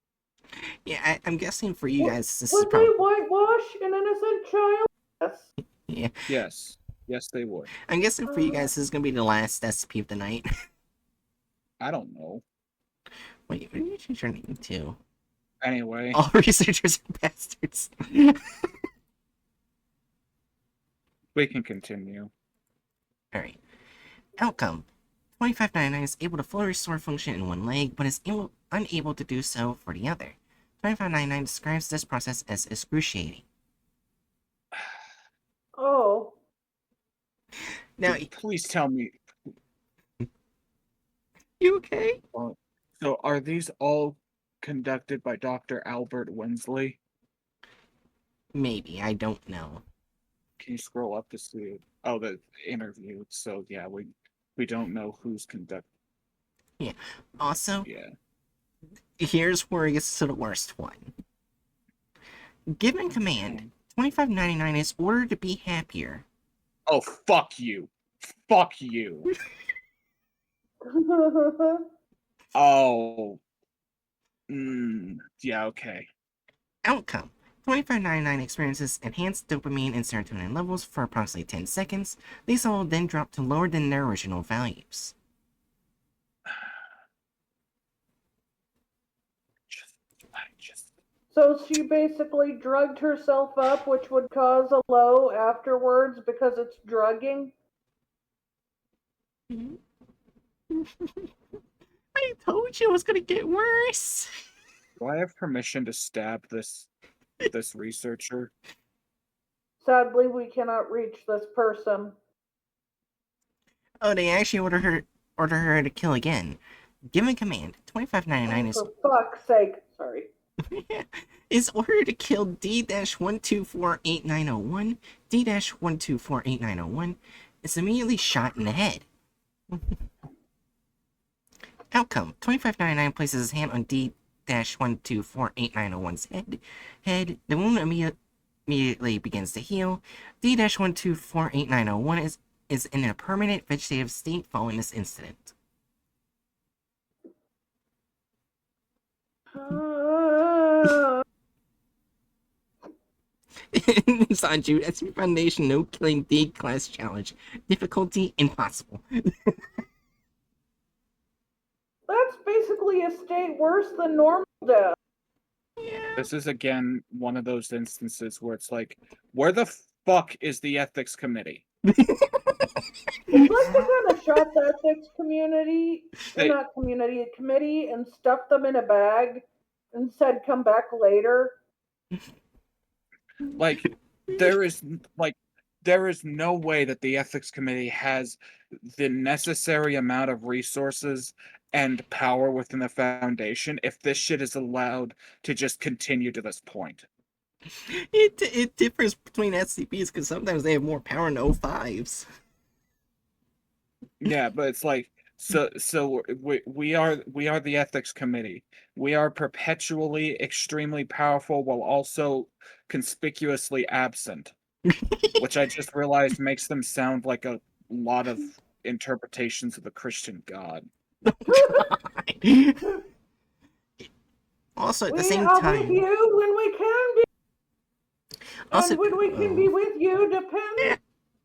Yeah, I'm guessing for you guys this is Would they probably... whitewash an innocent child? Yes. Yeah, Yes, they would. I'm guessing for you guys this is going to be the last SCP of the night. I don't know. Wait, what did you change your name to? Anyway, All researchers are bastards. we can continue. Alright. Outcome. 2599 is able to fully restore function in one leg, but is unable to do so for the other. 2599 describes this process as excruciating. Oh. Now, Please tell me. you okay? So are these all conducted by Dr. Albert Winsley? Maybe, I don't know. Can you scroll up to see it? Oh, the interview. So yeah, we don't know who's conducting. Yeah. Also, Yeah. here's where it gets to the worst one. Given command, 2599 is ordered to be happier. Oh, fuck you. Fuck you. Oh. Yeah, okay. Outcome. 2599 experiences enhanced dopamine and serotonin levels for approximately 10 seconds. These will then drop to lower than their original values. So she basically drugged herself up, which would cause a low afterwards because it's drugging. I told you it was gonna get worse. Do I have permission to stab this researcher? Sadly, we cannot reach this person. Oh, they actually order her to kill again. Given command, 2599 is For fuck's sake. Sorry. is ordered to kill D-1248901. D-1248901 is immediately shot in the head. Outcome: 2599 places his hand on D-1248901's head. The wound immediately begins to heal. D-1248901 is in a permanent vegetative state following this incident. Sanju, SCP Foundation no killing D class challenge. Difficulty impossible. That's basically a state worse than normal death. This is again one of those instances where it's like, where the fuck is the ethics committee? It's like they kind of shot the ethics community, committee, and stuffed them in a bag and said, "Come back later." Like, there is no way that the ethics committee has the necessary amount of resources and power within the foundation if this shit is allowed to just continue to this point. It differs between SCPs because sometimes they have more power than O5s. Yeah, but it's like so we are the ethics committee. We are perpetually extremely powerful while also conspicuously absent, which I just realized makes them sound like a lot of interpretations of the Christian God. Also, at the We same are with time, you when we can be, also, and when we can be with you yeah. depends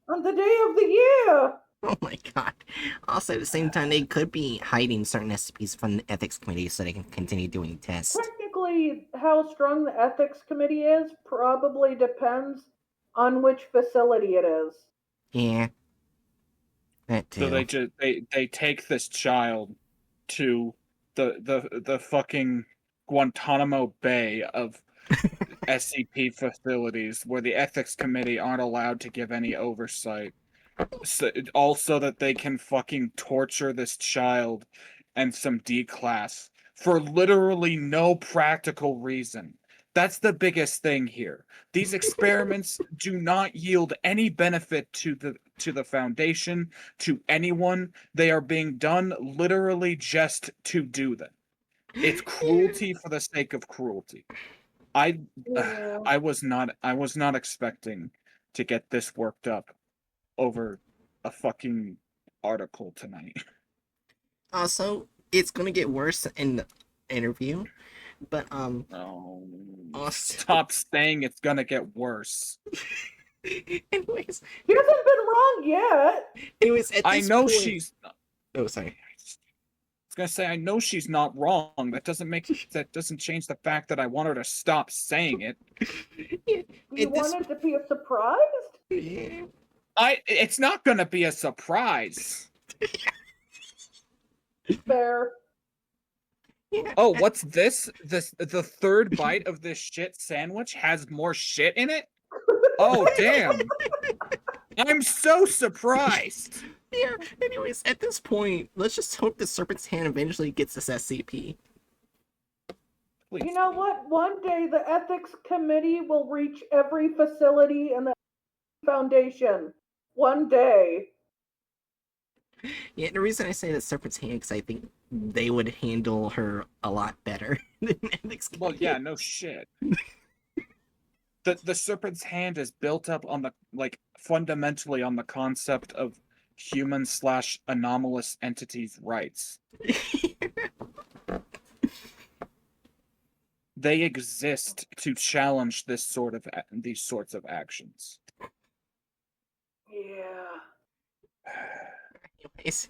on the day of the year. Oh my god. Also, at the same time, they could be hiding certain SCPs from the ethics committee so they can continue doing tests. Technically, how strong the ethics committee is probably depends on which facility it is. Yeah, that So too. they take this child to the fucking Guantanamo Bay of SCP facilities where the ethics committee aren't allowed to give any oversight. So, also that they can fucking torture this child and some D class for literally no practical reason. That's the biggest thing here. These experiments do not yield any benefit to the Foundation, to anyone. They are being done literally just to do them. It's cruelty for the sake of cruelty. I Yeah. I was not expecting to get this worked up over a fucking article tonight. Also, it's gonna get worse in the interview, but Oh, also, stop saying it's gonna get worse. anyways, He hasn't been wrong yet. at I this know point, she's. oh sorry. I was gonna say I know she's not wrong. That doesn't change the fact that I want her to stop saying it. Yeah, Do you at this, want it to be a surprise? yeah. It's not gonna be a surprise. Fair. Yeah, Oh, what's this? The third bite of this shit sandwich has more shit in it? Oh, damn. I'm so surprised. yeah. Anyways, at this point, let's just hope the Serpent's Hand eventually gets this SCP. Please. You know what? One day the ethics committee will reach every facility in the Foundation. One day. Yeah, the reason I say the Serpent's Hand because I think they would handle her a lot better than ethics Well, committee. yeah, no shit. The Serpent's Hand is built up on fundamentally on the concept of human/anomalous entities' rights. They exist to challenge these sorts of actions. Yeah. Anyways,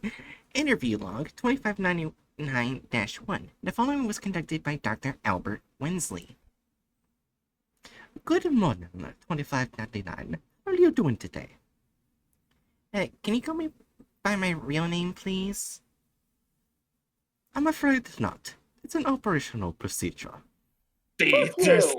interview log 2599-1. The following was conducted by Dr. Albert Wensley. Good morning, 2599. How are you doing today? Can you call me by my real name, please? I'm afraid not. It's an operational procedure. There's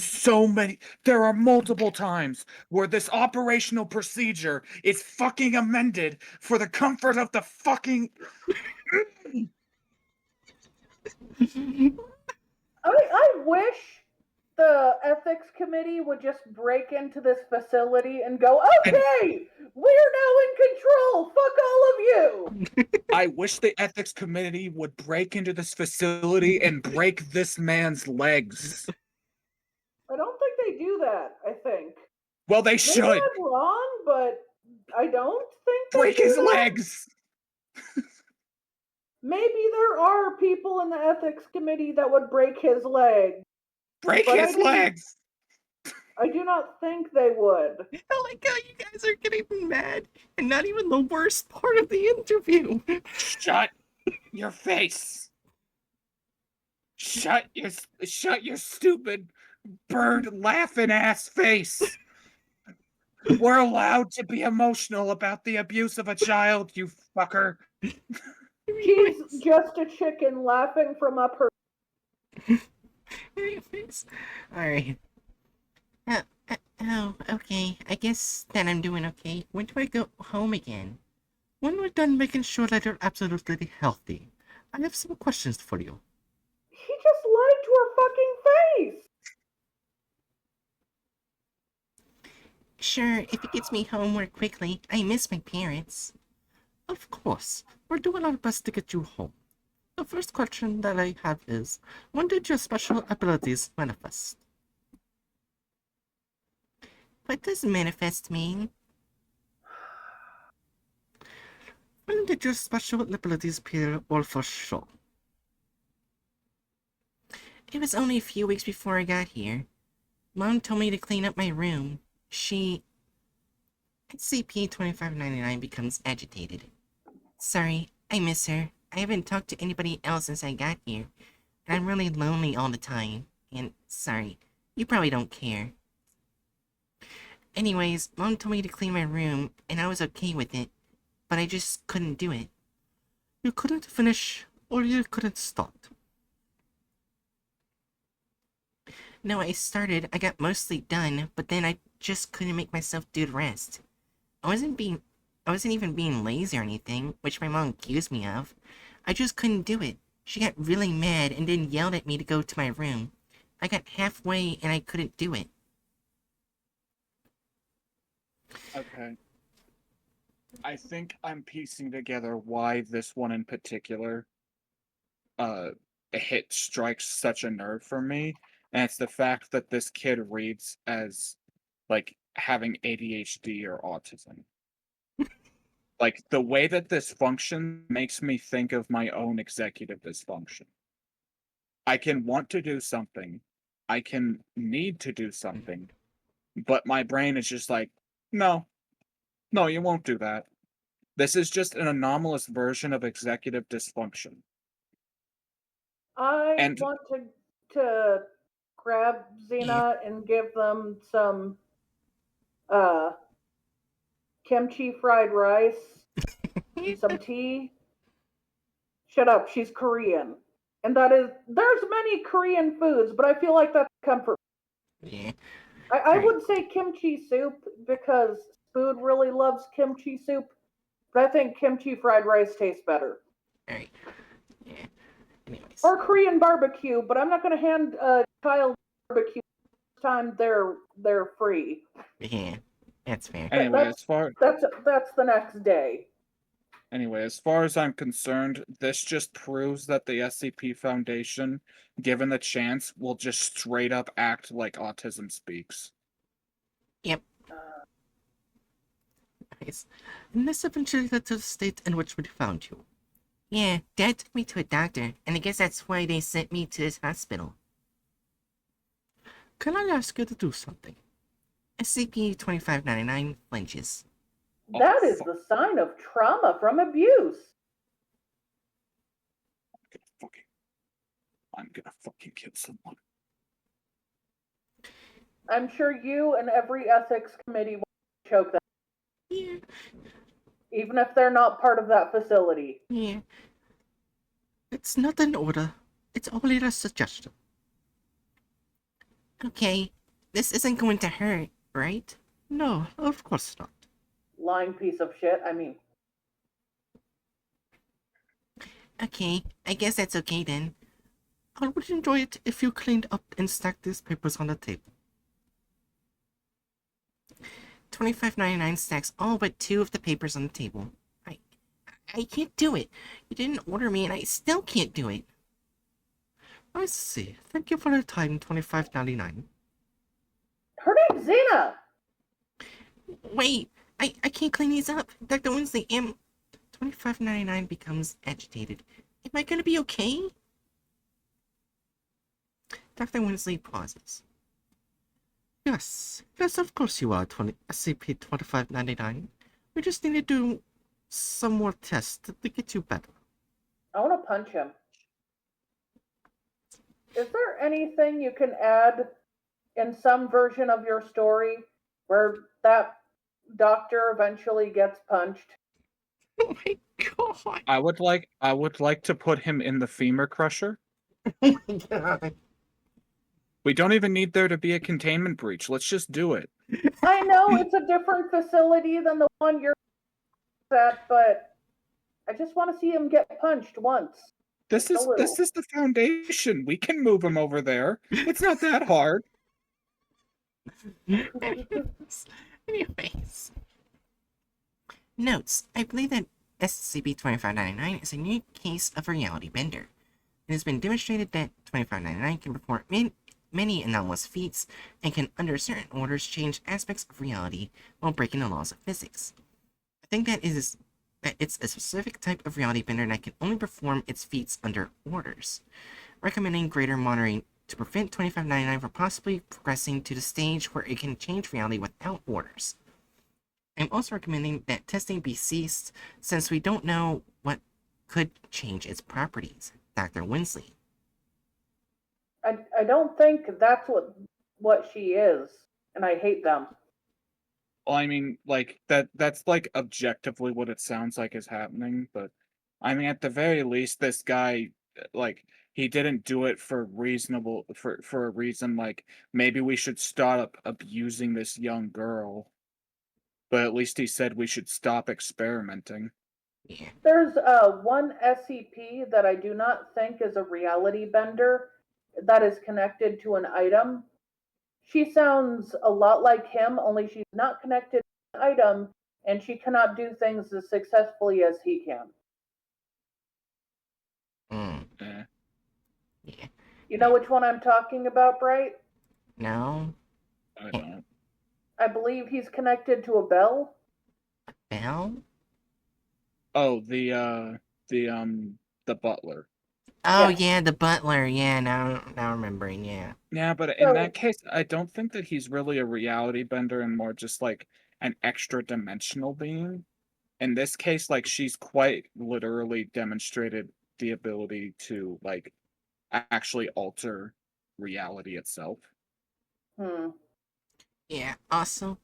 so many. There are multiple times where this operational procedure is fucking amended for the comfort of the fucking. I wish the ethics committee would just break into this facility and go, okay, we're now in control. Fuck all of you. I wish the ethics committee would break into this facility and break this man's legs. I don't think they do that, I think. Well, they Maybe should I'm wrong, but I don't think they break do his that. legs. Maybe there are people in the ethics committee that would break his leg. Break But his legs. I do not think they would. I like how you guys are getting mad and not even the worst part of the interview. Shut your face. Shut your stupid bird laughing ass face. We're allowed to be emotional about the abuse of a child, you fucker. She's just a chicken laughing from up her. Alright. Oh, okay. I guess then I'm doing okay. When do I go home again? When we're done making sure that you're absolutely healthy, I have some questions for you. He just lied to her fucking face. Sure, if it gets me home more quickly. I miss my parents. Of course. We're doing our best to get you home. The first question that I have is, when did your special abilities manifest? What does manifest mean? When did your special abilities appear or first show? It was only a few weeks before I got here. Mom told me to clean up my room. SCP-2599 becomes agitated. Sorry, I miss her. I haven't talked to anybody else since I got here. And I'm really lonely all the time. And sorry, you probably don't care. Anyways, Mom told me to clean my room, and I was okay with it. But I just couldn't do it. You couldn't finish, or you couldn't start. No, I got mostly done, but then I just couldn't make myself do the rest. I wasn't even being lazy or anything, which my mom accused me of. I just couldn't do it. She got really mad and then yelled at me to go to my room. I got halfway and I couldn't do it. Okay. I think I'm piecing together why this one in particular strikes such a nerve for me. And it's the fact that this kid reads as like having ADHD or autism. Like the way that this functions makes me think of my own executive dysfunction. I can want to do something, I can need to do something, but my brain is just like, no, you won't do that. This is just an anomalous version of executive dysfunction. I And want to grab Xena and give them some uh kimchi fried rice and some tea. Shut up, she's Korean. And there's many Korean foods, but I feel like that's comfort. Yeah. I would say kimchi soup because Spood really loves kimchi soup, but I think kimchi fried rice tastes better. Alright. Yeah. Anyways. Or Korean barbecue, but I'm not going to hand a child barbecue this time they're free. Yeah. That's fair. anyway, That's the next day. Anyway, as far as I'm concerned, this just proves that the SCP Foundation, given the chance, will just straight up act like autism speaks. Yep. Nice. And this eventually led to the state in which we found you. Yeah, Dad took me to a doctor, and I guess that's why they sent me to this hospital. Can I ask you to do something? SCP-2599 flinches. That is the sign of trauma from abuse. I'm gonna fucking kill someone. I'm sure you and every ethics committee will choke them. Yeah. Even if they're not part of that facility. Yeah. It's not an order. It's only a suggestion. Okay, this isn't going to hurt, right? No, of course not. Lying piece of shit, I mean. Okay, I guess that's okay then. I would enjoy it if you cleaned up and stacked these papers on the table. 2599 stacks all but 2 of the papers on the table. I can't do it. You didn't order me and I still can't do it. I see. Thank you for your time, 2599. Her name's Xena! Wait, I can't clean these up. Dr. Winsley, 2599 becomes agitated. Am I gonna be okay? Dr. Winsley pauses. Yes, of course you are, SCP-2599. We just need to do some more tests to get you better. I want to punch him. Is there anything you can add in some version of your story where that doctor eventually gets punched? Oh my god! I would like to put him in the femur crusher. Oh my god! We don't even need there to be a containment breach. Let's just do it. I know it's a different facility than the one you're at, but I just want to see him get punched once. This is the Foundation. We can move him over there. It's not that hard. Anyways. Notes. I believe that SCP-2599 is a unique case of reality bender. It has been demonstrated that 2599 can perform many anomalous feats and can, under certain orders, change aspects of reality while breaking the laws of physics. I think that it's a specific type of reality bender that can only perform its feats under orders, recommending greater monitoring to prevent 2599 from possibly progressing to the stage where it can change reality without orders. I'm also recommending that testing be ceased since we don't know what could change its properties. Dr. Winsley. I don't think that's what she is, and I hate them. Well, I mean, like that's like objectively what it sounds like is happening, but I mean at the very least this guy like he didn't do it for a reason like maybe we should stop abusing this young girl. But at least he said we should stop experimenting. Yeah. There's one SCP that I do not think is a reality bender that is connected to an item. She sounds a lot like him, only she's not connected to an item, and she cannot do things as successfully as he can. Eh. Yeah. You know which one I'm talking about, Bright? No? I don't. I believe he's connected to a bell. Bell? Oh, the butler. Oh, Yes. yeah, the butler. Yeah, now remembering, yeah. Yeah, but in So that case, I don't think that he's really a reality bender and more just like an extra dimensional being. In this case, like she's quite literally demonstrated the ability to like actually alter reality itself. hmm. Yeah, also,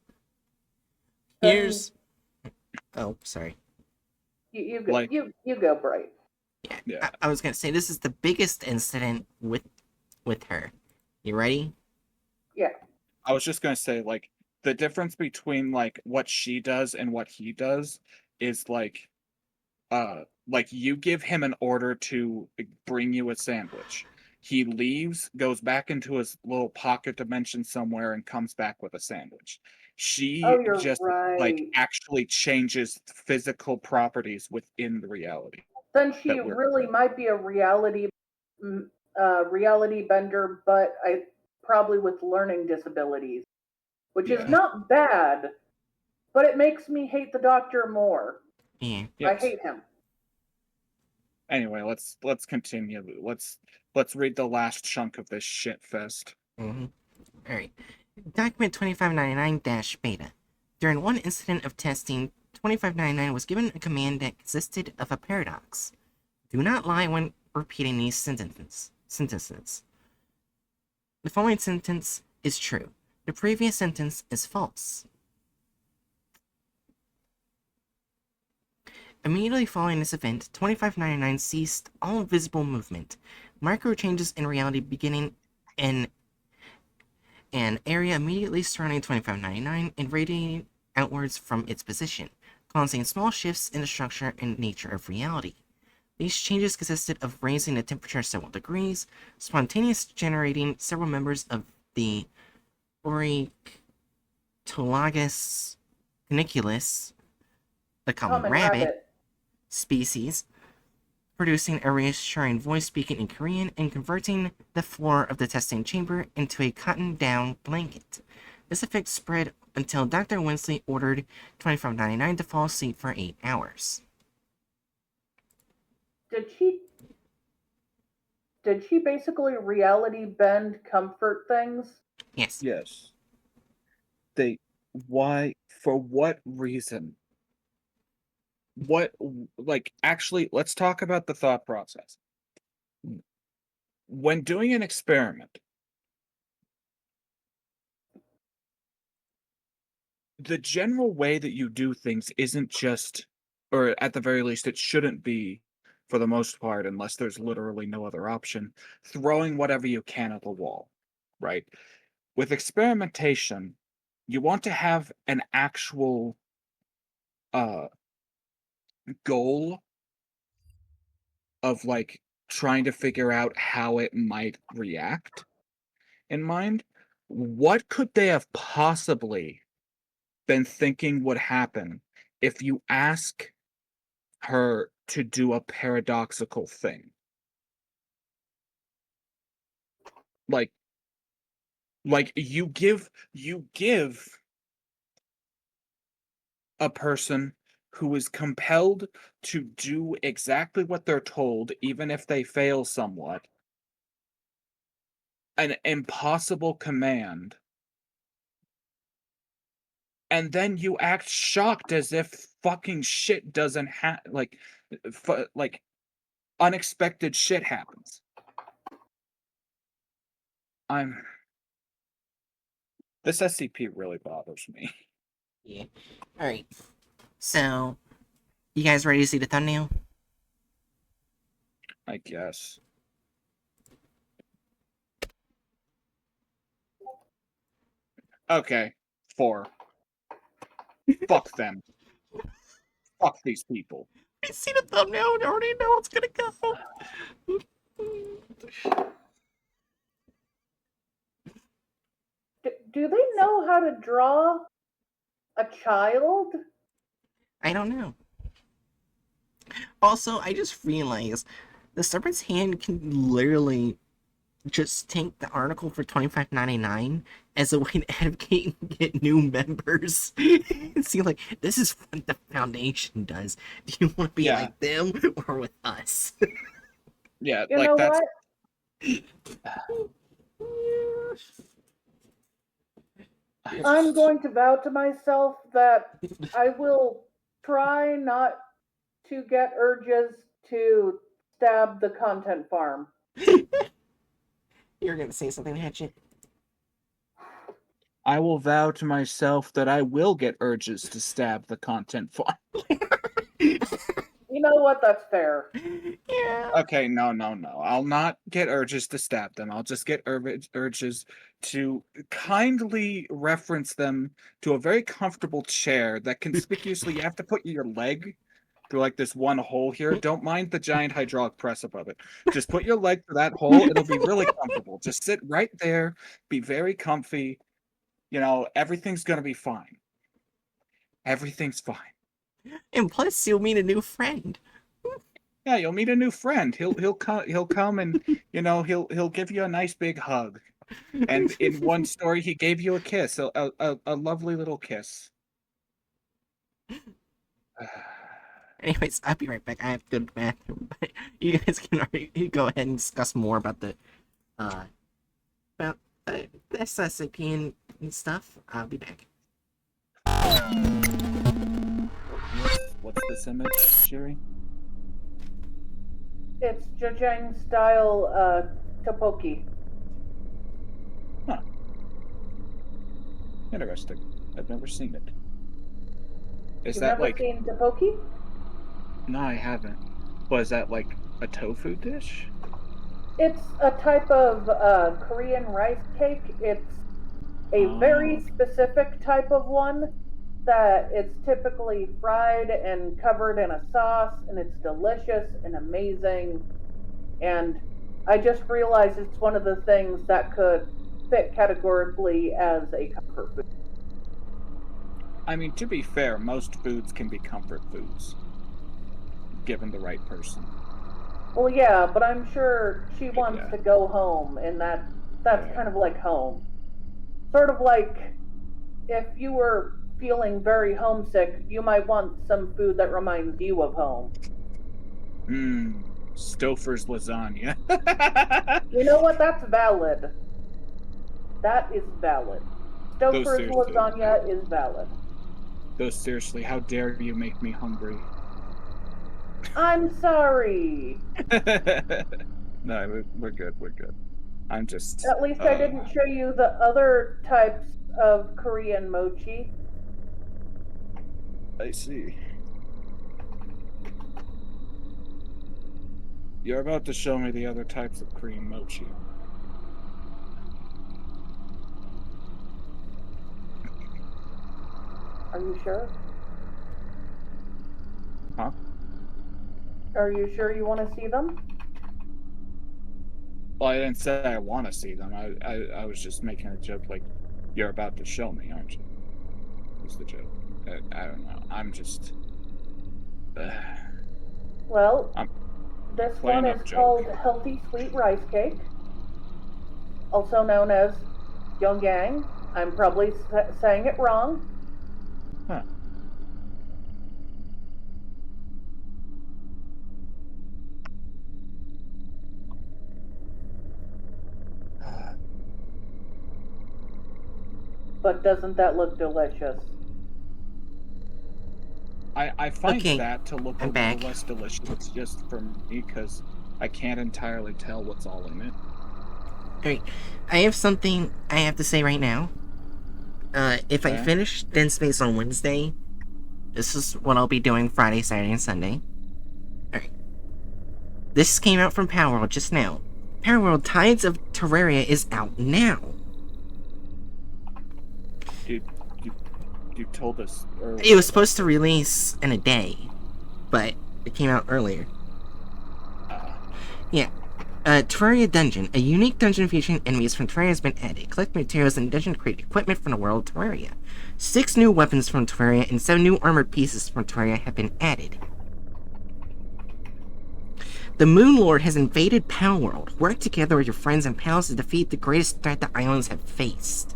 Then here's... Oh, sorry. you go Like, you go, Bright. Yeah, yeah. I was gonna say, this is the biggest incident with her. You ready? Yeah. I was just gonna say, like, the difference between like what she does and what he does is like you give him an order to bring you a sandwich. He leaves, goes back into his little pocket dimension somewhere, and comes back with a sandwich. Oh, She you're just like right. actually changes physical properties within the reality Then she that we're really might be a reality bender, but I probably with learning disabilities, which is yeah. not bad, but it makes me hate the doctor more. Yeah. I Yes. hate him. Anyway, let's continue. Let's read the last chunk of this shit fest. Mm-hmm. Alright. Document 2599-beta. During one incident of testing, 2599 was given a command that consisted of a paradox. Do not lie when repeating these sentences. The following sentence is true. The previous sentence is false. Immediately following this event, 2599 ceased all visible movement. Micro changes in reality beginning in an area immediately surrounding 2599 and radiating outwards from its position, causing small shifts in the structure and nature of reality. These changes consisted of raising the temperature several degrees, spontaneous generating several members of the Ornithologus caniculus, the common Common rabbit, rabbit. species, producing a reassuring voice speaking in Korean and converting the floor of the testing chamber into a cotton down blanket. This effect spread until Dr. Winsley ordered 2599 to fall asleep for 8 hours. Did she basically reality bend comfort things? Yes. Yes. Why, for what reason? What, like, actually, let's talk about the thought process. When doing an experiment, the general way that you do things isn't just, or at the very least, it shouldn't be, for the most part, unless there's literally no other option, throwing whatever you can at the wall, right? With experimentation, you want to have an actual uh goal of like trying to figure out how it might react in mind. What could they have possibly been thinking would happen if you ask her to do a paradoxical thing. Like you give a person who is compelled to do exactly what they're told, even if they fail somewhat, an impossible command, and then you act shocked as if fucking shit doesn't like unexpected shit happens. I'm This SCP really bothers me. Yeah. Alright. So, you guys ready to see the thumbnail? I guess. Okay. 4. Fuck them. Fuck these people. I see the thumbnail and I already know it's gonna go. Do they know how to draw a child? I don't know. Also, I just realized the Serpent's Hand can literally just take the article for $25.99 as a way to advocate and get new members. And see, like, this is what the Foundation does. Do you want to be Yeah. like them or with us? Yeah, You like know that's what? I'm going to vow to myself that I will try not to get urges to stab the content farm. You're gonna say something, Hatchet? I will vow to myself that I will get urges to stab the content farm. You know what? That's fair. Yeah. Okay, no. I'll not get urges to stab them. I'll just get urges to kindly reference them to a very comfortable chair that conspicuously you have to put your leg through like this one hole here. Don't mind the giant hydraulic press above it. Just put your leg through that hole. It'll be really comfortable. Just sit right there. Be very comfy. You know, everything's gonna be fine. Everything's fine. And plus, you'll meet a new friend. Yeah, you'll meet a new friend. He'll come and he'll give you a nice big hug. And in one story, he gave you a kiss, a lovely little kiss. Anyways, I'll be right back. I have to go to the bathroom, but you guys can already go ahead and discuss more about the SCP and stuff. I'll be back. What's this image, Sherry? It's Zhejiang style tteokbokki. Huh. Interesting. I've never seen it. Is You've that never like? seen tteokbokki? No, I haven't. But is that like a tofu dish? It's a type of Korean rice cake. It's a very specific type of one that it's typically fried and covered in a sauce, and it's delicious and amazing. And I just realized it's one of the things that could fit categorically as a comfort food. I mean, to be fair, most foods can be comfort foods, given the right person. Well, yeah, but I'm sure she wants Yeah. to go home, and that's Yeah. kind of like home. Sort of like if you were feeling very homesick, you might want some food that reminds you of home. Stouffer's lasagna. You know what? That's valid. That is valid. Stouffer's seriously. lasagna is valid. Though seriously, how dare you make me hungry? I'm sorry. No, we're good. We're good. I'm just. At least I didn't show you the other types of Korean mochi. I see. You're about to show me the other types of Korean mochi. Are you sure? Huh? Are you sure you want to see them? Well, I didn't say I want to see them. I was just making a joke like, you're about to show me, aren't you? is the joke. I don't know. I'm just. Well, I'm this playing one up is joke. called Healthy Sweet Rice Cake, also known as Pyongyang. I'm probably saying it wrong. Huh. But doesn't that look delicious? I find Okay, that to look a I'm little back. less delicious just for me because I can't entirely tell what's all in it. Alright, I have something I have to say right now. If I Okay. finish Dead Space on Wednesday, this is what I'll be doing Friday, Saturday, and Sunday. Alright. This came out from Power World just now. Power World Tides of Terraria is out now. You told us earlier. It was supposed to release in a day, but it came out earlier. Yeah. Terraria Dungeon. A unique dungeon featuring enemies from Terraria has been added. Collect materials in the dungeon to create equipment from the world of Terraria. 6 new weapons from Terraria and 7 new armored pieces from Terraria have been added. The Moon Lord has invaded Power World. Work together with your friends and pals to defeat the greatest threat the islands have faced.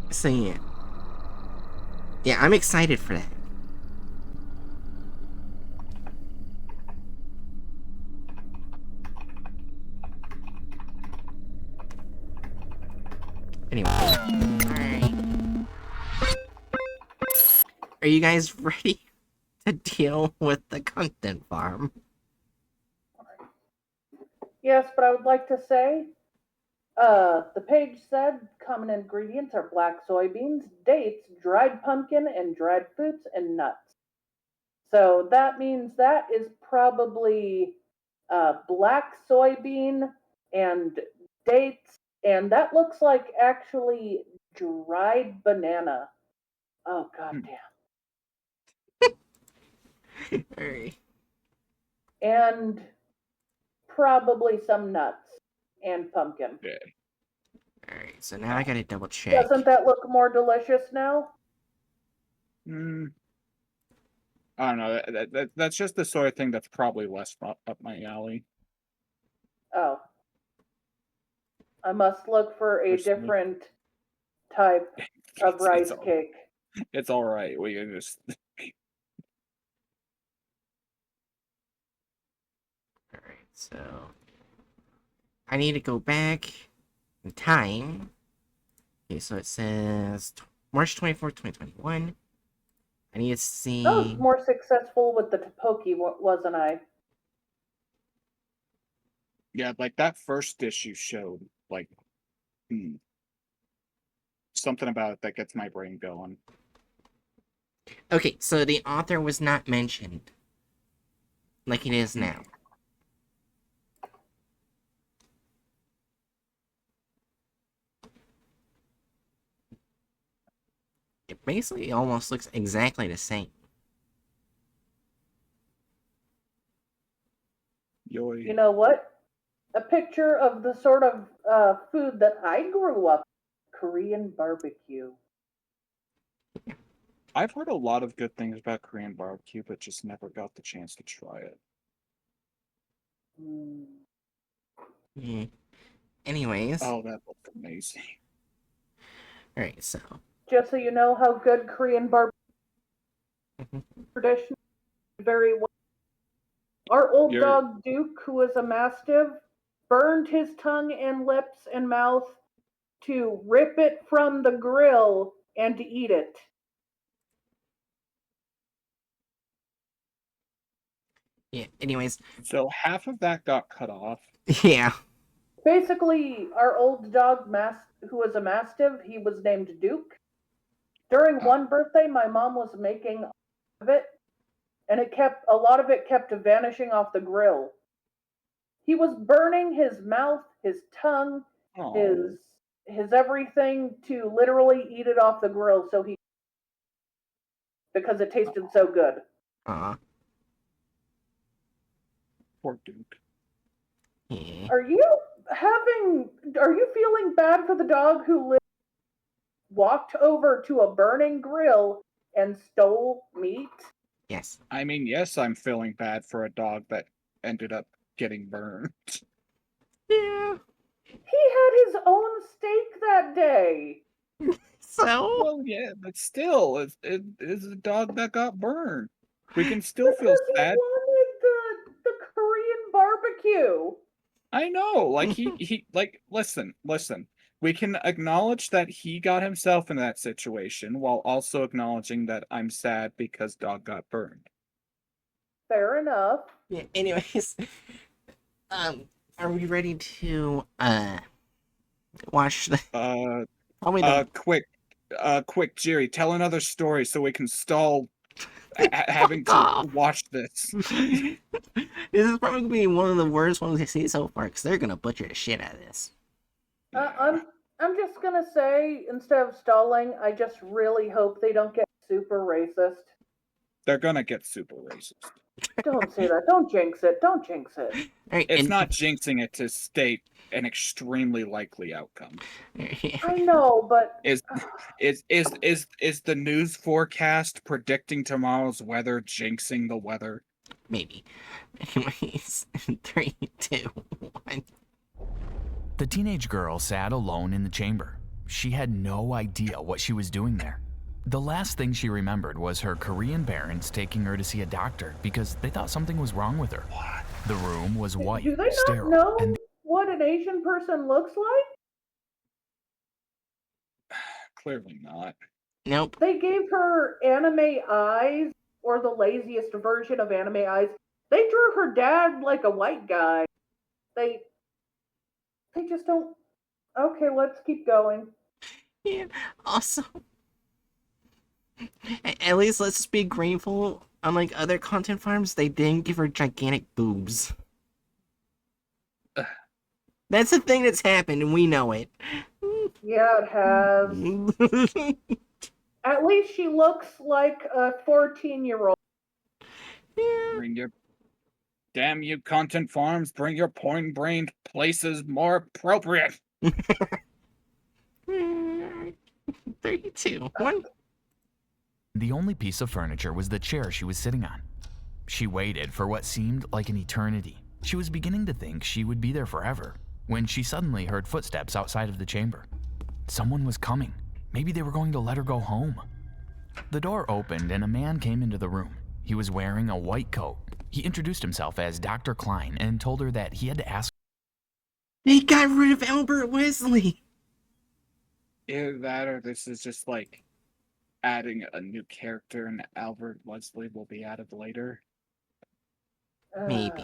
So yeah. Yeah, I'm excited for that. Anyway. Alright. Are you guys ready to deal with the content farm? Yes, but I would like to say, the page said common ingredients are black soybeans, dates, dried pumpkin, and dried fruits and nuts. So that means that is probably black soybean and dates, and that looks like actually dried banana. Oh goddamn! Alright. And probably some nuts and pumpkin. Yeah. Alright, so now I gotta double check. Doesn't that look more delicious now? I don't know. That's just the sort of thing that's probably less up my alley. Oh. I must look for a Personally. different type of rice cake. It's all right. We can just. Alright, so I need to go back in time. Okay, so it says March 24th, 2021. I need to see. I was more successful with the Topoki, wasn't I? Yeah, like that first dish you showed, like something about it that gets my brain going. Okay, so the author was not mentioned like it is now. It basically almost looks exactly the same. Yoy. You know what? A picture of the sort of food that I grew up Korean barbecue. I've heard a lot of good things about Korean barbecue, but just never got the chance to try it. Anyways. Oh, that looked amazing. Alright, so. Just so you know how good Korean barbecue tradition very well. Our old dog Duke, who was a mastiff, burned his tongue and lips and mouth to rip it from the grill and to eat it. Yeah, anyways. So half of that got cut off. Yeah. Basically, our old dog, who was a mastiff, he was named Duke. During one birthday, my mom was making of it, and a lot of it kept vanishing off the grill. He was burning his mouth, his tongue, his everything to literally eat it off the grill, because it tasted so good. Poor Duke. Yeah. Are you Are you feeling bad for the dog who walked over to a burning grill and stole meat? Yes. I mean, yes, I'm feeling bad for a dog that ended up getting burned. Yeah. He had his own steak that day. So? Well, yeah, but still, it is a dog that got burned. We can still Because feel he sad. wanted the Korean barbecue. I know, like listen. We can acknowledge that he got himself in that situation while also acknowledging that I'm sad because dog got burned. Fair enough. Yeah, anyways. Are we ready to, watch the... Probably the... Quick, Jerry, tell another story so we can stall having Fuck to off. watch this. This is probably gonna be one of the worst ones I've seen so far, because they're gonna butcher the shit out of this. I'm just gonna say, instead of stalling, I just really hope they don't get super racist. They're gonna get super racist. Don't say that. Don't jinx it. Don't jinx it. Alright, It's and... not jinxing it to state an extremely likely outcome. I know, but Is the news forecast predicting tomorrow's weather jinxing the weather? Maybe. Anyways, 3, 2, 1. The teenage girl sat alone in the chamber. She had no idea what she was doing there. The last thing she remembered was her Korean parents taking her to see a doctor because they thought something was wrong with her. The room was white, do they not sterile, know and what an Asian person looks like? Clearly not. Nope. They gave her anime eyes, or the laziest version of anime eyes. They drew her dad like a white guy. They just don't. Okay, let's keep going. Yeah. Also, at least let's be grateful. Unlike other content farms, they didn't give her gigantic boobs. That's the thing that's happened, and we know it. Yeah, it has. At least she looks like a 14-year-old. Bring your damn you content farms, bring your point-brained places more appropriate. 3, 2, 1. the only piece of furniture was the chair she was sitting on. She waited for what seemed like an eternity. She was beginning to think she would be there forever when she suddenly heard footsteps outside of the chamber. Someone was coming. Maybe they were going to let her go home. The door opened and a man came into the room. He was wearing a white coat. He introduced himself as Dr. Klein and told her that he had to ask. They got rid of Albert Wesley. Either that or this is just like adding a new character and Albert Wesley will be added later. Maybe.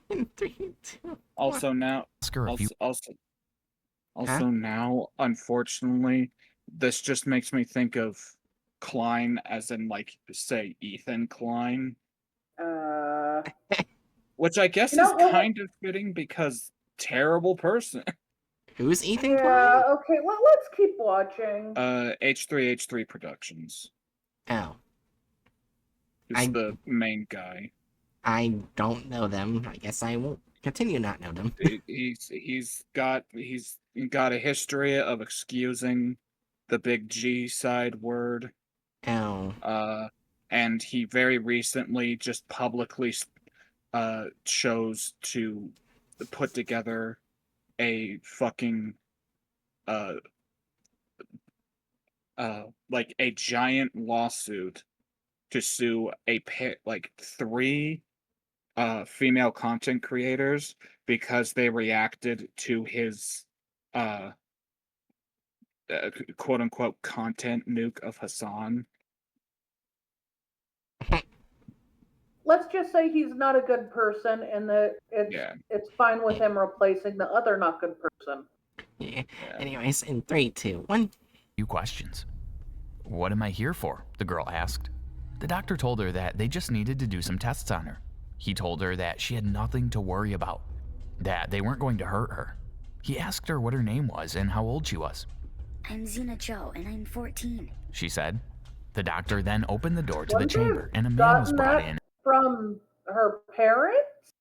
In 3, 2. Also now, her a few. also now, unfortunately, this just makes me think of Klein as in like say Ethan Klein, which I guess is kind of fitting because terrible person. Who's Ethan Yeah, Klein? okay, let's keep watching. H3H3 Productions Oh. is the main guy. I don't know them. I guess I won't continue not know them. He's got a history of excusing the big G side word. Oh. And he very recently just publicly chose to put together a fucking like a giant lawsuit to sue like 3 female content creators because they reacted to his quote unquote content nuke of Hassan. Let's just say he's not a good person, and that it's fine with him replacing the other not good person. Yeah. Anyways, in 3, 2, 1. Few questions. What am I here for? The girl asked. The doctor told her that they just needed to do some tests on her. He told her that she had nothing to worry about, that they weren't going to hurt her. He asked her what her name was and how old she was. I'm Xena Cho, and I'm 14. She said. The doctor then opened the door to the chamber, and a man was brought in. From her parents?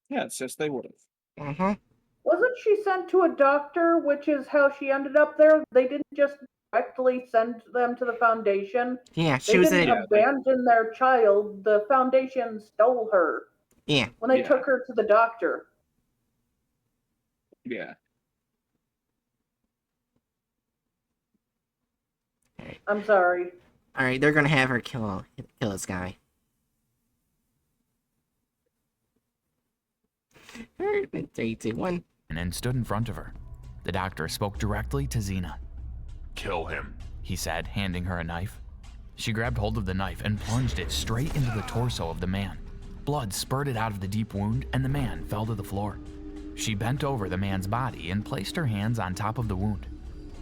Yeah, it's just they would have. Uh-huh. Wasn't she sent to a doctor, which is how she ended up there? They didn't just directly send them to the Foundation. Yeah, she They was didn't a... Yeah, abandon their child. The Foundation stole her Yeah. when they Yeah. took her to the doctor. yeah. I'm sorry. Alright, they're gonna have her kill this guy. Alright, 3, 2, 1. And stood in front of her. The doctor spoke directly to Xena. Kill him. He said, handing her a knife. She grabbed hold of the knife and plunged it straight into the torso of the man. Blood spurted out of the deep wound, and the man fell to the floor. She bent over the man's body and placed her hands on top of the wound.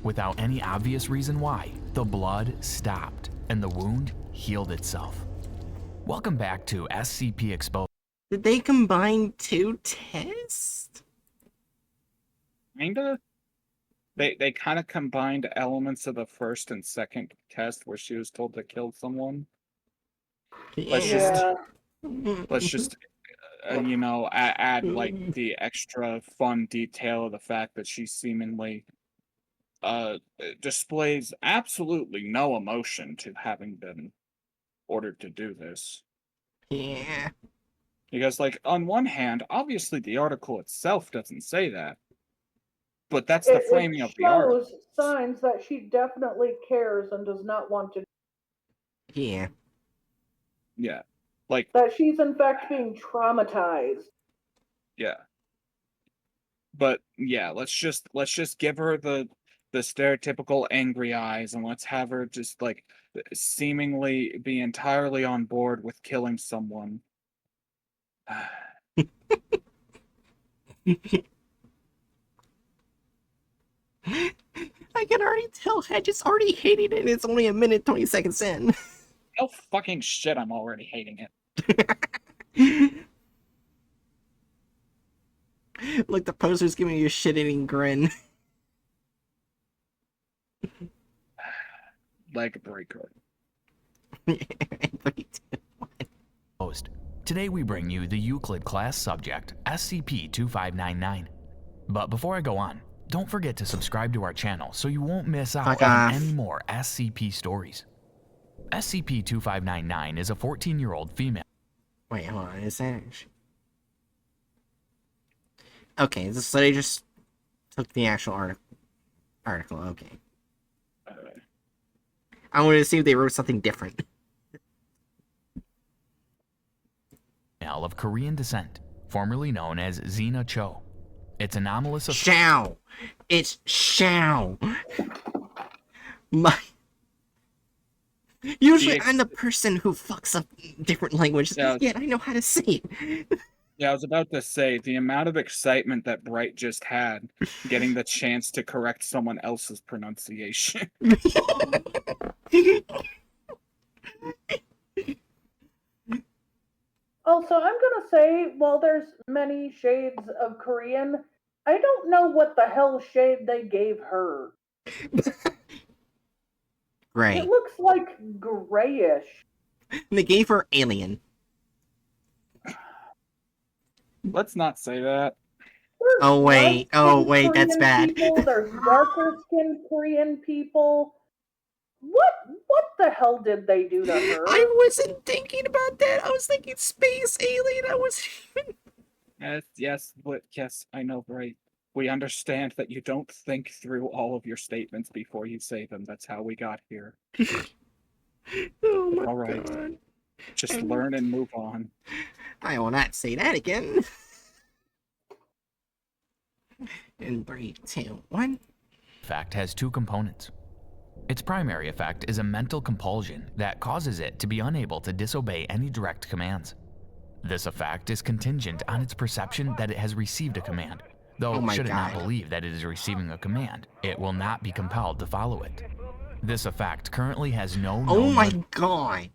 Without any obvious reason why, the blood stopped, and the wound healed itself. Welcome back to SCP Exposed. Did they combine 2 tests? Kinda. They kind of combined elements of the first and second test where she was told to kill someone. Let's Yeah. Let's just add like the extra fun detail of the fact that she seemingly displays absolutely no emotion to having been ordered to do this. Yeah. Because, like, on one hand, obviously the article itself doesn't say that, but that's the framing of the article. It shows signs that she definitely cares and does not want to. Yeah. Yeah, like, That she's in fact being traumatized. yeah. But yeah, let's just give her the stereotypical angry eyes, and let's have her just like seemingly be entirely on board with killing someone. I can already tell Hedges already hating it and it's only a minute 20 seconds in. No fucking shit, I'm already hating it. Look, the poster's giving you a shit-eating grin. Leg breaker. Today we bring you the Euclid class subject, SCP-2599. But before I go on, don't forget to subscribe to our channel so you won't miss out Fuck on off. any more SCP stories. SCP-2599 is a 14-year-old female. Wait, hold on, is that actually... Okay, so they just took the actual article, okay. I wanted to see if they wrote something different. Of Korean descent, formerly known as Xena Cho. Its anomalous Shao! It's Shao! Usually I'm the person who fucks up different languages, yet I know how to say it. Yeah, I was about to say, the amount of excitement that Bright just had getting the chance to correct someone else's pronunciation. Also, I'm gonna say, while there's many shades of Korean, I don't know what the hell shade they gave her. Gray. It looks like grayish. They gave her alien. Let's not say that. There's Oh wait, light-skinned that's Korean bad. People, there's darker skinned Korean people. What the hell did they do to her? I wasn't thinking about that. I was thinking space alien. I was Yes, I know, Bright. We understand that you don't think through all of your statements before you say them. That's how we got here. Oh my All right. God. Just learn and move on. I will not say that again. In 3, 2, 1. effect has two components. Its primary effect is a mental compulsion that causes it to be unable to disobey any direct commands. This effect is contingent on its perception that it has received a command, though Oh my should it not God. believe that it is receiving a command, it will not be compelled to follow it. This effect currently has no Oh known my God.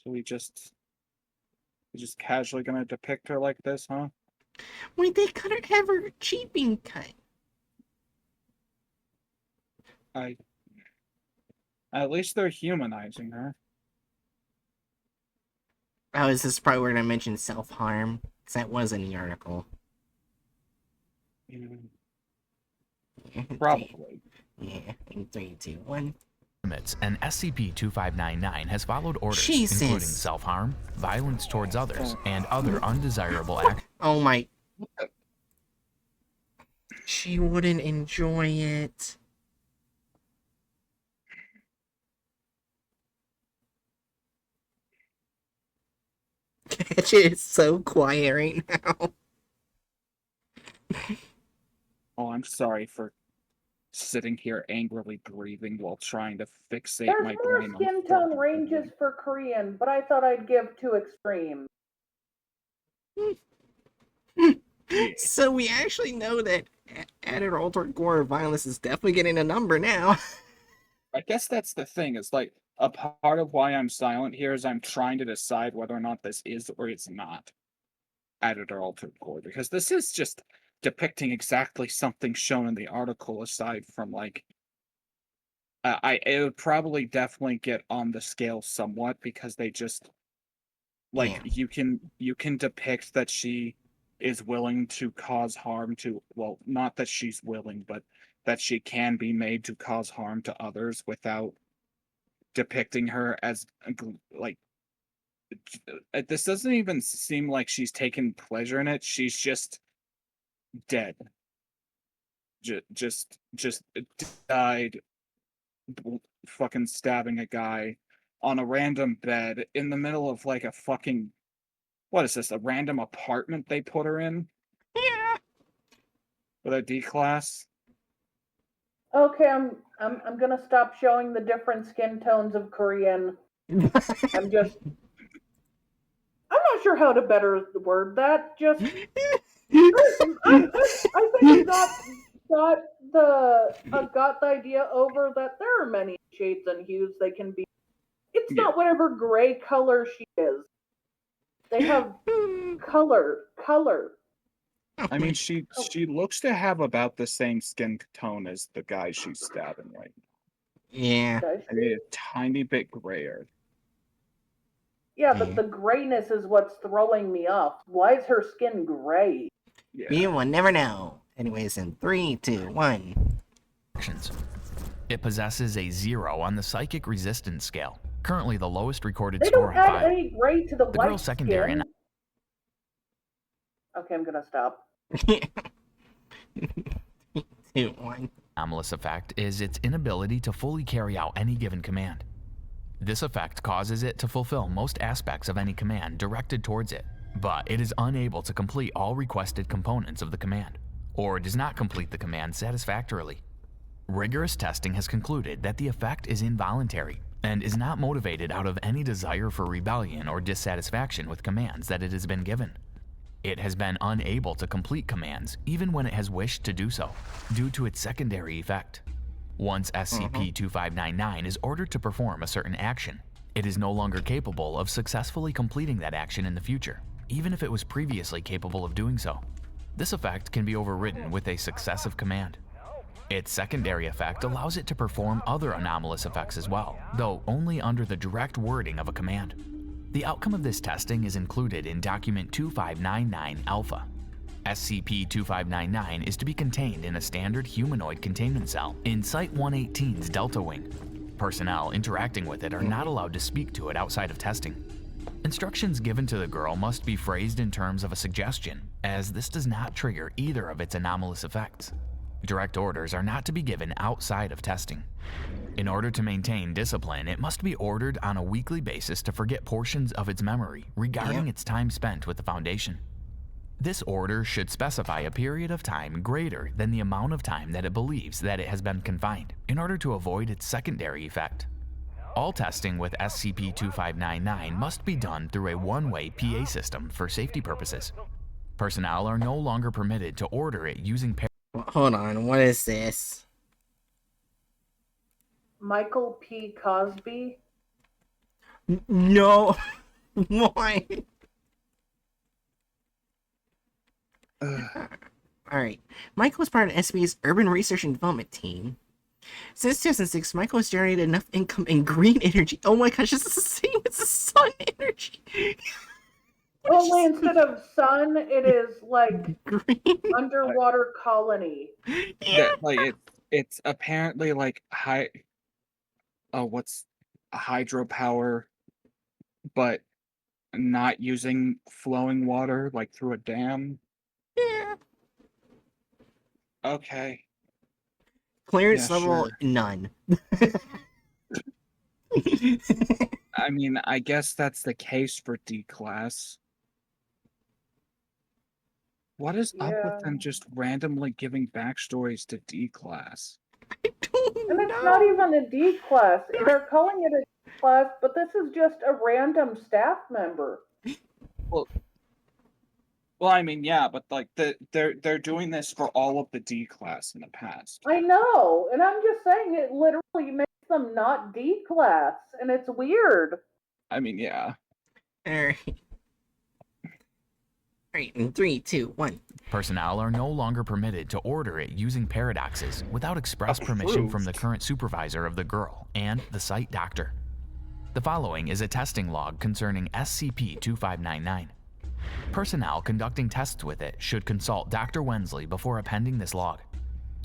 So we just casually gonna depict her like this, huh? Wait, they couldn't have her cheek being cut. At least they're humanizing her. Oh, is this probably where I mentioned self-harm? Because that was in the article. Probably. Yeah, in 3, 2, 1. Limits, and SCP-2599 has followed orders, Jesus. including self-harm, violence towards others, and other undesirable actions. Oh my... She wouldn't enjoy it. Gadget is so quiet right now. Oh, I'm sorry for sitting here angrily breathing while trying to fixate There's my more brain on skin tone fucking ranges things. for Korean, but I thought I'd give two extremes. Yeah. So we actually know that added or altered gore or violence is definitely getting a number now. I guess that's the thing. It's like a part of why I'm silent here is I'm trying to decide whether or not this is or it's not added or altered core, because this is just depicting exactly something shown in the article. Aside from like, it would probably definitely get on the scale somewhat because they just like Yeah. you can depict that she is willing to cause harm to, well, not that she's willing, but that she can be made to cause harm to others without depicting her as like this doesn't even seem like she's taken pleasure in it. She's just dead. Just died fucking stabbing a guy on a random bed in the middle of like a fucking, what is this, a random apartment they put her in? Yeah. With a D class? Okay, I'm gonna stop showing the different skin tones of Korean. I'm not sure how to better word that. Just I think I got the idea over that there are many shades and hues they can be. It's Yeah. not whatever gray color she is. They have color. I mean, she looks to have about the same skin tone as the guy she's stabbing right now. Yeah. Does I she? mean, a tiny bit grayer. Yeah, but the grayness is what's throwing me off. Why is her skin gray? Yeah. We will never know. Anyways, in 3, 2, 1. It possesses a 0 on the psychic resistance scale, currently the lowest recorded They score don't on add file. any gray to the The white girl's secondary skin. Okay, I'm gonna stop. 2, 1. anomalous effect is its inability to fully carry out any given command. This effect causes it to fulfill most aspects of any command directed towards it, but it is unable to complete all requested components of the command, or does not complete the command satisfactorily. Rigorous testing has concluded that the effect is involuntary and is not motivated out of any desire for rebellion or dissatisfaction with commands that it has been given. It has been unable to complete commands even when it has wished to do so, due to its secondary effect. Once SCP-2599 is ordered to perform a certain action, it is no longer capable of successfully completing that action in the future, even if it was previously capable of doing so. This effect can be overridden with a successive command. Its secondary effect allows it to perform other anomalous effects as well, though only under the direct wording of a command. The outcome of this testing is included in Document 2599 Alpha. SCP-2599 is to be contained in a standard humanoid containment cell in Site-118's Delta Wing. Personnel interacting with it are not allowed to speak to it outside of testing. Instructions given to the girl must be phrased in terms of a suggestion, as this does not trigger either of its anomalous effects. Direct orders are not to be given outside of testing. In order to maintain discipline, it must be ordered on a weekly basis to forget portions of its memory regarding its time spent with the Foundation. This order should specify a period of time greater than the amount of time that it believes that it has been confined, in order to avoid its secondary effect. All testing with SCP-2599 must be done through a one-way PA system for safety purposes. Personnel are no longer permitted to order it using Hold on, what is this? Michael P. Cosby. No. Why? Alright. Michael was part of SB's Urban Research and Development team. Since 2006, Michael has generated enough income and green energy. Oh my gosh, this is the same as the sun energy. Only instead of sun, it is like Green. underwater colony. Yeah. That like it's apparently like what's hydropower, but not using flowing water like through a dam. Yeah. Okay. Clearance Yeah, level sure. none. I mean, I guess that's the case for D class. What is up with Yeah. them just randomly giving backstories to D class? I don't And it's not know. even a D class. They're calling it a D class, but this is just a random staff member. Well, I mean, yeah, but like they're doing this for all of the D class in the past. I know, and I'm just saying it literally makes them not D class, and it's weird. I mean, yeah. Alright. Alright, in 3, 2, 1. Personnel are no longer permitted to order it using paradoxes without express permission from the Approved. current supervisor of the girl and the site doctor. The following is a testing log concerning SCP-2599. Personnel conducting tests with it should consult Dr. Wensley before appending this log.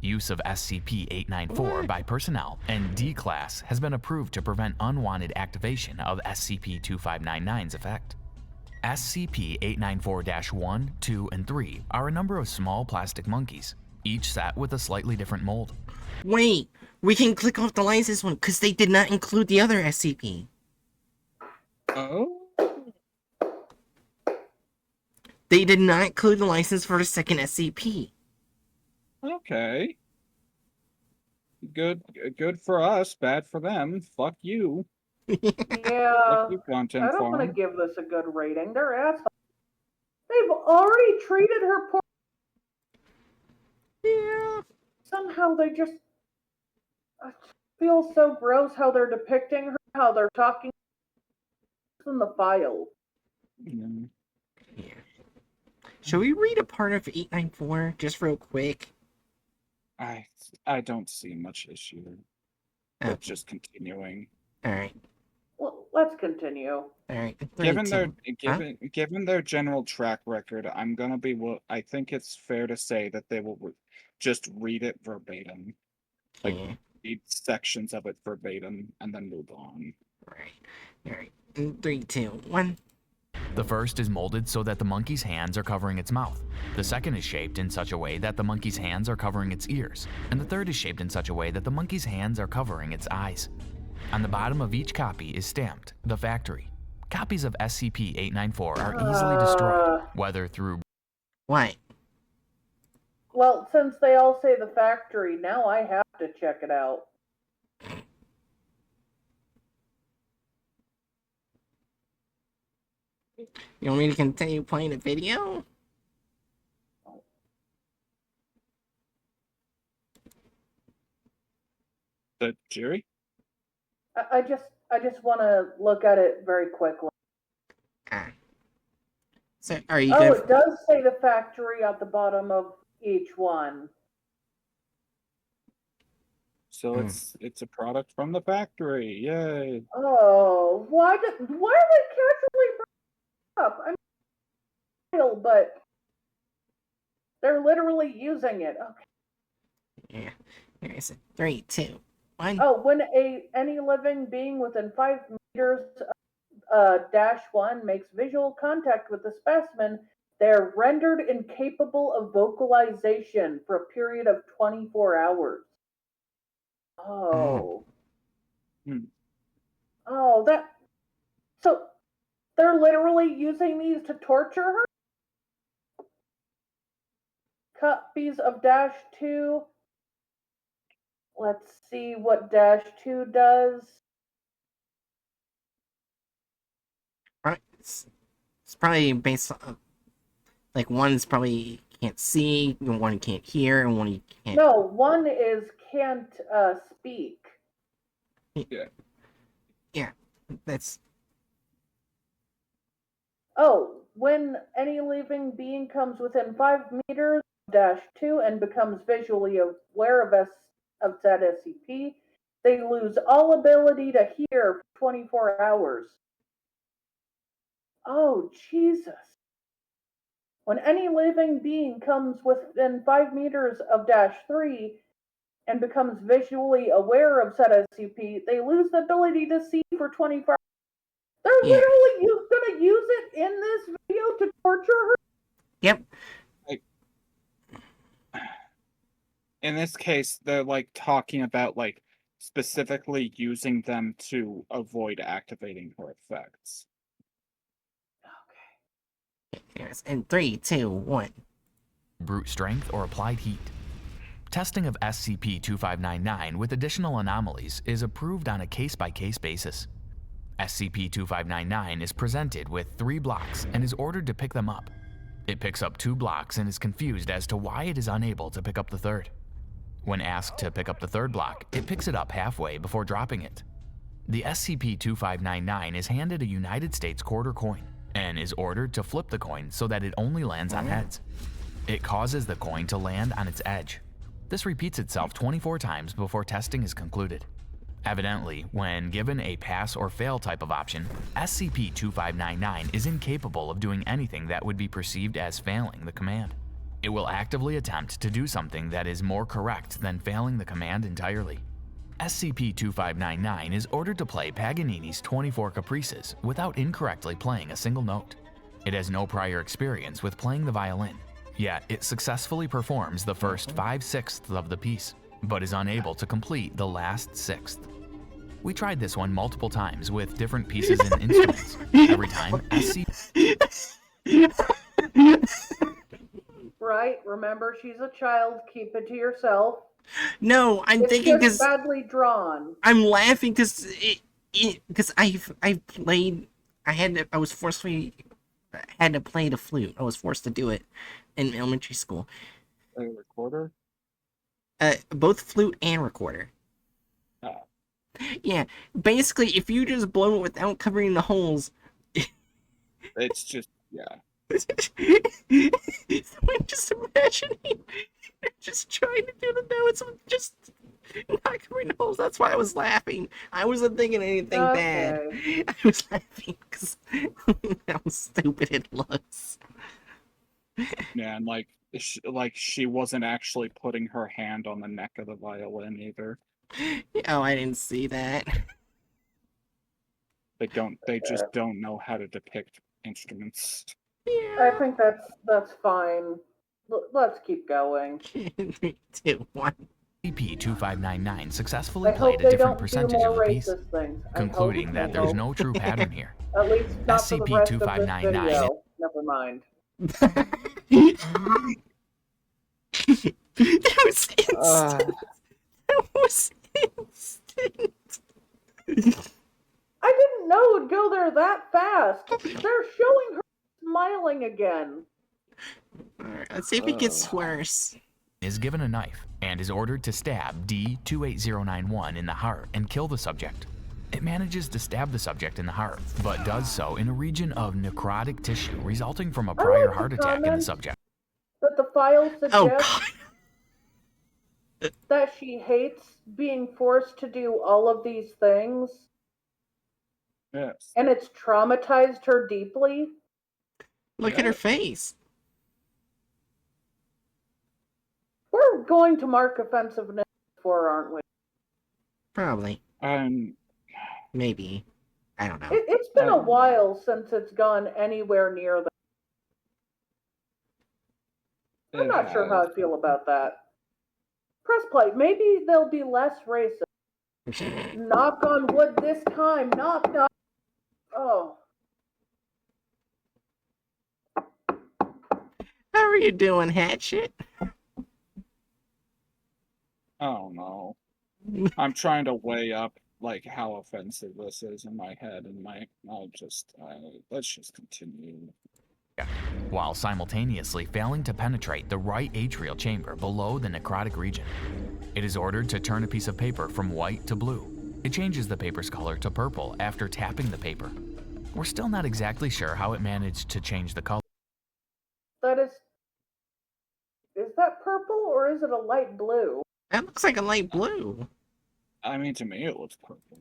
Use of SCP-894 by personnel and D-Class has been approved to prevent unwanted activation of SCP-2599's effect. SCP-894-1, 2, and 3 are a number of small plastic monkeys, each set with a slightly different mold. Wait, we can click off the license one because they did not include the other SCP. Oh? They did not include the license for the second SCP. Okay. Good for us, bad for them. Fuck you. Yeah, Fuck you, I content don't want to farm. give this a good rating. They're assholes. They've already treated her poor. Yeah. Somehow they just feel so gross how they're depicting her, how they're talking in the file. Mm. Yeah. Shall we read a part of 894 just real quick? I don't see much issue with Okay. just continuing. Alright. Well, let's continue. Alright. Given their general track record, I'm gonna be I think it's fair to say that they will just read it verbatim, like Yeah. read sections of it verbatim, and then move on. Alright. In 3, 2, 1. The first is molded so that the monkey's hands are covering its mouth. The second is shaped in such a way that the monkey's hands are covering its ears. And the third is shaped in such a way that the monkey's hands are covering its eyes. On the bottom of each copy is stamped, The Factory. Copies of SCP-894 are easily destroyed, whether through... What? Well, since they all say the factory, now I have to check it out. You want me to continue playing the video? The jury? I just want to look at it very quickly. Ah. So, are you Oh, good? it does say the factory at the bottom of each one. So it's a product from the factory. Yay. Oh, why are they casually bringing it up? I mean, but they're literally using it. Okay. Yeah. Here is it. 3, 2, 1. Oh, when any living being within 5 meters -1 makes visual contact with the specimen, they are rendered incapable of vocalization for a period of 24 hours. Oh. Hmm. Oh, so they're literally using these to torture her? Copies of -2. Let's see what -2 does. Right. It's probably based on, like, one's probably can't see, and one can't hear, and one can't. No, one is can't speak. Yeah, that's. Oh, when any living being comes within 5 meters of -2 and becomes visually aware of said SCP, they lose all ability to hear for 24 hours. Oh, Jesus. When any living being comes within 5 meters of Dash 3 and becomes visually aware of said SCP, they lose the ability to see for 24 hours. They're Yeah. literally going to use it in this video to torture her? Yep. In this case, they're like talking about like specifically using them to avoid activating her effects. Here's in 3, 2, 1. Brute strength or applied heat. Testing of SCP-2599 with additional anomalies is approved on a case-by-case basis. SCP-2599 is presented with 3 blocks and is ordered to pick them up. It picks up 2 blocks and is confused as to why it is unable to pick up the third. When asked to pick up the third block, it picks it up halfway before dropping it. The SCP-2599 is handed a United States quarter coin and is ordered to flip the coin so that it only lands on heads. It causes the coin to land on its edge. This repeats itself 24 times before testing is concluded. Evidently, when given a pass or fail type of option, SCP-2599 is incapable of doing anything that would be perceived as failing the command. It will actively attempt to do something that is more correct than failing the command entirely. SCP-2599 is ordered to play Paganini's 24 Caprices without incorrectly playing a single note. It has no prior experience with playing the violin, yet it successfully performs the first 5/6 of the piece, but is unable to complete the last sixth. We tried this one multiple times with different pieces and instruments. Every time, Right? Remember, she's a child. Keep it to yourself. No, I'm It's thinking just because badly drawn. I'm laughing because I was forcefully had to play the flute. I was forced to do it in elementary school. A recorder? Both flute and recorder. Oh. Yeah, basically, if you just blow it without covering the holes, It's just, yeah. so I'm just imagining they're just trying to do the notes and just not covering the holes. That's why I was laughing. I wasn't thinking anything bad. I was laughing because how stupid it looks. Yeah, and like she wasn't actually putting her hand on the neck of the violin either. Oh, I didn't see that. They just don't know how to depict instruments. I think that's fine. Let's keep going. 3, 2, 1. SCP-2599 successfully I played hope a they different don't do percentage more of the piece, racist things. concluding that there's no true pattern here. At least not for the rest of this SCP-2599 video. Never mind. That was instant. That was instant. I didn't know it would go there that fast. They're showing her smiling again. Alright, let's see if it gets worse. Is given a knife and is ordered to stab D28091 in the heart and kill the subject. It manages to stab the subject in the heart, but does so in a region of necrotic tissue resulting from a prior heart attack in the subject. But the file suggests Oh, God. that she hates being forced to do all of these things. Yes. And it's traumatized her deeply. Look at her face. We're going to mark offensiveness for, aren't we? Probably. Maybe. I don't know. It's been a while since it's gone anywhere near that. I'm not sure how I feel about that. Press play. Maybe they'll be less racist. Knock on wood this time. Knock, knock. Oh. How are you doing, Hatchet? Oh no. I'm trying to weigh up like how offensive this is in my head, and let's just continue. While simultaneously failing to penetrate the right atrial chamber below the necrotic region. It is ordered to turn a piece of paper from white to blue. It changes the paper's color to purple after tapping the paper. We're still not exactly sure how it managed to change the color. Is that purple or is it a light blue? That looks like a light blue. I mean, to me, it looks purple.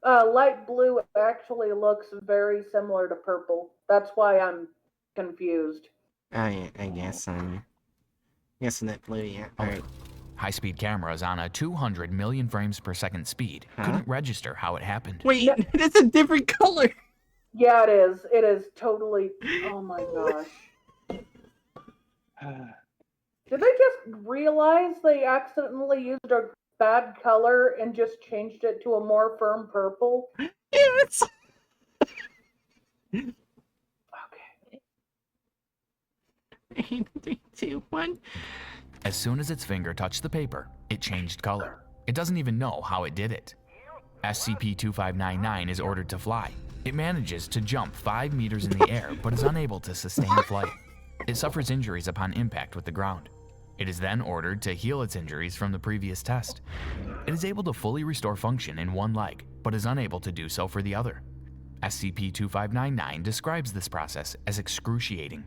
Light blue actually looks very similar to purple. That's why I'm confused. Oh yeah, I guess I'm guessing that blue. Yeah. All right. High-speed cameras on a 200 million frames per second speed couldn't register how it happened. Wait, No. it's a different color. Yeah, it is. It is totally. Oh my gosh. Did they just realize they accidentally used a bad color and just changed it to a more firm purple? Yes. Okay. 3, 2, 1. As soon as its finger touched the paper, it changed color. It doesn't even know how it did it. SCP-2599 is ordered to fly. It manages to jump 5 meters in the air, but is unable to sustain flight. It suffers injuries upon impact with the ground. It is then ordered to heal its injuries from the previous test. It is able to fully restore function in one leg, but is unable to do so for the other. SCP-2599 describes this process as excruciating.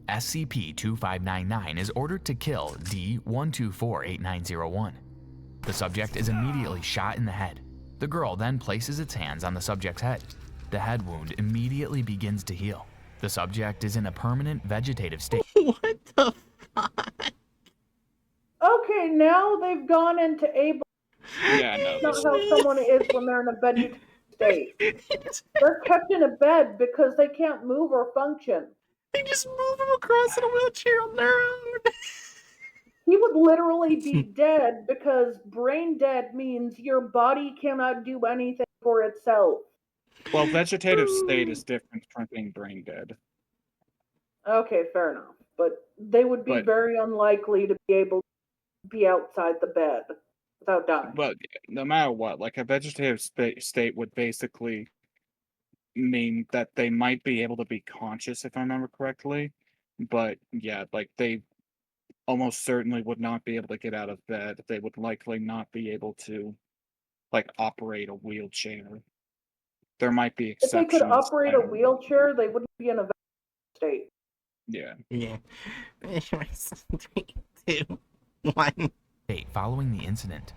SCP-2599 is ordered to kill D-1248901. The subject is immediately shot in the head. The girl then places its hands on the subject's head. The head wound immediately begins to heal. The subject is in a permanent vegetative state. What the fuck? Okay, now they've gone into able. Yeah, no. That's not how someone is when they're in a vegetative state. They're kept in a bed because they can't move or function. They just move him across in a wheelchair on their own. He would literally be dead because brain dead means your body cannot do anything for itself. Well, vegetative state is different from being brain dead. Okay, fair enough. But they would be very unlikely to be able to be outside the bed without dying. But no matter what, like a vegetative state would basically mean that they might be able to be conscious, if I remember correctly. But yeah, like they almost certainly would not be able to get out of bed. They would likely not be able to, like, operate a wheelchair. There might be If they exceptions. could operate a wheelchair, they wouldn't be in a vegetative state. Yeah. Yeah. 3, 2, 1. Following the incident,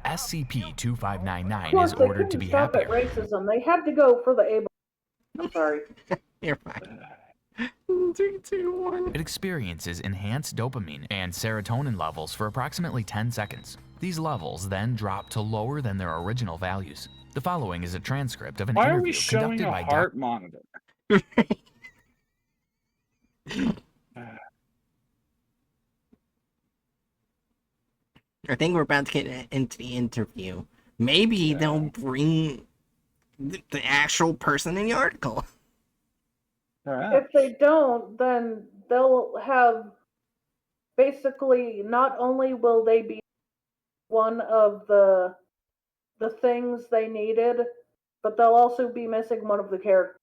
SCP-2599 Of course, is they ordered to couldn't be stop at happier. racism. They had to go for the able. I'm sorry. You're fine. 3, 2, 1. It experiences enhanced dopamine and serotonin levels for approximately 10 seconds. These levels then drop to lower than their original values. The following is a transcript of an Why are interview we showing conducted a by heart monitor? I think we're about to get into the interview. Maybe they'll bring the actual person in the article. If they don't, then they'll have basically not only will they be one of the things they needed, but they'll also be missing one of the characters.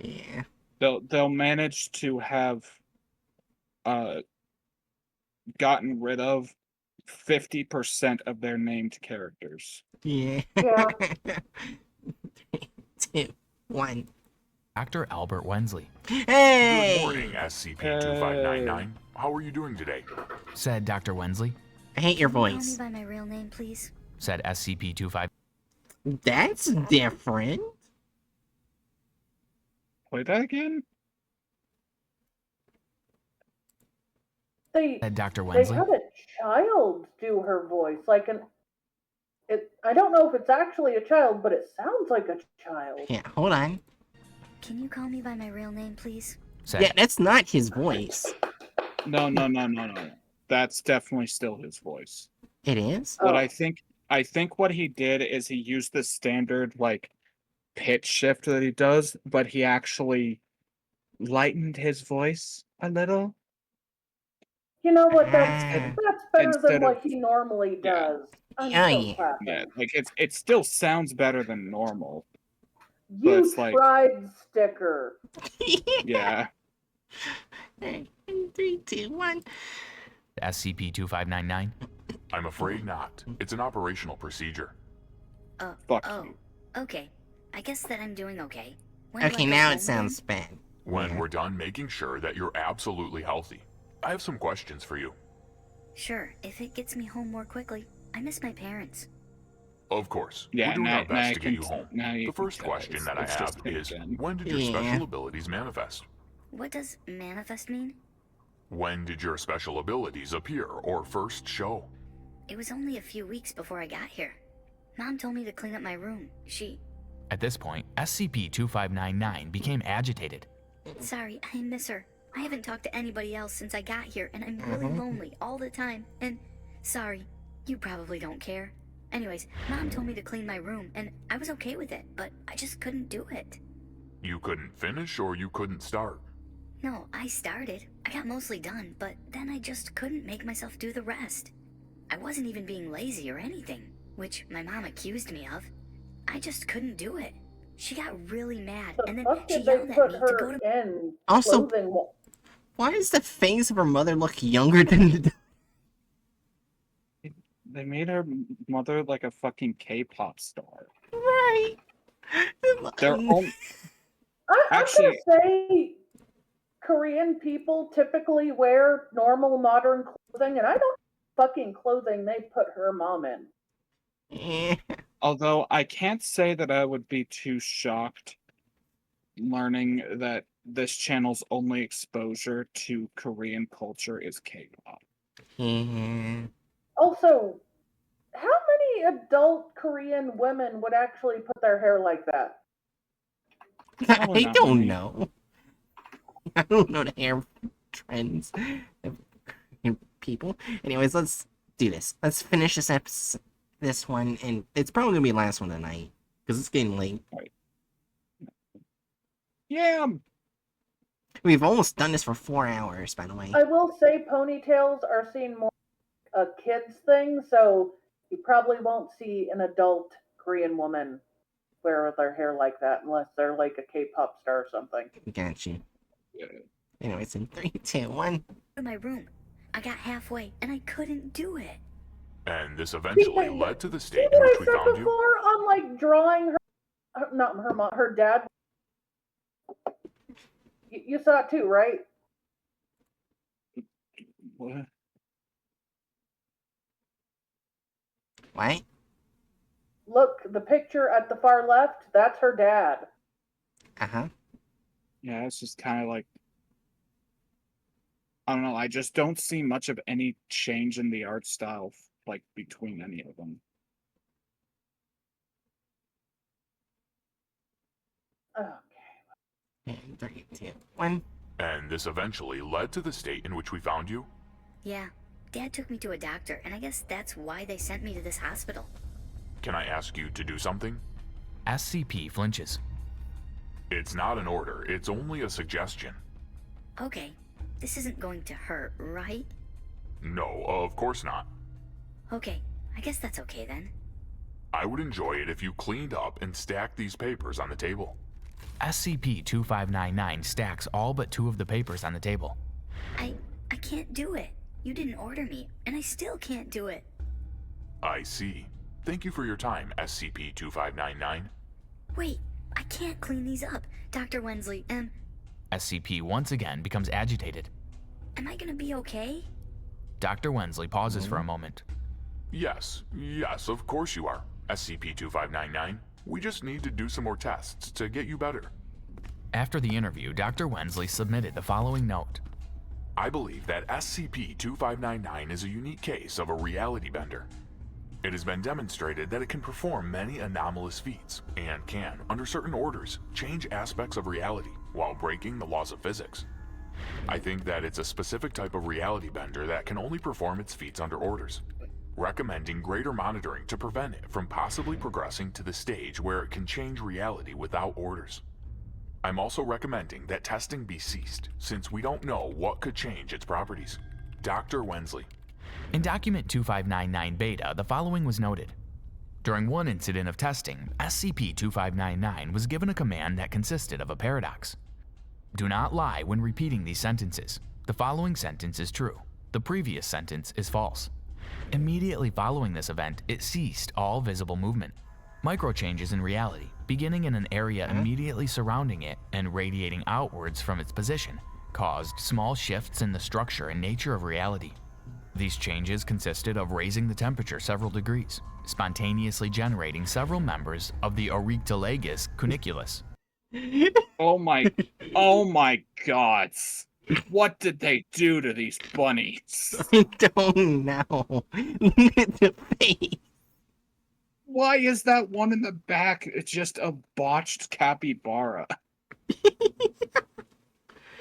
Yeah. They'll manage to have gotten rid of 50% of their named characters. Yeah. Yeah. 3, 2, 1. Dr. Albert Wensley. Hey! Good morning, SCP-2599. How are you doing today? Said Dr. Wensley. I hate your Can you voice. call me by my real name, please? Said SCP-25. That's different. Play that again? Said Dr. They Wensley. had a child do her voice, like I don't know if it's actually a child, but it sounds like a child. Yeah, hold on. Can you call me by my real name, please? Yeah, that's not his voice. No. That's definitely still his voice. It is? What I think what he did is he used the standard, like, pitch shift that he does, but he actually lightened his voice a little. You know what? That's better Instead than what of- he normally does. I'm Yeah, so yeah. clapping. Yeah, like it still sounds better than normal. You it's like- tried, sticker. Yeah. 3, 2, 1. SCP-2599. I'm afraid not. It's an operational procedure. Fuck Oh, you. okay. I guess that I'm doing okay. When do I Okay, go now home it sounds bad. When Yeah. we're done making sure that you're absolutely healthy, I have some questions for you. Sure, if it gets me home more quickly. I miss my parents. Of course. Yeah, We're doing now, our best to get you home. now you The can first tell question that I it's just have him is, again. when did your Yeah. special abilities manifest? What does manifest mean? When did your special abilities appear or first show? It was only a few weeks before I got here. Mom told me to clean up my room. At this point, SCP-2599 became agitated. Sorry, I miss her. I haven't talked to anybody else since I got here, and I'm really lonely all the time. And sorry, you probably don't care. Anyways, Mom told me to clean my room, and I was okay with it, but I just couldn't do it. You couldn't finish or you couldn't start? No, I started. I got mostly done, but then I just couldn't make myself do the rest. I wasn't even being lazy or anything, which my mom accused me of. I just couldn't do it. She got really mad, and then Fuck she did they yelled at put me to her go to... in Also- clothing? Why does the face of her mother look younger than the... They made her mother like a fucking K-pop star. Right. They're all I'm Actually- gonna say Korean people typically wear normal modern clothing, and I don't fucking clothing they put her mom in. Eh. Although I can't say that I would be too shocked learning that this channel's only exposure to Korean culture is K-pop. Yeah. Also, how many adult Korean women would actually put their hair like that? Probably I not don't many. know. I don't know the hair trends of people. Anyways, let's do this. Let's finish this episode, this one, and it's probably gonna be the last one tonight because it's getting late. Yeah, We've almost done this for 4 hours, by the way. I will say ponytails are seen more a kids thing, so you probably won't see an adult Korean woman wear their hair like that unless they're like a K-pop star or something. Got you. Yeah. Anyways, in 3, 2, 1. my room. I got halfway, and I couldn't do it. And this eventually led to the See state in what which I we said found you? before on like drawing her, not her mom, her dad. You saw it too, right? What? What? Look, the picture at the far left, that's her dad. Uh-huh. Yeah, it's just kind of like, I don't know, I just don't see much of any change in the art style, like, between any of them. Okay. In 3, 2, 1. And this eventually led to the state in which we found you? Yeah, Dad took me to a doctor, and I guess that's why they sent me to this hospital. Can I ask you to do something? SCP flinches. It's not an order, it's only a suggestion. Okay, this isn't going to hurt, right? No, of course not. Okay, I guess that's okay then. I would enjoy it if you cleaned up and stacked these papers on the table. SCP-2599 stacks all but 2 of the papers on the table. I can't do it. You didn't order me, and I still can't do it. I see. Thank you for your time, SCP-2599. Wait, I can't clean these up. Dr. Wensley, SCP once again becomes agitated. am I gonna be okay? Dr. Wensley pauses for a moment. Yes, of course you are, SCP-2599. We just need to do some more tests to get you better. After the interview, Dr. Wensley submitted the following note. I believe that SCP-2599 is a unique case of a reality bender. It has been demonstrated that it can perform many anomalous feats and can, under certain orders, change aspects of reality while breaking the laws of physics. I think that it's a specific type of reality bender that can only perform its feats under orders, recommending greater monitoring to prevent it from possibly progressing to the stage where it can change reality without orders. I'm also recommending that testing be ceased, since we don't know what could change its properties. Dr. Wensley. In Document 2599 Beta, the following was noted. During one incident of testing, SCP-2599 was given a command that consisted of a paradox. Do not lie when repeating these sentences. The following sentence is true. The previous sentence is false. Immediately following this event, it ceased all visible movement. Micro changes in reality, beginning in an area immediately surrounding it and radiating outwards from its position, caused small shifts in the structure and nature of reality. These changes consisted of raising the temperature several degrees, spontaneously generating several members of the Oryctolagus cuniculus. Oh my god. What did they do to these bunnies? I don't know. Look at the face. Why is that one in the back just a botched capybara?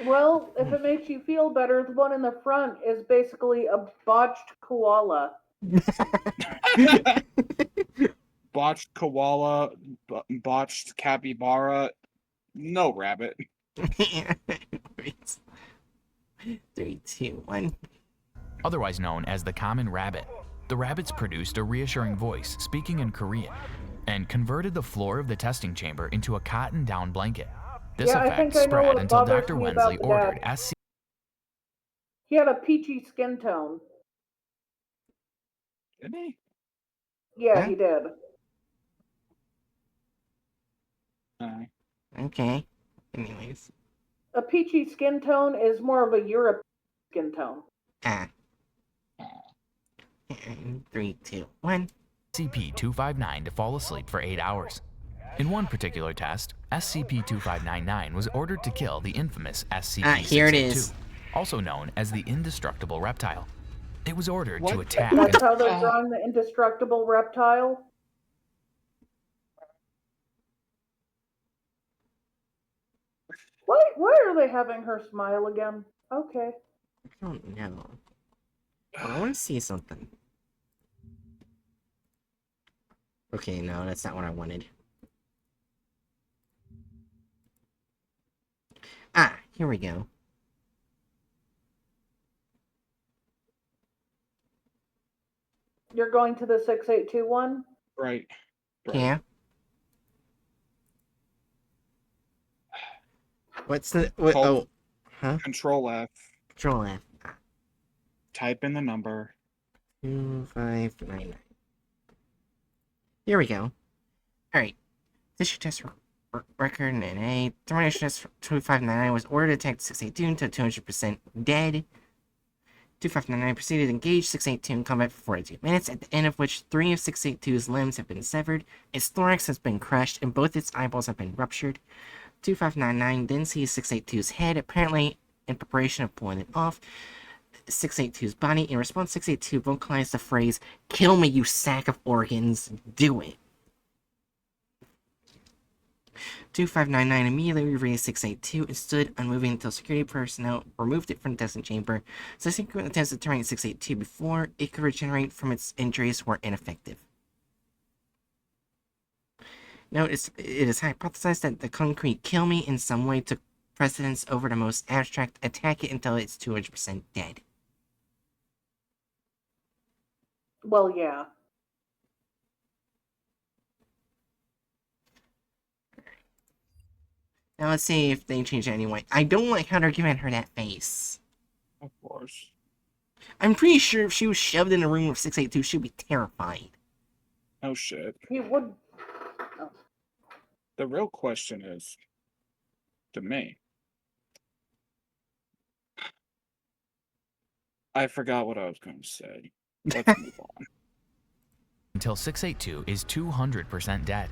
Well, if it makes you feel better, the one in the front is basically a botched koala. Botched koala, botched capybara, no rabbit. 3, 2, 1. Otherwise known as the common rabbit, the rabbits produced a reassuring voice speaking in Korean and converted the floor of the testing chamber into a cotton down blanket. This Yeah, I effect think I know spread what until bothers Dr. me about Wensley the ordered dad. SC. He had a peachy skin tone. Did he? Yeah, Huh? he did. Okay. Anyways. A peachy skin tone is more of a European skin tone. Ah. 3, 2, 1. SCP-259 to fall asleep for 8 hours. In one particular test, SCP-2599 was ordered to kill the infamous SCP-682, Here it is. also known as the indestructible reptile. It was ordered to What? attack That's and how they're drawing the indestructible reptile. Why are they having her smile again? Okay. I don't know. I want to see something. Okay, no, that's not what I wanted. Ah, here we go. You're going to the 6821? Right. Yeah. What's the... What, Hold- oh. Huh? Control F. Control F. Type in the number. 2599. Here we go. Alright. Tissue test record and a termination test for 2599 was ordered to attack 682 until 200% dead. 2599 proceeded to engage 682 in combat for 42 minutes, at the end of which 3 of 682's limbs have been severed, its thorax has been crushed, and both its eyeballs have been ruptured. 2599 then sees 682's head, apparently in preparation of pulling it off 682's body. In response, 682 vocalized the phrase, "Kill me, you sack of organs, do it." 2599 immediately raised 682 and stood unmoving until security personnel removed it from the testing chamber. Subsequent attempts to terminate 682 before it could regenerate from its injuries were ineffective. Note, it is hypothesized that the concrete "kill me" in some way took precedence over the most abstract "attack it until it's 200% dead." Well, yeah. Now let's see if they change it anyway. I don't like how they're giving her that face. Of course. I'm pretty sure if she was shoved in a room with 682, she'd be terrified. Oh shit. He would. Oh. The real question is, to me, I forgot what I was going to say. Let's move on. until 682 is 200% dead.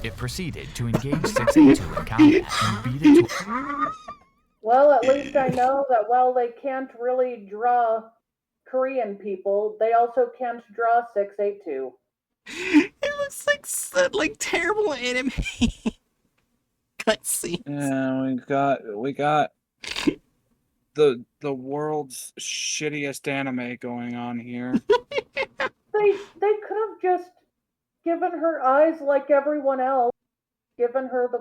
It proceeded to engage 682 in combat and beat it to... Well, at least I know that while they can't really draw Korean people, they also can't draw 682. It looks like terrible anime cutscenes. Yeah, we got the world's shittiest anime going on here. They could have just given her eyes like everyone else, given her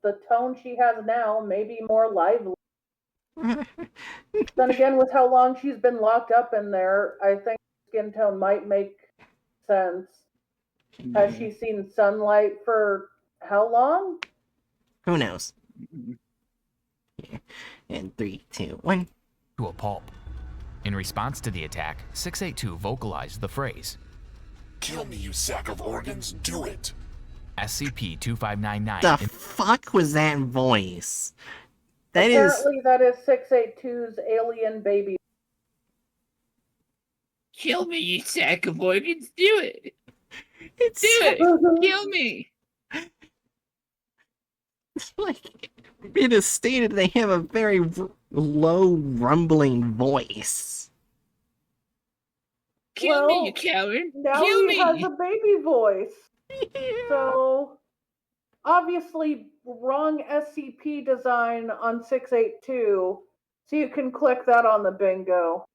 the tone she has now, maybe more lively. Then again, with how long she's been locked up in there, I think skin tone might make sense. Has she seen sunlight for how long? Who knows? Yeah. And 3, 2, 1. to a pulp. In response to the attack, 682 vocalized the phrase, "Kill me, you sack of organs, do it." SCP-2599 The fuck was that voice? That Apparently, that is 682's alien baby. Kill me, you sack of organs. Do it. It's Do it. Kill me. like it is stated they have a very low rumbling voice. Kill me, you coward. Now Kill he me. has a baby voice. So, obviously, wrong SCP design on 682. So you can click that on the bingo.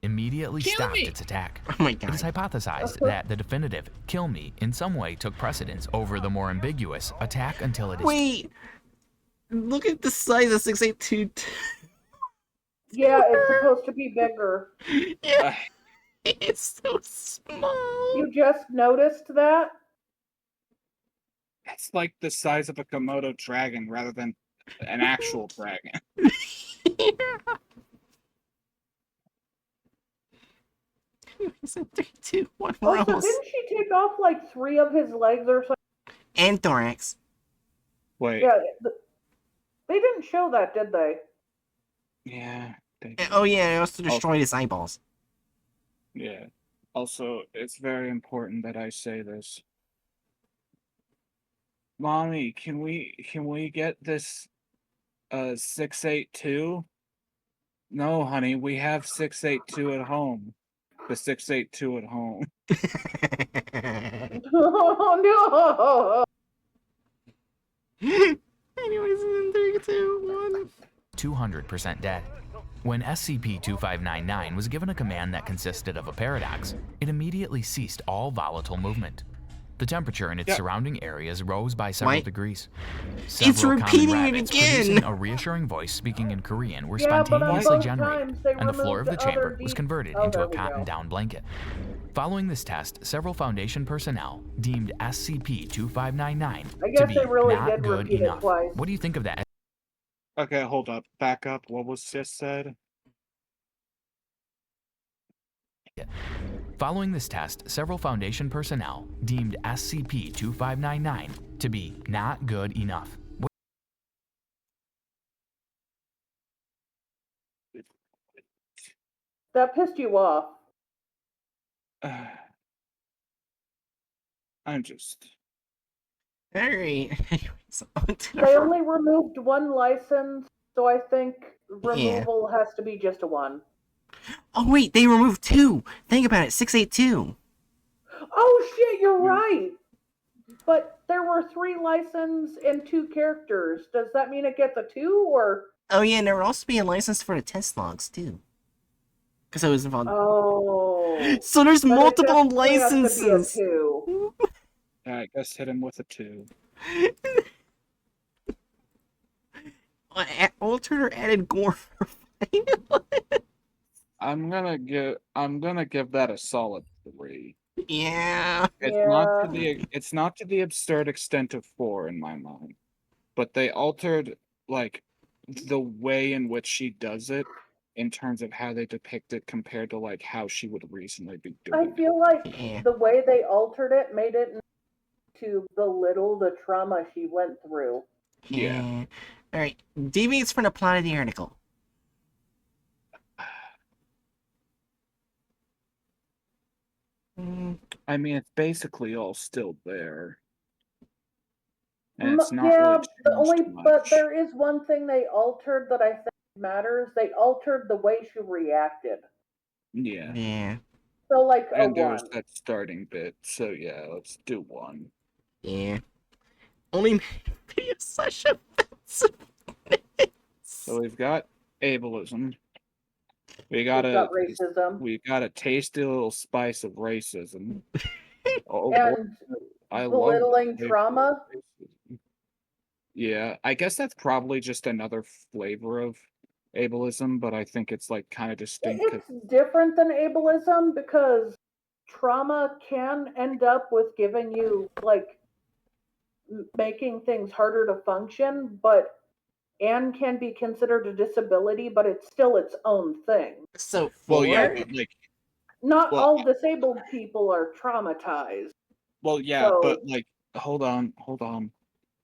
Immediately Kill stopped me. its attack. Oh my It is god. hypothesized that the definitive kill me in some way took precedence over the more ambiguous attack until it is Wait! Look at the size of 682. Yeah, it's supposed to be bigger. Yeah, it's so small. You just noticed that? It's like the size of a Komodo dragon rather than an actual dragon. It's a 3, 2, 1. Oh, We're so almost. didn't she take off like 3 of his legs or something? And thorax. Wait. Yeah, they didn't show that, did they? Yeah. Oh yeah, it also destroyed his eyeballs. Yeah. Also, it's very important that I say this. Mommy, can we get this 682? No, honey, we have 682 at home. The 682 at home. Oh no! Anyways, in 3, 2, 200% dead. When SCP-2599 was given a command that consisted of a paradox, it immediately ceased all volatile movement. The temperature in its surrounding areas rose by several What? degrees. It's Several repeating common it rabbits again! producing a reassuring voice speaking in Korean were Yeah, but on spontaneously both generated, times they and the floor of removed the the chamber other was D- converted Oh, into there a we go. cotton-down blanket. Following this test, several Foundation personnel deemed SCP-2599 I to guess be they really not did good repeat enough. it twice. What do you think of that? Okay, hold up. Back up. What was just said? Following this test, several Foundation personnel deemed SCP-2599 to be not good enough. That pissed you off. I'm just. 1. Alright. Anyways, on to They the only removed 1 license, so I think removal has to be just a 1. Oh wait, they removed 2! Think about it, 682. Oh shit, you're right! But there were 3 license and 2 characters. Does that mean it gets a 2 or? Oh yeah, and there would also be a license for the test logs too. Because I was involved. Oh. So there's Then it multiple definitely has to be a licenses! 2. I guess hit him with a 2. Altered or added gore for I'm gonna give that a solid 3. Yeah. It's not to the absurd extent of 4 in my mind, but they altered like the way in which she does it in terms of how they depict it compared to like how she would reasonably be doing I feel like Yeah. the way they altered it made it to belittle the trauma she went through. Yeah. Alright, deviates from the plot of the article. I mean, it's basically all still there. And it's not Yeah, really the only changed but much. there is one thing they altered that I think matters. They altered the way she reacted. Yeah. Yeah. So like a And there's 1. that starting bit, so yeah, let's do 1. Yeah. Only made video such offensive. So we've got ableism. We've got racism. We've got a tasty little spice of racism. Oh, And I love belittling racism. trauma. Yeah, I guess that's probably just another flavor of ableism, but I think it's like kind of distinct. It's different than ableism because trauma can end up with giving you like making things harder to function, but and can be considered a disability, but it's still its own thing. So, Well, yeah, four? but like, Not well, all disabled people are traumatized. well, yeah, So- but like, hold on.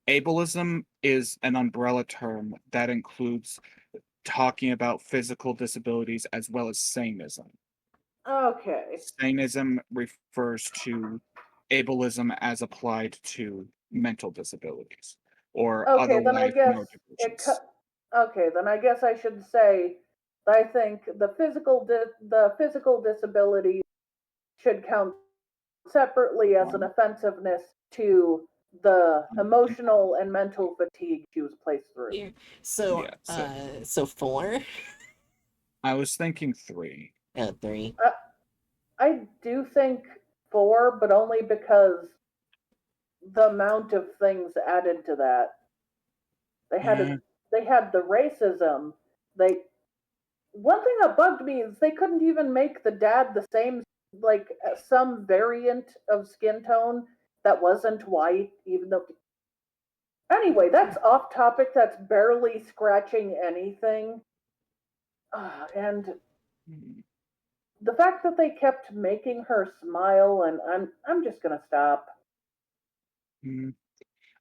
ableism is an umbrella term that includes talking about physical disabilities as well as saneism. Okay. Saneism refers to ableism as applied to mental disabilities or Okay, then I otherwise guess neurodivergence. okay, then I guess I should say that I think the physical disability should count separately as an offensiveness to the emotional and mental fatigue she was placed through. Yeah. So, Yeah, so so 4? I was thinking 3. 3. I do think 4, but only because the amount of things added to that. They had Yeah. a, they had the racism. They One thing that bugged me is they couldn't even make the dad the same, like some variant of skin tone that wasn't white, even though. Anyway, that's off topic. That's barely scratching anything. And Hmm. the fact that they kept making her smile, and I'm just gonna stop. Hmm.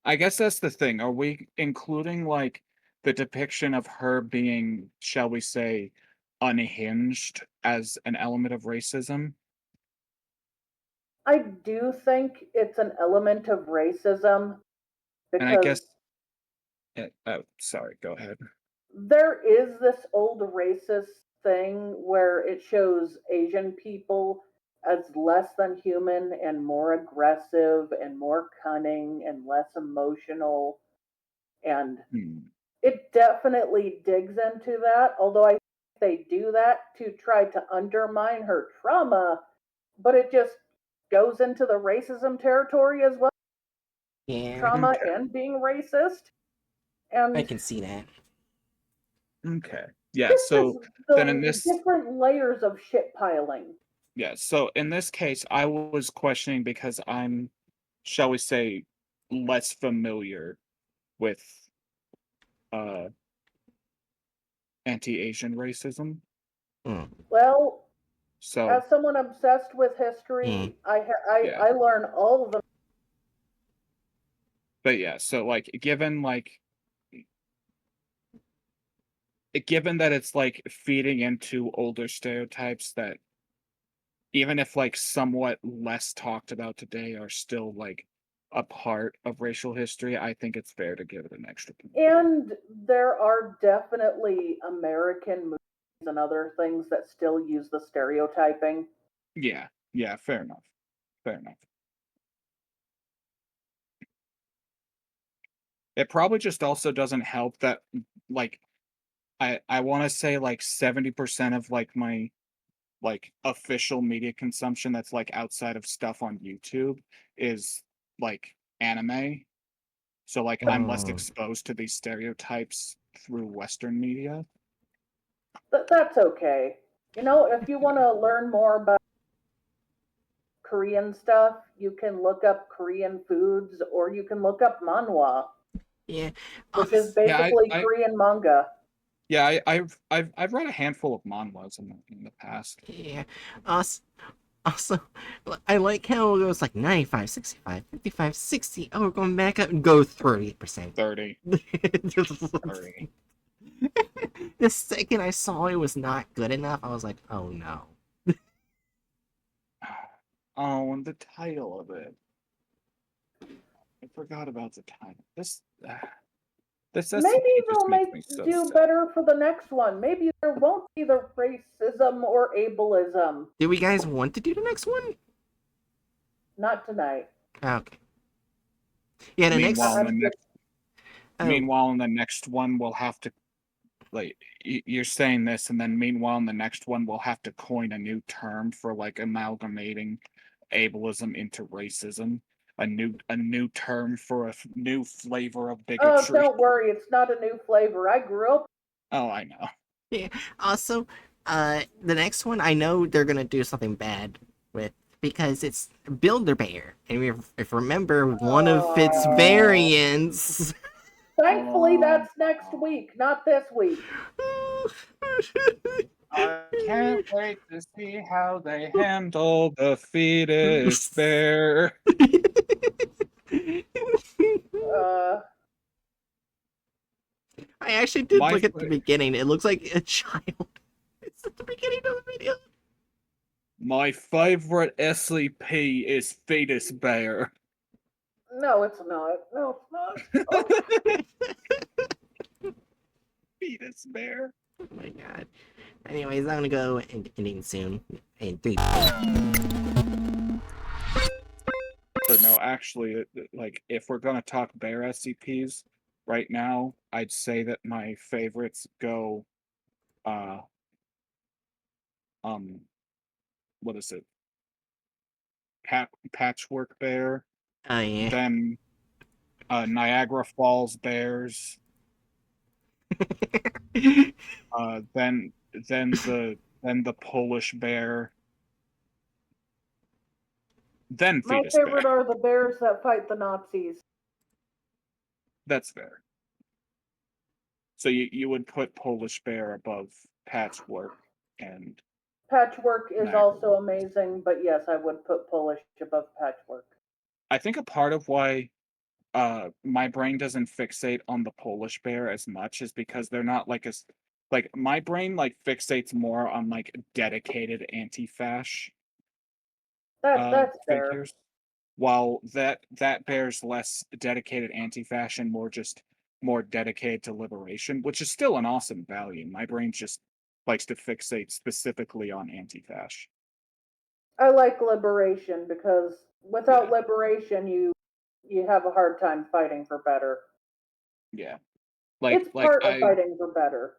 I guess that's the thing. Are we including like the depiction of her being, shall we say, unhinged as an element of racism? I do think it's an element of racism And I because guess, oh, sorry, go ahead. there is this old racist thing where it shows Asian people as less than human and more aggressive and more cunning and less emotional. And Hmm. it definitely digs into that, although I think they do that to try to undermine her trauma, but it just goes into the racism territory as well, Yeah, trauma Okay. and being racist. I And can see that. Okay. Yeah. just as So then in the this, different layers of shit piling. yeah. So in this case, I was questioning because I'm, shall we say, less familiar with uh anti-Asian racism. Mm. Well, So as someone obsessed with Mm. history, yeah. I learn all of them. But yeah, so like given that it's like feeding into older stereotypes that even if like somewhat less talked about today are still like a part of racial history, I think it's fair to give it an extra point. And there are definitely American movies and other things that still use the stereotyping. Yeah, yeah, fair enough. Fair enough. It probably just also doesn't help that like I want to say like 70% of like my like official media consumption that's like outside of stuff on YouTube is like anime. So like I'm less Oh. exposed to these stereotypes through Western media. That's okay. You know, if you want to learn more about Korean stuff, you can look up Korean foods or you can look up manhwa, Yeah. which is Yeah, basically I Korean manga. yeah, I've read a handful of manhwas in the past. Yeah. Also, also, I like how it goes like 95, 65, 55, 60. Oh, we're going back up and go 30%. 30. The second I saw it was not good enough, I was like, oh no. Oh, and the title of it. I forgot about the title. This Maybe SCP just they'll makes me so do sad. better for the next one. Maybe there won't be the racism or ableism. Do we guys want to do the next one? Not tonight. Okay. Yeah, the next. Meanwhile, in the I'm just next Oh, meanwhile in the next one we'll have to like you're saying this and then meanwhile in the next one we'll have to coin a new term for like amalgamating ableism into racism, a new term for a new flavor of Oh, bigotry. don't worry, it's not a new flavor. I grew up. Oh, I know. yeah. Also, the next one I know they're gonna do something bad with because it's Builder-Bear, and if remember one of its Oh. variants. Thankfully, Oh, that's next week, not this week. I can't wait to see how they handle the fetus bear. Uh, I actually did My look at the fa- beginning. It looks like a child. It's at the beginning of the video. My favorite SCP is Fetus Bear. No, it's not. No, it's not. Oh, Fetus Bear. Oh my god. Anyways, I'm gonna go and ending soon. In 3. But no, actually, like, if we're gonna talk bear SCPs, right now, I'd say that my favorites go, uh, what is it? Patchwork Bear, Oh yeah. then Niagara Falls Bears, then the Polish Bear, then my Fetus Bear. favorite are the bears that fight the Nazis. That's fair. So you would put Polish Bear above Patchwork and Patchwork is Niagara also Falls. amazing, but yes, I would put Polish above Patchwork. I think a part of why my brain doesn't fixate on the Polish Bear as much is because they're not like as like my brain like fixates more on like dedicated anti-fash That's fair. figures, while that bear's less dedicated anti-fash and more dedicated to liberation, which is still an awesome value. My brain just likes to fixate specifically on anti-fash. I like liberation because without Yeah. liberation, you have a hard time fighting for better. Yeah, It's part of fighting for better.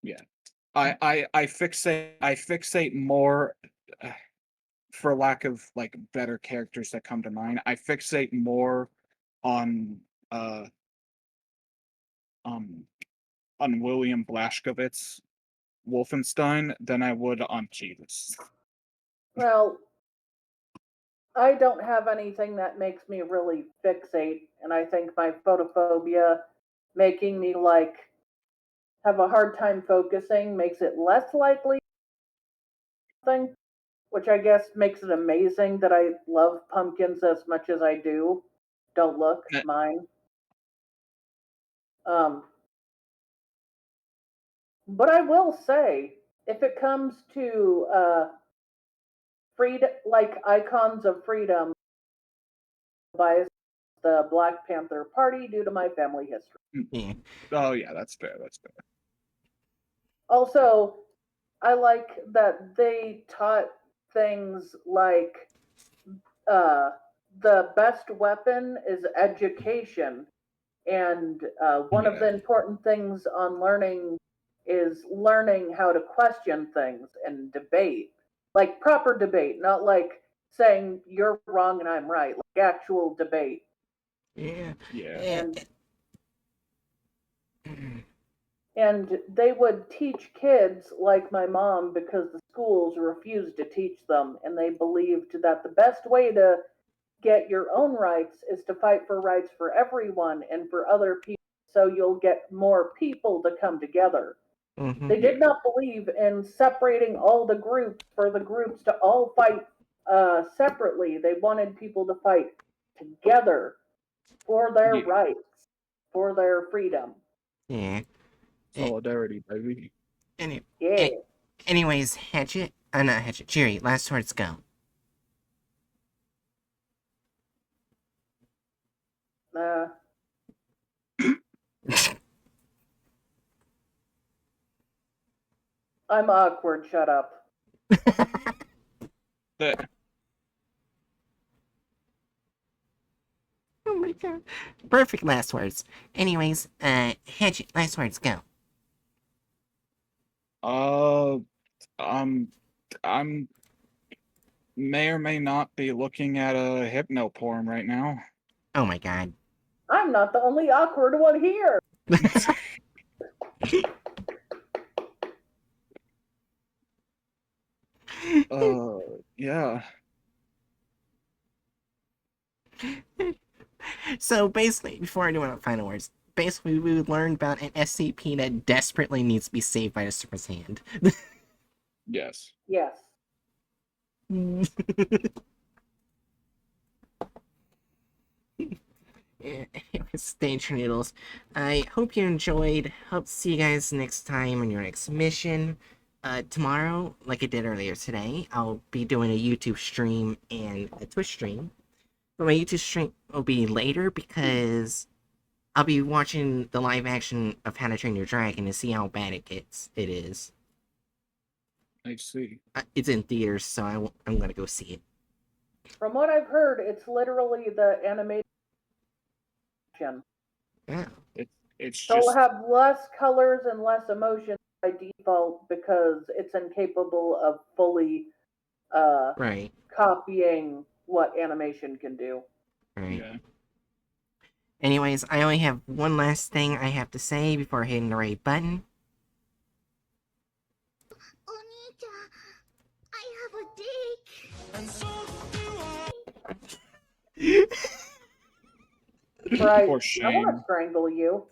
yeah, I fixate more. For lack of like better characters that come to mind, I fixate more on uh um on William Blazkowicz Wolfenstein than I would on Jesus. Well, I don't have anything that makes me really fixate, and I think my photophobia making me like have a hard time focusing makes it less likely thing, which I guess makes it amazing that I love pumpkins as much as I do. Don't look, Eh, mine. Um, but I will say, if it comes to freedom, like icons of freedom, bias the Black Panther Party due to my family history. Yeah. Oh yeah, that's fair. That's fair. Also, I like that they taught things like uh, the best weapon is education. And one of Yeah, the important things on learning is learning how to question things and debate, like proper debate, not like saying you're wrong and I'm right, like actual debate. Yeah. yeah, And and they would teach kids like my mom because the schools refused to teach them, and they believed that the best way to get your own rights is to fight for rights for everyone and for other people so you'll get more people to come together. Mm-hmm. They did yeah, not believe in separating all the groups for the groups to all fight separately. They wanted people to fight together for their yeah. rights, for their freedom. Yeah. Eh, Solidarity, baby. Any, Yeah. eh, anyways, Hatchet, not Hatchet, Jerry, last words go. Uh, I'm awkward. Shut up. That Oh my god. Perfect last words. Anyways, Hatchet, last words go. uh, um, I'm may or may not be looking at a hypno porn right now. Oh my god. I'm not the only awkward one here. Yeah. So basically, before I do my final words, basically we would learn about an SCP that desperately needs to be saved by the Super's hand. Yes. Yes. Yeah, Stay true, Noodles. I hope you enjoyed. Hope to see you guys next time on your next mission. Tomorrow, like I did earlier today, I'll be doing a YouTube stream and a Twitch stream. But my YouTube stream will be later because I'll be watching the live action of How to Train Your Dragon to see how bad it is. I see. It's in theaters, so I'm gonna go see it. From what I've heard, it's literally the animation. Yeah. It's So just it'll have less colors and less emotion by default because it's incapable of fully Right. copying what animation can do. Right. yeah. Anyways, I only have one last thing I have to say before hitting the right button. Oni-chan, I have a dick. And so Right. For I shame. want to strangle you.